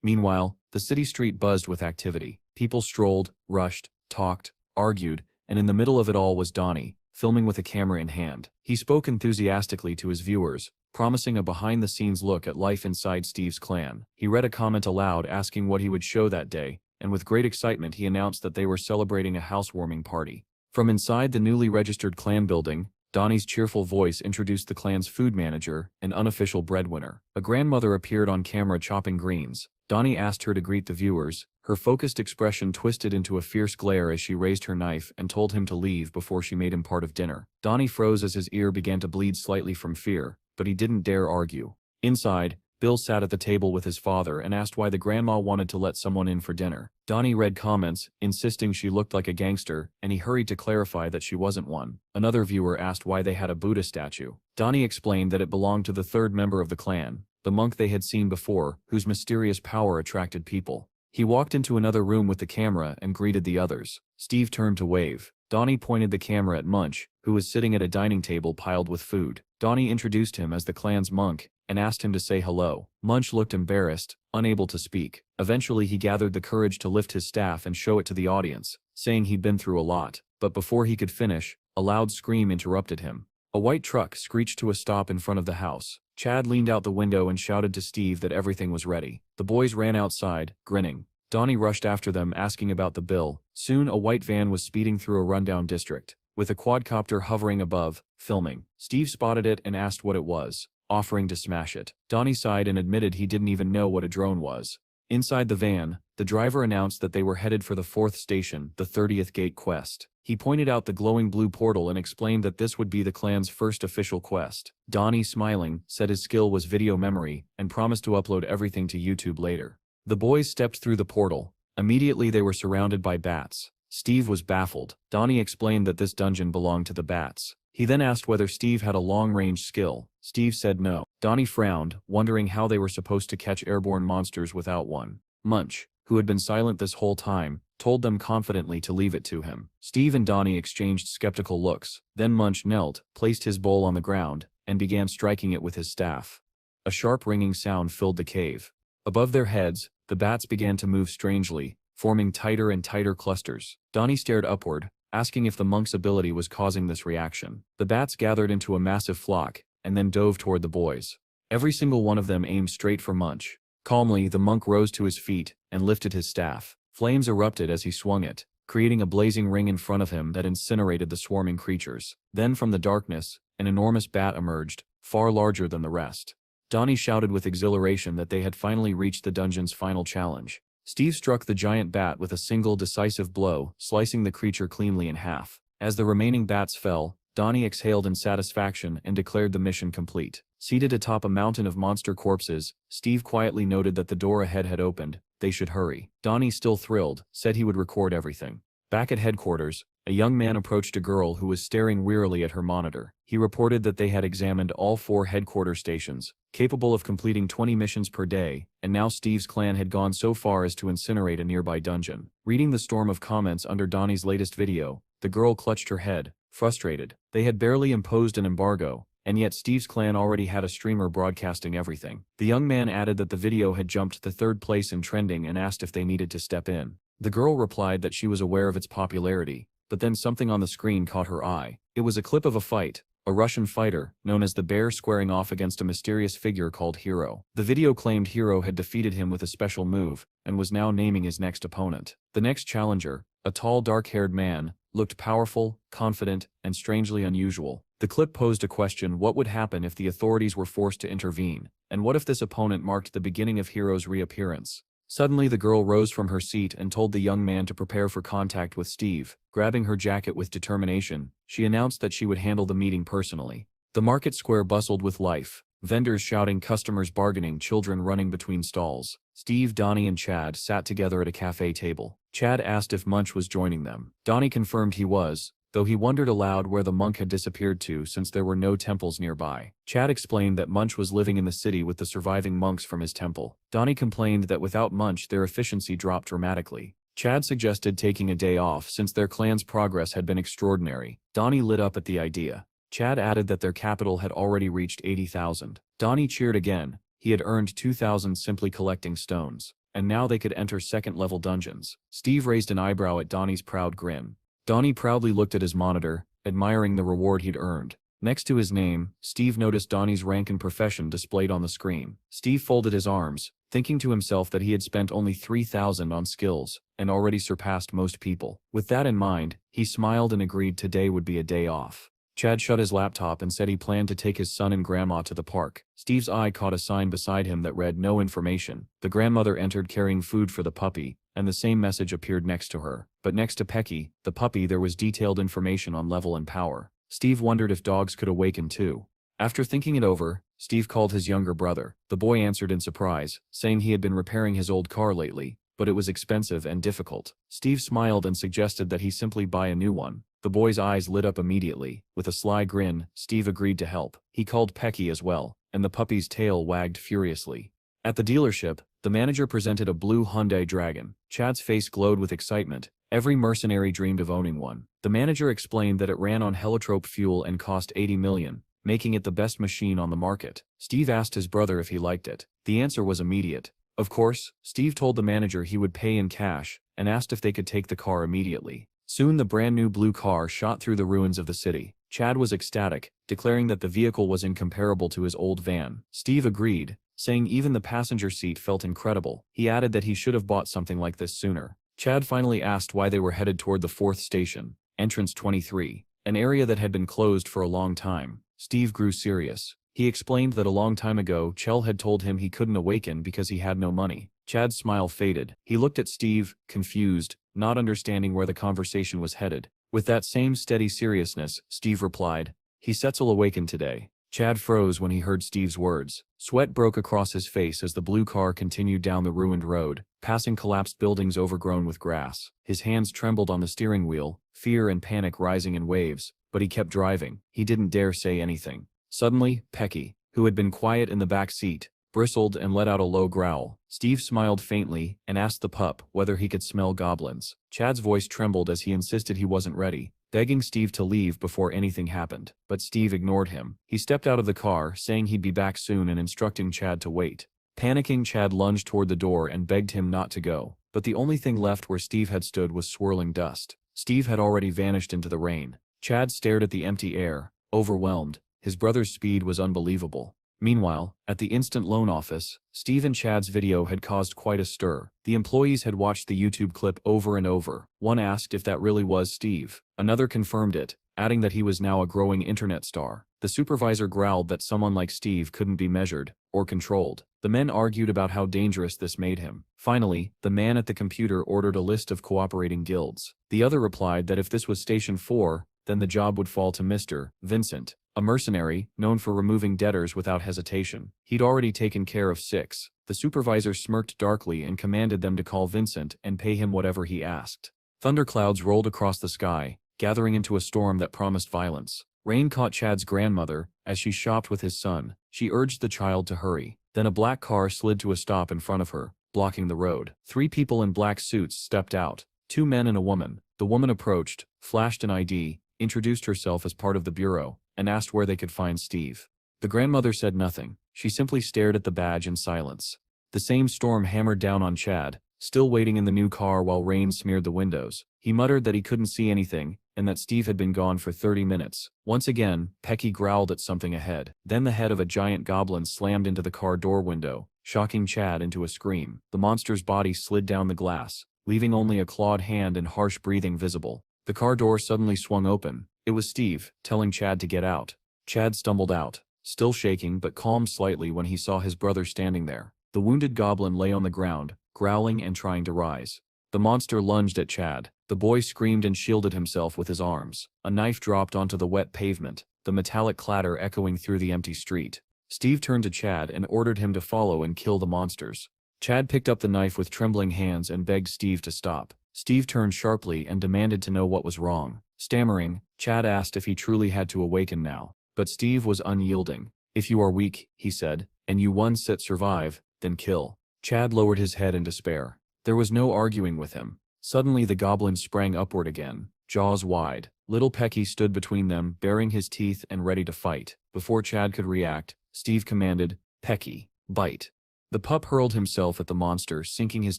S1: Meanwhile, the city street buzzed with activity. People strolled, rushed, talked, argued, and in the middle of it all was Donnie, filming with a camera in hand. He spoke enthusiastically to his viewers, promising a behind-the-scenes look at life inside Steve's clan. He read a comment aloud asking what he would show that day, and with great excitement he announced that they were celebrating a housewarming party. From inside the newly registered clan building, Donnie's cheerful voice introduced the clan's food manager, an unofficial breadwinner. A grandmother appeared on camera chopping greens. Donnie asked her to greet the viewers. Her focused expression twisted into a fierce glare as she raised her knife and told him to leave before she made him part of dinner. Donnie froze as his ear began to bleed slightly from fear, but he didn't dare argue. Inside, Bill sat at the table with his father and asked why the grandma wanted to let someone in for dinner. Donnie read comments, insisting she looked like a gangster, and he hurried to clarify that she wasn't one. Another viewer asked why they had a Buddha statue. Donnie explained that it belonged to the third member of the clan, the monk they had seen before, whose mysterious power attracted people. He walked into another room with the camera and greeted the others. Steve turned to wave. Donnie pointed the camera at Munch, who was sitting at a dining table piled with food. Donnie introduced him as the clan's monk and asked him to say hello. Munch looked embarrassed, unable to speak. Eventually he gathered the courage to lift his staff and show it to the audience, saying he'd been through a lot. But before he could finish, a loud scream interrupted him. A white truck screeched to a stop in front of the house. Chad leaned out the window and shouted to Steve that everything was ready. The boys ran outside, grinning. Donnie rushed after them asking about the bill. Soon a white van was speeding through a rundown district, with a quadcopter hovering above, filming. Steve spotted it and asked what it was, offering to smash it. Donnie sighed and admitted he didn't even know what a drone was. Inside the van, the driver announced that they were headed for the 4th station, the 30th Gate quest. He pointed out the glowing blue portal and explained that this would be the clan's first official quest. Donnie, smiling, said his skill was video memory and promised to upload everything to YouTube later. The boys stepped through the portal. Immediately they were surrounded by bats. Steve was baffled. Donnie explained that this dungeon belonged to the bats. He then asked whether Steve had a long-range skill. Steve said no. Donnie frowned, wondering how they were supposed to catch airborne monsters without one. Munch, who had been silent this whole time, told them confidently to leave it to him. Steve and Donnie exchanged skeptical looks. Then Munch knelt, placed his bowl on the ground, and began striking it with his staff. A sharp ringing sound filled the cave. Above their heads, the bats began to move strangely, forming tighter and tighter clusters. Donnie stared upward, asking if the monk's ability was causing this reaction. The bats gathered into a massive flock, and then dove toward the boys. Every single one of them aimed straight for Munch. Calmly, the monk rose to his feet and lifted his staff. Flames erupted as he swung it, creating a blazing ring in front of him that incinerated the swarming creatures. Then from the darkness, an enormous bat emerged, far larger than the rest. Donnie shouted with exhilaration that they had finally reached the dungeon's final challenge. Steve struck the giant bat with a single decisive blow, slicing the creature cleanly in half. As the remaining bats fell, Donnie exhaled in satisfaction and declared the mission complete. Seated atop a mountain of monster corpses, Steve quietly noted that the door ahead had opened. They should hurry. Donnie, still thrilled, said he would record everything. Back at headquarters, a young man approached a girl who was staring wearily at her monitor. He reported that they had examined all 4 headquarters stations, capable of completing 20 missions per day, and now Steve's clan had gone so far as to incinerate a nearby dungeon. Reading the storm of comments under Donnie's latest video, the girl clutched her head, frustrated. They had barely imposed an embargo, and yet Steve's clan already had a streamer broadcasting everything. The young man added that the video had jumped to 3rd place in trending and asked if they needed to step in. The girl replied that she was aware of its popularity, but then something on the screen caught her eye. It was a clip of a fight, a Russian fighter, known as the Bear, squaring off against a mysterious figure called Hero. The video claimed Hero had defeated him with a special move, and was now naming his next opponent. The next challenger, a tall dark-haired man, looked powerful, confident, and strangely unusual. The clip posed a question: what would happen if the authorities were forced to intervene, and what if this opponent marked the beginning of Hero's reappearance? Suddenly the girl rose from her seat and told the young man to prepare for contact with Steve. Grabbing her jacket with determination, she announced that she would handle the meeting personally. The market square bustled with life, vendors shouting, customers bargaining, children running between stalls. Steve, Donnie, and Chad sat together at a cafe table. Chad asked if Munch was joining them. Donnie confirmed he was, though he wondered aloud where the monk had disappeared to since there were no temples nearby. Chad explained that Munch was living in the city with the surviving monks from his temple. Donnie complained that without Munch their efficiency dropped dramatically. Chad suggested taking a day off since their clan's progress had been extraordinary. Donnie lit up at the idea. Chad added that their capital had already reached 80,000. Donnie cheered again. He had earned 2,000 simply collecting stones, and now they could enter second-level dungeons. Steve raised an eyebrow at Donnie's proud grin. Donnie proudly looked at his monitor, admiring the reward he'd earned. Next to his name, Steve noticed Donnie's rank and profession displayed on the screen. Steve folded his arms, thinking to himself that he had spent only 3,000 on skills, and already surpassed most people. With that in mind, he smiled and agreed today would be a day off. Chad shut his laptop and said he planned to take his son and grandma to the park. Steve's eye caught a sign beside him that read "No information." The grandmother entered carrying food for the puppy, and the same message appeared next to her. But next to Pecky, the puppy, there was detailed information on level and power. Steve wondered if dogs could awaken too. After thinking it over, Steve called his younger brother. The boy answered in surprise, saying he had been repairing his old car lately, but it was expensive and difficult. Steve smiled and suggested that he simply buy a new one. The boy's eyes lit up immediately. With a sly grin, Steve agreed to help. He called Pecky as well, and the puppy's tail wagged furiously. At the dealership, the manager presented a blue Hyundai Dragon. Chad's face glowed with excitement. Every mercenary dreamed of owning one. The manager explained that it ran on heliotrope fuel and cost 80 million, making it the best machine on the market. Steve asked his brother if he liked it. The answer was immediate. Of course. Steve told the manager he would pay in cash, and asked if they could take the car immediately. Soon the brand new blue car shot through the ruins of the city. Chad was ecstatic, declaring that the vehicle was incomparable to his old van. Steve agreed, saying even the passenger seat felt incredible. He added that he should have bought something like this sooner. Chad finally asked why they were headed toward the 4th station, entrance 23, an area that had been closed for a long time. Steve grew serious. He explained that a long time ago Chell had told him he couldn't awaken because he had no money. Chad's smile faded. He looked at Steve, confused, not understanding where the conversation was headed. With that same steady seriousness, Steve replied, "He will awaken today." Chad froze when he heard Steve's words. Sweat broke across his face as the blue car continued down the ruined road, passing collapsed buildings overgrown with grass. His hands trembled on the steering wheel, fear and panic rising in waves, but he kept driving. He didn't dare say anything. Suddenly, Pecky, who had been quiet in the back seat, bristled and let out a low growl. Steve smiled faintly and asked the pup whether he could smell goblins. Chad's voice trembled as he insisted he wasn't ready, begging Steve to leave before anything happened. But Steve ignored him. He stepped out of the car, saying he'd be back soon and instructing Chad to wait. Panicking, Chad lunged toward the door and begged him not to go. But the only thing left where Steve had stood was swirling dust. Steve had already vanished into the rain. Chad stared at the empty air, overwhelmed. His brother's speed was unbelievable. Meanwhile, at the instant loan office, Steve and Chad's video had caused quite a stir. The employees had watched the YouTube clip over and over. One asked if that really was Steve. Another confirmed it, adding that he was now a growing internet star. The supervisor growled that someone like Steve couldn't be measured or controlled. The men argued about how dangerous this made him. Finally, the man at the computer ordered a list of cooperating guilds. The other replied that if this was Station 4, then the job would fall to Mr. Vincent, a mercenary known for removing debtors without hesitation. He'd already taken care of 6. The supervisor smirked darkly and commanded them to call Vincent and pay him whatever he asked. Thunderclouds rolled across the sky, gathering into a storm that promised violence. Rain caught Chad's grandmother as she shopped with his son. She urged the child to hurry. Then a black car slid to a stop in front of her, blocking the road. 3 people in black suits stepped out, 2 men and a woman. The woman approached, flashed an ID, introduced herself as part of the bureau, and asked where they could find Steve. The grandmother said nothing. She simply stared at the badge in silence. The same storm hammered down on Chad, still waiting in the new car while rain smeared the windows. He muttered that he couldn't see anything, and that Steve had been gone for 30 minutes. Once again, Pecky growled at something ahead. Then the head of a giant goblin slammed into the car door window, shocking Chad into a scream. The monster's body slid down the glass, leaving only a clawed hand and harsh breathing visible. The car door suddenly swung open. It was Steve, telling Chad to get out. Chad stumbled out, still shaking but calmed slightly when he saw his brother standing there. The wounded goblin lay on the ground, growling and trying to rise. The monster lunged at Chad. The boy screamed and shielded himself with his arms. A knife dropped onto the wet pavement, the metallic clatter echoing through the empty street. Steve turned to Chad and ordered him to follow and kill the monsters. Chad picked up the knife with trembling hands and begged Steve to stop. Steve turned sharply and demanded to know what was wrong. Stammering, Chad asked if he truly had to awaken now. But Steve was unyielding. "If you are weak," he said, "and you one set survive, then kill." Chad lowered his head in despair. There was no arguing with him. Suddenly the goblin sprang upward again, jaws wide. Little Pecky stood between them, baring his teeth and ready to fight. Before Chad could react, Steve commanded, "Pecky, bite." The pup hurled himself at the monster, sinking his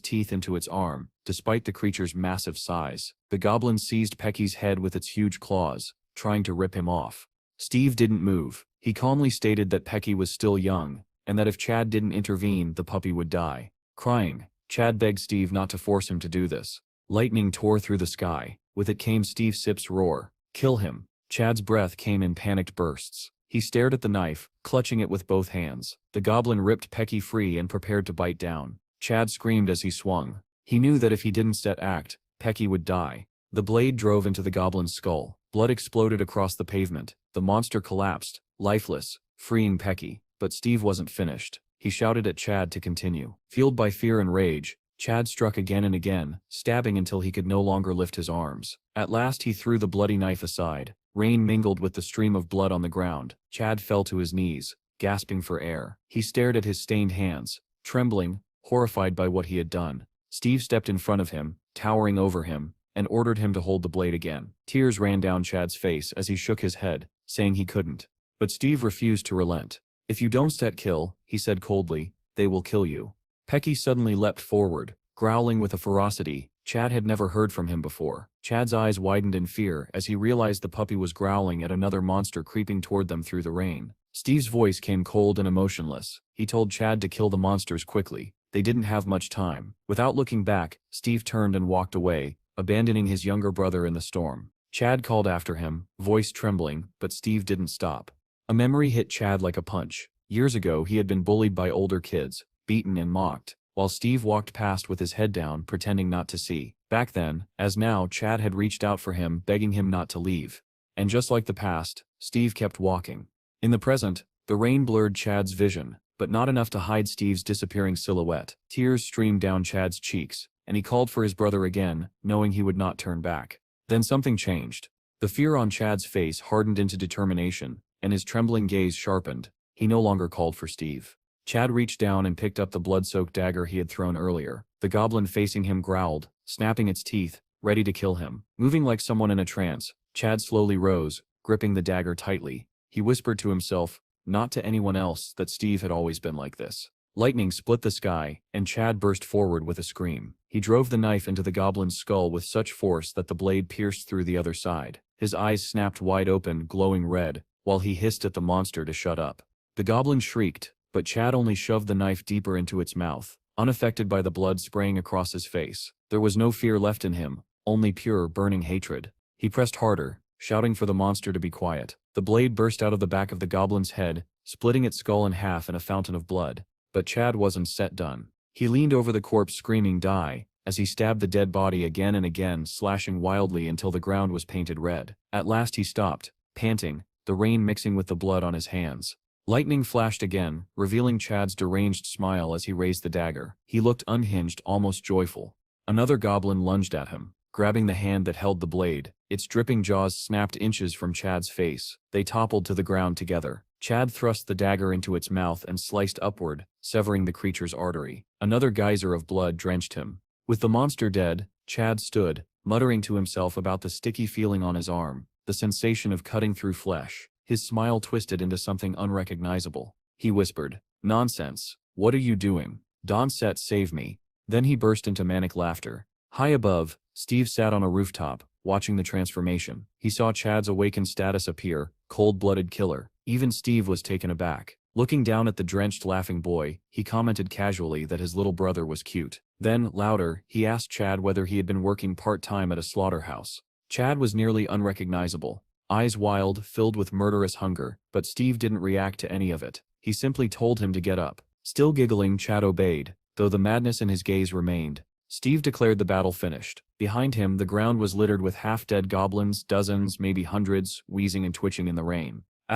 S1: teeth into its arm. Despite the creature's massive size, the goblin seized Pecky's head with its huge claws, trying to rip him off. Steve didn't move. He calmly stated that Pecky was still young, and that if Chad didn't intervene, the puppy would die. Crying, Chad begged Steve not to force him to do this. Lightning tore through the sky. With it came Steve Sip's roar. "Kill him." Chad's breath came in panicked bursts. He stared at the knife, clutching it with both hands. The goblin ripped Pecky free and prepared to bite down. Chad screamed as he swung. He knew that if he didn't set act, Pecky would die. The blade drove into the goblin's skull. Blood exploded across the pavement. The monster collapsed, lifeless, freeing Pecky. But Steve wasn't finished. He shouted at Chad to continue. Fueled by fear and rage, Chad struck again and again, stabbing until he could no longer lift his arms. At last he threw the bloody knife aside. Rain mingled with the stream of blood on the ground. Chad fell to his knees, gasping for air. He stared at his stained hands, trembling, horrified by what he had done. Steve stepped in front of him, towering over him, and ordered him to hold the blade again. Tears ran down Chad's face as he shook his head, saying he couldn't. But Steve refused to relent. "If you don't set kill," he said coldly, "they will kill you." Pecky suddenly leapt forward, growling with a ferocity Chad had never heard from him before. Chad's eyes widened in fear as he realized the puppy was growling at another monster creeping toward them through the rain. Steve's voice came cold and emotionless. He told Chad to kill the monsters quickly. They didn't have much time. Without looking back, Steve turned and walked away, abandoning his younger brother in the storm. Chad called after him, voice trembling, but Steve didn't stop. A memory hit Chad like a punch. Years ago he had been bullied by older kids, beaten and mocked, while Steve walked past with his head down, pretending not to see. Back then, as now, Chad had reached out for him, begging him not to leave. And just like the past, Steve kept walking. In the present, the rain blurred Chad's vision, but not enough to hide Steve's disappearing silhouette. Tears streamed down Chad's cheeks, and he called for his brother again, knowing he would not turn back. Then something changed. The fear on Chad's face hardened into determination, and his trembling gaze sharpened. He no longer called for Steve. Chad reached down and picked up the blood-soaked dagger he had thrown earlier. The goblin facing him growled, snapping its teeth, ready to kill him. Moving like someone in a trance, Chad slowly rose, gripping the dagger tightly. He whispered to himself, not to anyone else, that Steve had always been like this. Lightning split the sky, and Chad burst forward with a scream. He drove the knife into the goblin's skull with such force that the blade pierced through the other side. His eyes snapped wide open, glowing red, while he hissed at the monster to shut up. The goblin shrieked, but Chad only shoved the knife deeper into its mouth, unaffected by the blood spraying across his face. There was no fear left in him, only pure, burning hatred. He pressed harder, shouting for the monster to be quiet. The blade burst out of the back of the goblin's head, splitting its skull in half in a fountain of blood. But Chad wasn't set done. He leaned over the corpse screaming "Die!" as he stabbed the dead body again and again, slashing wildly until the ground was painted red. At last he stopped, panting, the rain mixing with the blood on his hands. Lightning flashed again, revealing Chad's deranged smile as he raised the dagger. He looked unhinged, almost joyful. Another goblin lunged at him, grabbing the hand that held the blade. Its dripping jaws snapped inches from Chad's face. They toppled to the ground together. Chad thrust the dagger into its mouth and sliced upward, severing the creature's artery. Another geyser of blood drenched him. With the monster dead, Chad stood, muttering to himself about the sticky feeling on his arm, the sensation of cutting through flesh. His smile twisted into something unrecognizable. He whispered, "Nonsense. What are you doing? Donset, save me." Then he burst into manic laughter. High above, Steve sat on a rooftop, watching the transformation. He saw Chad's awakened status appear, cold-blooded killer. Even Steve was taken aback. Looking down at the drenched, laughing boy, he commented casually that his little brother was cute. Then, louder, he asked Chad whether he had been working part-time at a slaughterhouse. Chad was nearly unrecognizable, eyes wild, filled with murderous hunger, but Steve didn't react to any of it. He simply told him to get up. Still giggling, Chad obeyed, though the madness in his gaze remained. Steve declared the battle finished. Behind him, the ground was littered with half-dead goblins, dozens, maybe hundreds, wheezing and twitching in the rain.